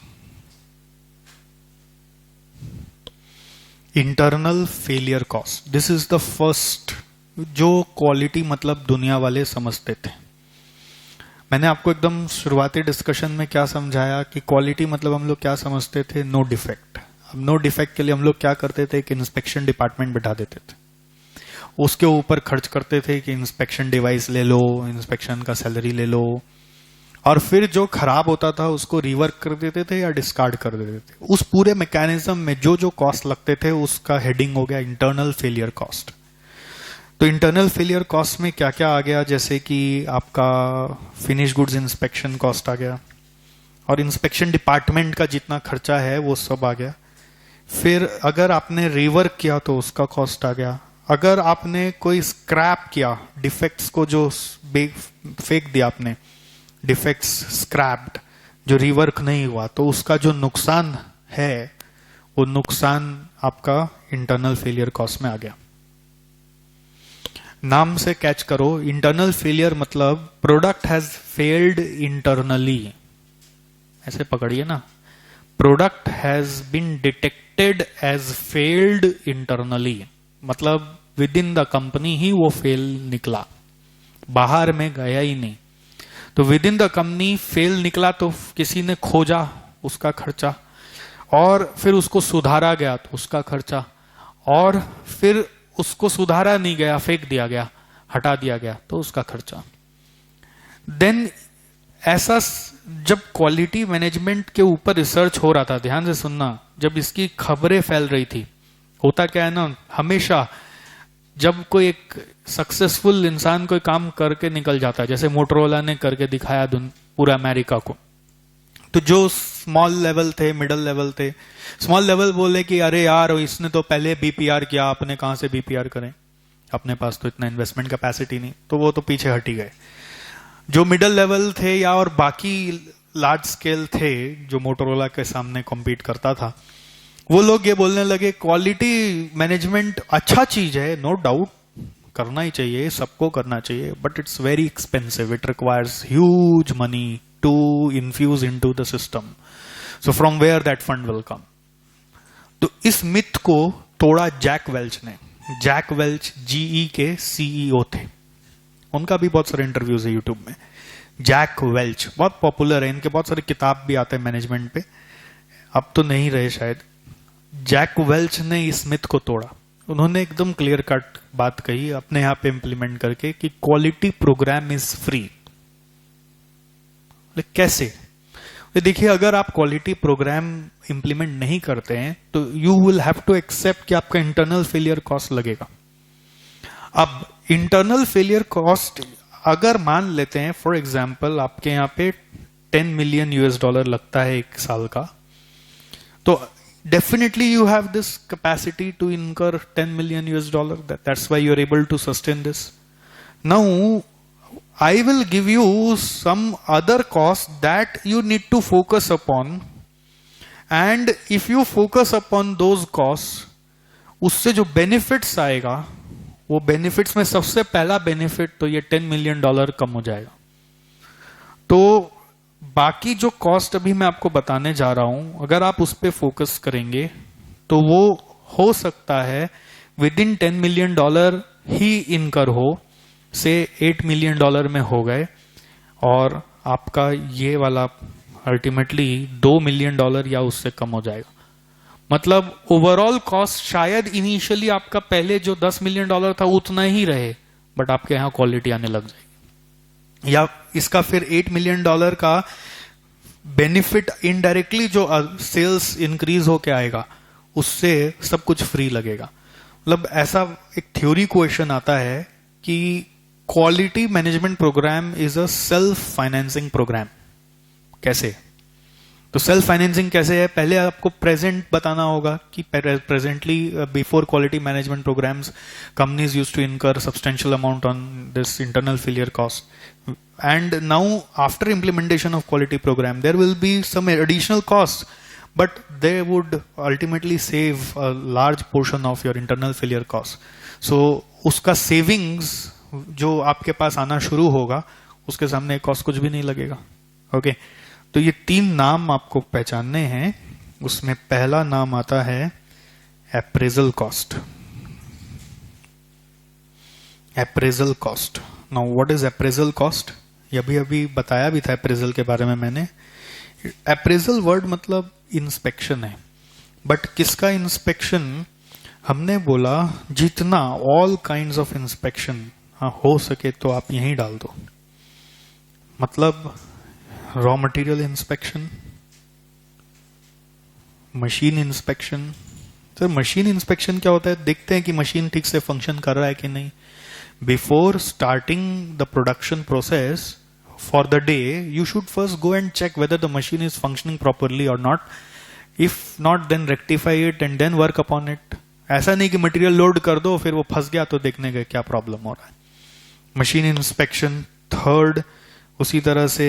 Internal failure cost, this is the first जो क्वालिटी मतलब दुनिया वाले समझते थे. मैंने आपको एकदम शुरुआती डिस्कशन में क्या समझाया कि क्वालिटी मतलब हम लोग क्या समझते थे, नो डिफेक्ट. अब नो डिफेक्ट के लिए हम लोग क्या करते थे कि इंस्पेक्शन डिपार्टमेंट बिठा देते थे, उसके ऊपर खर्च करते थे कि इंस्पेक्शन डिवाइस ले लो, इंस्पेक्शन का सैलरी ले लो, और फिर जो खराब होता था उसको रिवर्क कर देते थे या डिस्कार्ड कर देते थे. उस पूरे मैकेनिज्म में जो जो कॉस्ट लगते थे उसका हेडिंग हो गया इंटरनल फेलियर कॉस्ट. तो इंटरनल फेलियर कॉस्ट में क्या क्या आ गया, जैसे कि आपका फिनिश गुड्स इंस्पेक्शन कॉस्ट आ गया, और इंस्पेक्शन डिपार्टमेंट का जितना खर्चा है वो सब आ गया. फिर अगर आपने रिवर्क किया तो उसका कॉस्ट आ गया. अगर आपने कोई स्क्रैप किया, डिफेक्ट्स को जो फेंक दिया आपने, डिफेक्ट्स स्क्रैप्ड, जो रिवर्क नहीं हुआ, तो उसका जो नुकसान है वो नुकसान आपका इंटरनल फेलियर कॉस्ट में आ गया. नाम से कैच करो, इंटरनल फेलियर मतलब प्रोडक्ट हैज फेल्ड इंटरनली. ऐसे पकड़िए ना, product has been detected as failed internally, मतलब विद इन द कंपनी ही वो फेल निकला, बाहर में गया ही नहीं. तो within the company fail निकला तो किसी ने खोजा, उसका खर्चा, और फिर उसको सुधारा गया तो उसका खर्चा, और फिर उसको सुधारा नहीं गया, फेंक दिया गया, हटा दिया गया, तो उसका खर्चा. देन ऐसा जब क्वालिटी मैनेजमेंट के ऊपर रिसर्च हो रहा था, ध्यान से सुनना, जब इसकी खबरें फैल रही थी, होता क्या है ना, हमेशा जब कोई एक सक्सेसफुल इंसान कोई काम करके निकल जाता है, जैसे मोटरोला ने करके दिखाया पूरा अमेरिका को, तो जो स्मॉल लेवल थे, मिडिल लेवल थे, स्मॉल लेवल बोले कि अरे यार इसने तो पहले बीपीआर किया, आपने कहां से बीपीआर करें, अपने पास तो इतना इन्वेस्टमेंट कैपेसिटी नहीं, तो वो तो पीछे हट ही गए. जो मिडिल लेवल थे या और बाकी लार्ज स्केल थे जो मोटरोला के सामने कॉम्पीट करता था, वो लोग ये बोलने लगे क्वालिटी मैनेजमेंट अच्छा चीज है, नो डाउट करना ही चाहिए, सबको करना चाहिए, but it's very expensive, it requires huge money to infuse into the system. So from where that fund will come? तो इस मिथ को तोड़ा जैक वेल्च ने. जैक वेल्च जीई के सीईओ थे, उनका भी बहुत सारे इंटरव्यूज है यूट्यूब में. जैक वेल्च, बहुत पॉपुलर है, इनके बहुत सारे किताब भी आते हैं मैनेजमेंट पे, अब तो नहीं रहे शायद। जैक वेल्च ने इस मिथ को तोड़ा। उन्होंने एकदम क्लियर कट बात कही अपने यहाँ पे इम्प्लीमेंट करके कि क्वालिटी प्रोग्राम इज फ्री। कैसे? देखिए, अगर आप क्वालिटी प्रोग्राम इंप्लीमेंट नहीं करते हैं तो you will have to accept कि आपका इंटरनल फेलियर कॉस्ट लगेगा। अब इंटरनल फेलियर कॉस्ट अगर मान लेते हैं, फॉर एग्जांपल आपके यहाँ पे 10 मिलियन US$ लगता है एक साल का, तो definitely you have this capacity to incur 10 million US$. That's why you are able to sustain this. Now I will give you some other costs that you need to focus upon, and if you focus upon those costs, उससे जो benefits आएगा, वो benefits में सबसे पहला benefit तो ये $10 million कम हो जाएगा। तो बाकी जो cost अभी मैं आपको बताने जा रहा हूं, अगर आप उस पे focus करेंगे तो वो हो सकता है within $10 मिलियन ही इनकर हो, से $8 मिलियन में हो गए, और आपका ये वाला अल्टीमेटली $2 मिलियन या उससे कम हो जाएगा। मतलब ओवरऑल कॉस्ट शायद इनिशियली आपका पहले जो $10 मिलियन था उतना ही रहे, बट आपके यहां क्वालिटी आने लग जाएगी, या इसका फिर $8 मिलियन का बेनिफिट इनडायरेक्टली जो सेल्स इंक्रीज होके आएगा उससे सब कुछ फ्री लगेगा। मतलब ऐसा एक थ्योरी क्वेश्चन आता है कि quality management program is a self financing program. कैसे? तो सेल्फ फाइनेंसिंग कैसे है? पहले आपको प्रेजेंट बताना होगा कि presently before quality management programs companies used to incur substantial amount on this internal failure cost, and now after implementation of quality program there will be some additional cost, but they would ultimately save a large portion of your internal failure cost. So उसका savings जो आपके पास आना शुरू होगा उसके सामने cost कुछ भी नहीं लगेगा। ओके, तो ये 3 नाम आपको पहचानने हैं। उसमें पहला नाम आता है appraisal cost. Appraisal cost, now what is appraisal cost? ये अभी बताया भी था अप्रेजल के बारे में मैंने। अप्रेजल वर्ड मतलब इंस्पेक्शन है, बट किसका इंस्पेक्शन? हमने बोला जितना ऑल काइंड्स ऑफ इंस्पेक्शन हो सके तो आप यहीं डाल दो। मतलब raw material inspection, machine inspection. तो मशीन इंस्पेक्शन क्या होता है? देखते हैं कि मशीन ठीक से फंक्शन कर रहा है कि नहीं। Before starting the production process for the day, you should first go and check whether the machine is functioning properly or not. If not, then rectify it and then work upon it. ऐसा नहीं कि material load कर दो फिर वो फंस गया तो देखने गए क्या प्रॉब्लम हो रहा है। Machine inspection. थर्ड, उसी तरह से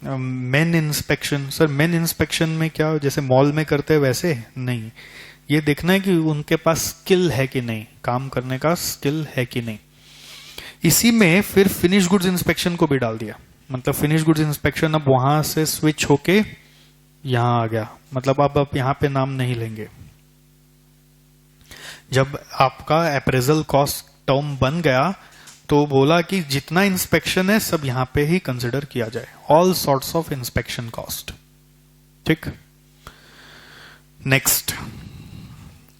main inspection. Sir main inspection में क्या, जैसे मॉल में करते हैं वैसे नहीं, ये देखना है कि उनके पास स्किल है कि नहीं, काम करने का स्किल है कि नहीं। इसी में फिर फिनिश गुड्स इंस्पेक्शन को भी डाल दिया। मतलब फिनिश गुड्स इंस्पेक्शन अब वहां से स्विच होके यहां आ गया। मतलब अब आप यहां पे नाम नहीं लेंगे। जब आपका अप्रेजल कॉस्ट टर्म बन गया तो बोला कि जितना इंस्पेक्शन है सब यहां पे ही कंसिडर किया जाए, all sorts of inspection cost. ठीक, नेक्स्ट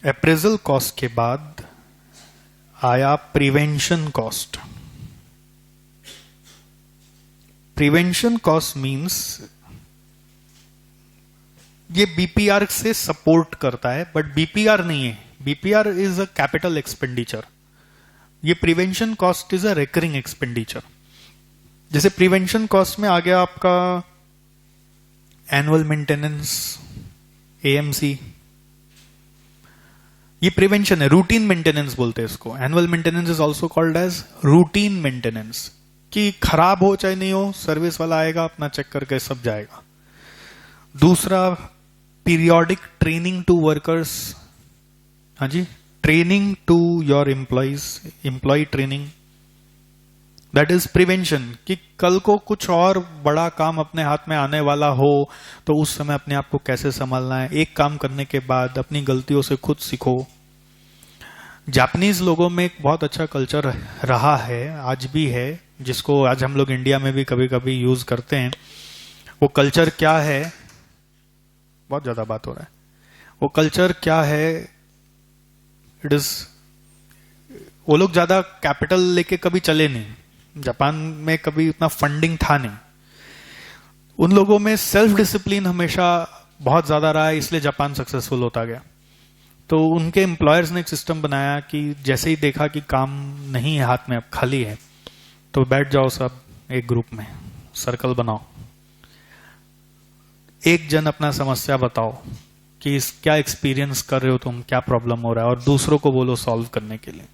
अप्रेजल कॉस्ट के बाद आया prevention cost. Prevention cost means ये बीपीआर से सपोर्ट करता है, बट बीपीआर नहीं है। BPR is a capital expenditure, ये prevention cost is a recurring expenditure. जैसे प्रिवेंशन कॉस्ट में आ गया आपका एनुअल मेंटेनेंस, एएमसी, ये प्रिवेंशन है। रूटीन मेंटेनेंस बोलते हैं इसको। Annual maintenance is also called as routine maintenance, कि खराब हो चाहे नहीं हो, सर्विस वाला आएगा अपना चेक करके सब जाएगा। दूसरा पीरियोडिक ट्रेनिंग टू वर्कर्स, हाँ जी, training to your employees, employ training, that is prevention. कि कल को कुछ और बड़ा काम अपने हाथ में आने वाला हो तो उस समय अपने आप को कैसे संभालना है। एक काम करने के बाद अपनी गलतियों से खुद सीखो। जापानीज लोगों में एक बहुत अच्छा कल्चर रहा है, आज भी है, जिसको आज हम लोग इंडिया में भी कभी कभी यूज करते हैं, वो कल्चर क्या है, बहुत ज्यादा बात हो रहा है, वो कल्चर क्या है, इट इज, वो लोग ज्यादा कैपिटल लेके कभी चले नहीं, जापान में कभी उतना फंडिंग था नहीं, उन लोगों में सेल्फ डिसिप्लिन हमेशा बहुत ज्यादा रहा है, इसलिए जापान सक्सेसफुल होता गया। तो उनके एम्प्लॉयर्स ने एक सिस्टम बनाया कि जैसे ही देखा कि काम नहीं है हाथ में, अब खाली है, तो बैठ जाओ सब एक ग्रुप में, सर्कल बनाओ, एक जन अपना समस्या बताओ कि क्या एक्सपीरियंस कर रहे हो तुम, क्या प्रॉब्लम हो रहा है, और दूसरों को बोलो सॉल्व करने के लिए।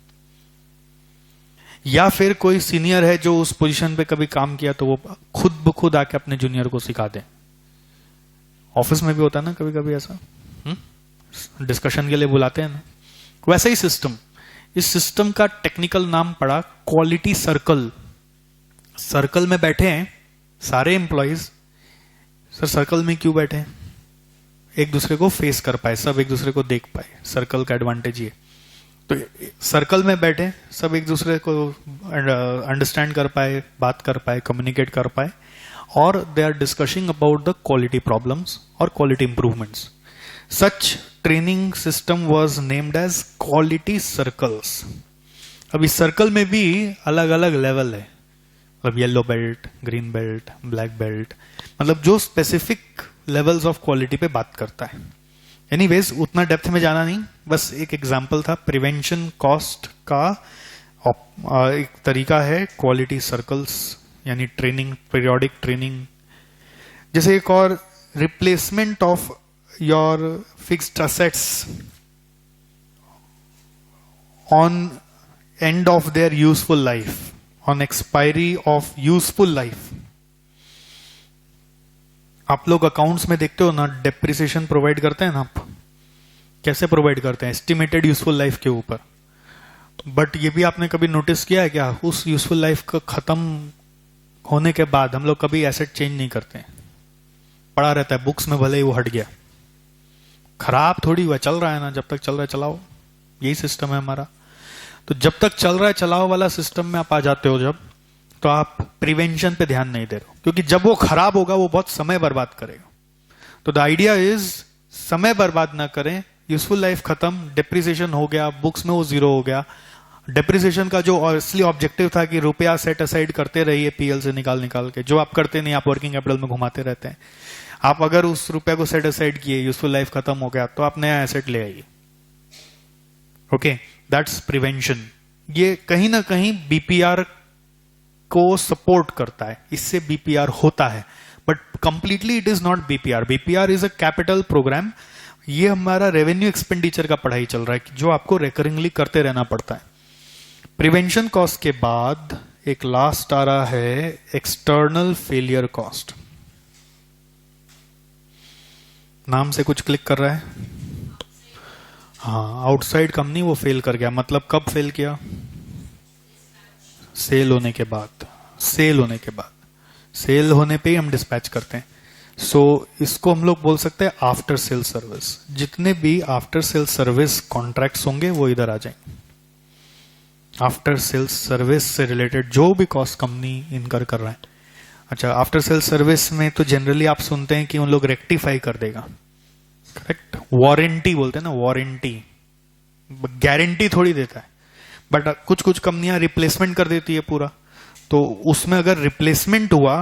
या फिर कोई सीनियर है जो उस पोजीशन पे कभी काम किया, तो वो खुद ब खुद आके अपने जूनियर को सिखा दे। ऑफिस में भी होता है ना कभी कभी ऐसा, डिस्कशन के लिए बुलाते हैं ना, वैसा ही सिस्टम। इस सिस्टम का टेक्निकल नाम पड़ा क्वालिटी सर्कल। सर्कल में बैठे हैं सारे एम्प्लॉयज। सर सर्कल में क्यों बैठे हैं? एक दूसरे को फेस कर पाए, सब एक दूसरे को देख पाए, सर्कल का एडवांटेज ये। तो सर्कल में बैठे सब एक दूसरे को अंडरस्टैंड कर पाए, बात कर पाए, कम्युनिकेट कर पाए, और they are discussing about the quality problems और quality improvements. Such training system was named as quality circles. अब इस सर्कल में भी अलग अलग लेवल है, मतलब yellow belt, green belt, black belt, मतलब जो स्पेसिफिक लेवल्स ऑफ क्वालिटी पे बात करता है। एनीवेज उतना डेप्थ में जाना नहीं, बस एक एग्जांपल था। प्रिवेंशन कॉस्ट का एक तरीका है क्वालिटी सर्कल्स, यानी ट्रेनिंग, पीरियोडिक ट्रेनिंग। जैसे एक और, replacement of your fixed assets on end of their useful life, on expiry of useful life. आप लोग अकाउंट्स में देखते हो ना, डेप्रिसिएशन प्रोवाइड करते हैं ना, आप कैसे प्रोवाइड करते हैं? एस्टिमेटेड यूजफुल लाइफ के ऊपर। बट ये भी आपने कभी नोटिस किया है क्या, उस यूजफुल लाइफ का खत्म होने के बाद हम लोग कभी एसेट चेंज नहीं करते हैं, पड़ा रहता है बुक्स में, भले ही वो हट गया, खराब थोड़ी हुआ, चल रहा है ना, जब तक चल रहा है चलाओ, यही सिस्टम है हमारा। तो जब तक चल रहा है चलाओ वाला सिस्टम में आप आ जाते हो जब, तो आप प्रिवेंशन पे ध्यान नहीं दे रहे हो, क्योंकि जब वो खराब होगा वो बहुत समय बर्बाद करेगा। तो द आइडिया इज समय बर्बाद ना करें, यूजफुल लाइफ खत्म, डेप्रिसिएशन हो गया, बुक्स में वो जीरो हो गया। डेप्रिसिएशन का जो असली ऑब्जेक्टिव था कि रुपया सेट असाइड करते रहिए पीएल से निकाल निकाल के, जो आप करते नहीं, आप वर्किंग कैपिटल में घुमाते रहते हैं। आप अगर उस रुपया को सेट असाइड किए, यूजफुल लाइफ खत्म हो गया, तो आप नया एसेट ले आइए। Okay, that's prevention. ये कहीं ना कहीं बीपीआर को सपोर्ट करता है, इससे बीपीआर होता है, but completely it is not BPR. BPR is a capital program. ये हमारा रेवेन्यू एक्सपेंडिचर का पढ़ाई चल रहा है, जो आपको रेकरिंगली करते रहना पड़ता है। प्रिवेंशन कॉस्ट के बाद एक लास्ट आ रहा है एक्सटर्नल फेलियर कॉस्ट। नाम से कुछ क्लिक कर रहा है? हाँ, आउटसाइड कंपनी वो फेल कर गया, मतलब कब फेल किया? सेल होने के बाद। सेल होने के बाद, सेल होने पे ही हम डिस्पैच करते हैं। सो इसको हम लोग बोल सकते हैं आफ्टर सेल सर्विस। जितने भी आफ्टर सेल सर्विस कॉन्ट्रैक्ट्स होंगे वो इधर आ जाएंगे। आफ्टर सेल सर्विस से रिलेटेड जो भी कॉस्ट कंपनी इनकर कर रहा है। अच्छा, आफ्टर सेल सर्विस में तो जनरली आप सुनते हैं कि उन लोग रेक्टिफाई कर देगा, करेक्ट? वारंटी बोलते हैं ना, वारंटी, गारंटी थोड़ी देता है, बट कुछ कुछ कंपनियां रिप्लेसमेंट कर देती है पूरा। तो उसमें अगर रिप्लेसमेंट हुआ,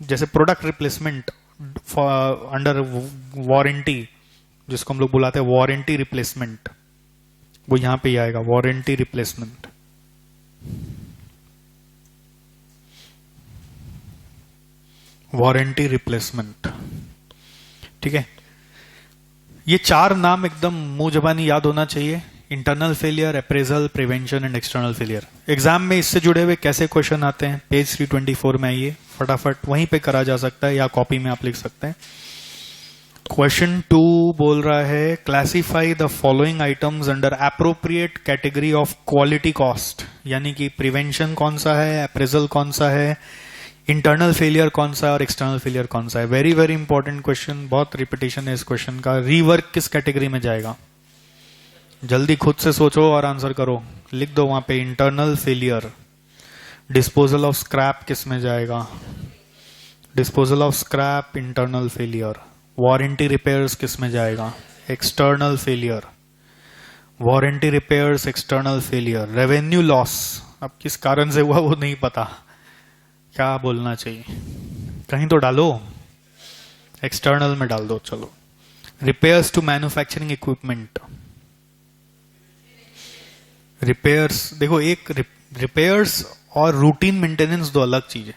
जैसे प्रोडक्ट रिप्लेसमेंट अंडर वारंटी, जिसको हम लोग बुलाते हैं वारंटी रिप्लेसमेंट, वो यहां पे ही आएगा, वारंटी रिप्लेसमेंट। वारंटी रिप्लेसमेंट, ठीक है। ये चार नाम एकदम मुंह जबानी याद होना चाहिए: internal failure, appraisal, prevention and external failure. Exam में इससे जुड़े हुए कैसे क्वेश्चन आते हैं, पेज 324 में आइए, फटाफट वहीं पे करा जा सकता है, या कॉपी में आप लिख सकते हैं। क्वेश्चन 2 बोल रहा है, classify the following items under appropriate category of quality cost. यानी कि प्रिवेंशन कौन सा है, अप्रेजल कौन सा है, इंटरनल फेलियर कौन सा है और एक्सटर्नल फेलियर कौन सा है। वेरी वेरी इंपॉर्टेंट क्वेश्चन, बहुत रिपीटेशन है इस क्वेश्चन का। रीवर्क किस कैटेगरी में जाएगा? जल्दी खुद से सोचो और आंसर करो, लिख दो वहां पे internal failure. Disposal of scrap किस में जाएगा? Disposal of scrap internal failure. Warranty repairs किस में जाएगा? External failure. Warranty repairs external failure. Revenue loss अब किस कारण से हुआ वो नहीं पता, क्या बोलना चाहिए, कहीं तो डालो, एक्सटर्नल में डाल दो। चलो, repairs to manufacturing equipment. Repairs देखो, एक रिपेयर्स और रूटीन मेंटेनेंस दो अलग चीज है।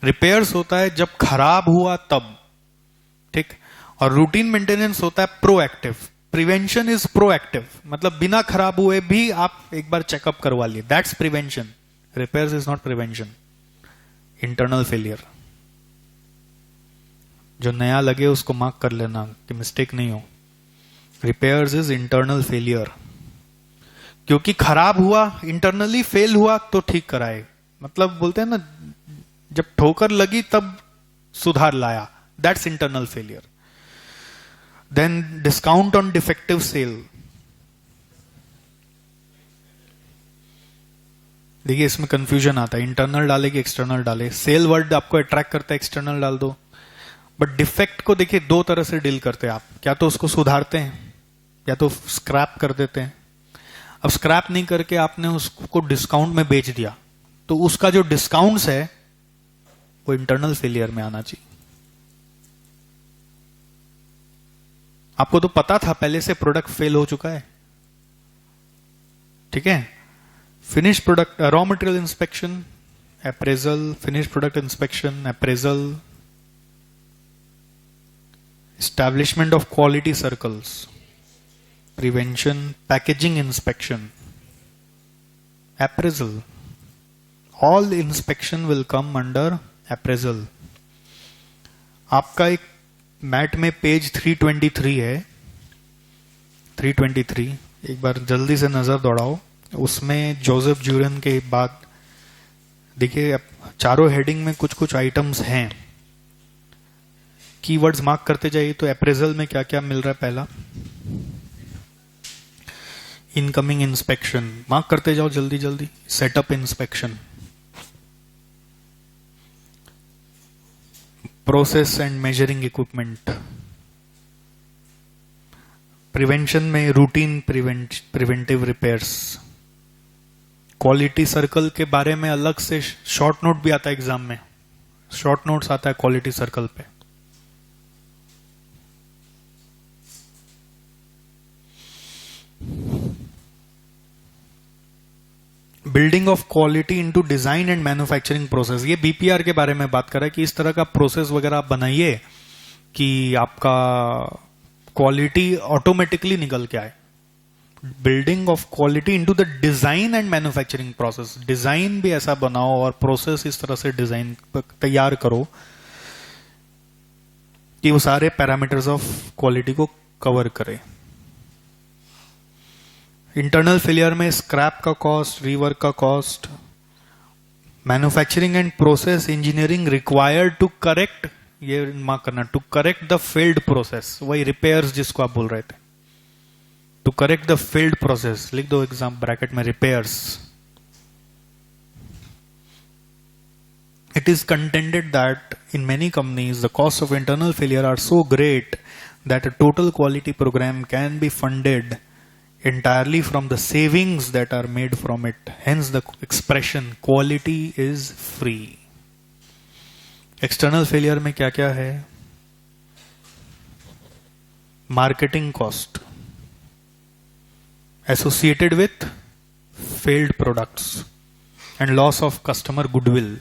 रिपेयर्स होता है जब खराब हुआ तब, ठीक, और रूटीन मेंटेनेंस होता है प्रोएक्टिव। प्रिवेंशन इज प्रोएक्टिव, मतलब बिना खराब हुए भी आप एक बार चेकअप करवा लिए, that's prevention. Repairs is not prevention. Internal failure, जो नया लगे उसको मार्क कर लेना कि मिस्टेक नहीं हो। रिपेयर्स इज इंटरनल फेलियर, क्योंकि खराब हुआ, इंटरनली फेल हुआ तो ठीक कराए, मतलब बोलते हैं ना जब ठोकर लगी तब सुधार लाया, that's internal failure. Then discount on defective sale. देखिए इसमें कंफ्यूजन आता है, इंटरनल डाले कि एक्सटर्नल डाले। सेल वर्ड आपको अट्रैक्ट करता है, एक्सटर्नल डाल दो। बट डिफेक्ट को देखिए दो तरह से डील करते हैं आप, क्या तो उसको सुधारते हैं या तो स्क्रैप कर देते हैं। अब स्क्रैप नहीं करके आपने उसको डिस्काउंट में बेच दिया, तो उसका जो डिस्काउंट्स है वो इंटरनल फेलियर में आना चाहिए। आपको तो पता था पहले से प्रोडक्ट फेल हो चुका है, ठीक है। Finish product, raw material inspection, appraisal, finish product inspection, appraisal, establishment of quality circles, prevention, packaging inspection, appraisal. All inspection will come under appraisal. आपका एक मैट में पेज 323 है, 323, एक बार जल्दी से नजर दौड़ाओ। उसमें जोसेफ ज्यूरन के बाद देखिए चारों हेडिंग में कुछ कुछ आइटम्स हैं, कीवर्ड्स मार्क करते जाइए। तो अप्रेजल में क्या क्या मिल रहा है? पहला इनकमिंग इंस्पेक्शन, मार्क करते जाओ जल्दी जल्दी। Setup inspection, process and measuring equipment, prevention में routine preventive repairs, quality circle के बारे में अलग से शॉर्ट नोट भी आता है एग्जाम में, शॉर्ट नोट्स आता है क्वालिटी सर्कल पे। Building of quality into design and manufacturing process, ये बीपीआर के बारे में बात कर रहा है कि इस तरह का प्रोसेस वगैरह आप बनाइए कि आपका क्वालिटी ऑटोमेटिकली निकल के आए। Building of quality into the design and manufacturing process, design भी ऐसा बनाओ और प्रोसेस इस तरह से डिजाइन तैयार करो कि वो सारे पैरामीटर्स ऑफ क्वालिटी को कवर करे। इंटरनल फेलियर में स्क्रैप का कॉस्ट, रीवर्क का cost, manufacturing and process engineering required to correct, ये मार्क करना, to correct the failed process, वही रिपेयर्स जिसको आप बोल रहे थे, to correct the failed process, लिख दो एग्जाम ब्रैकेट में repairs. It is contended that in many companies the costs of internal failure are so great that a total quality program can be funded entirely from the savings that are made from it. Hence the expression quality is free. External failure में क्या क्या है? Marketing cost associated with failed products and loss of customer goodwill.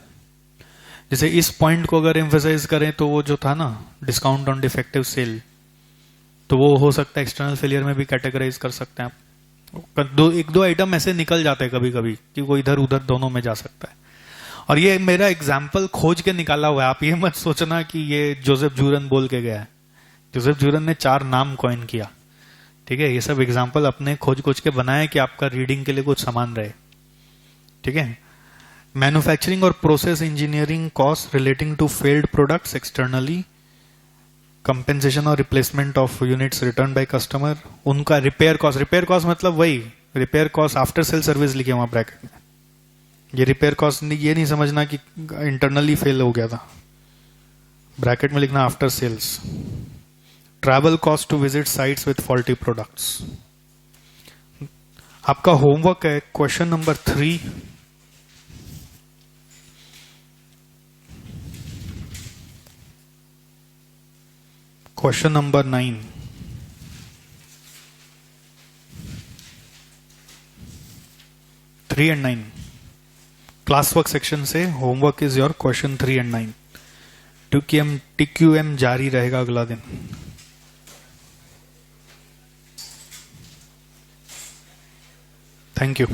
जैसे इस point को अगर emphasise करें तो वो जो था ना डिस्काउंट ऑन डिफेक्टिव सेल, तो वो हो सकता है एक्सटर्नल फेलियर में भी कैटेगराइज कर सकते हैं आप। एक दो आइटम ऐसे निकल जाते हैं कभी कभी कि वो इधर उधर दोनों में जा सकता है। और ये मेरा एग्जाम्पल खोज के निकाला हुआ है, आप ये मत सोचना कि ये जोसेफ ज्यूरन बोल के गया है। जोसेफ ज्यूरन ने 4 नाम कॉइन किया, ठीक है। ये सब एग्जाम्पल अपने खोज खोज के बनाए कि आपका रीडिंग के लिए कुछ सामान रहे, ठीक है। मैन्युफैक्चरिंग और process engineering cost relating to failed products externally, compensation और replacement of units return by customer, उनका रिपेयर कॉस्ट मतलब वही repair cost after sale service लिखे वहां ब्रैकेट में, ये रिपेयर कॉस्ट ये नहीं समझना कि इंटरनली फेल हो गया था, ब्रैकेट में लिखना after sales. Travel cost to visit sites with faulty products. आपका होमवर्क है question number 3, question number 9, three and 9, class work section से homework is your question 3 and 9। TQM जारी रहेगा अगला दिन। Thank you.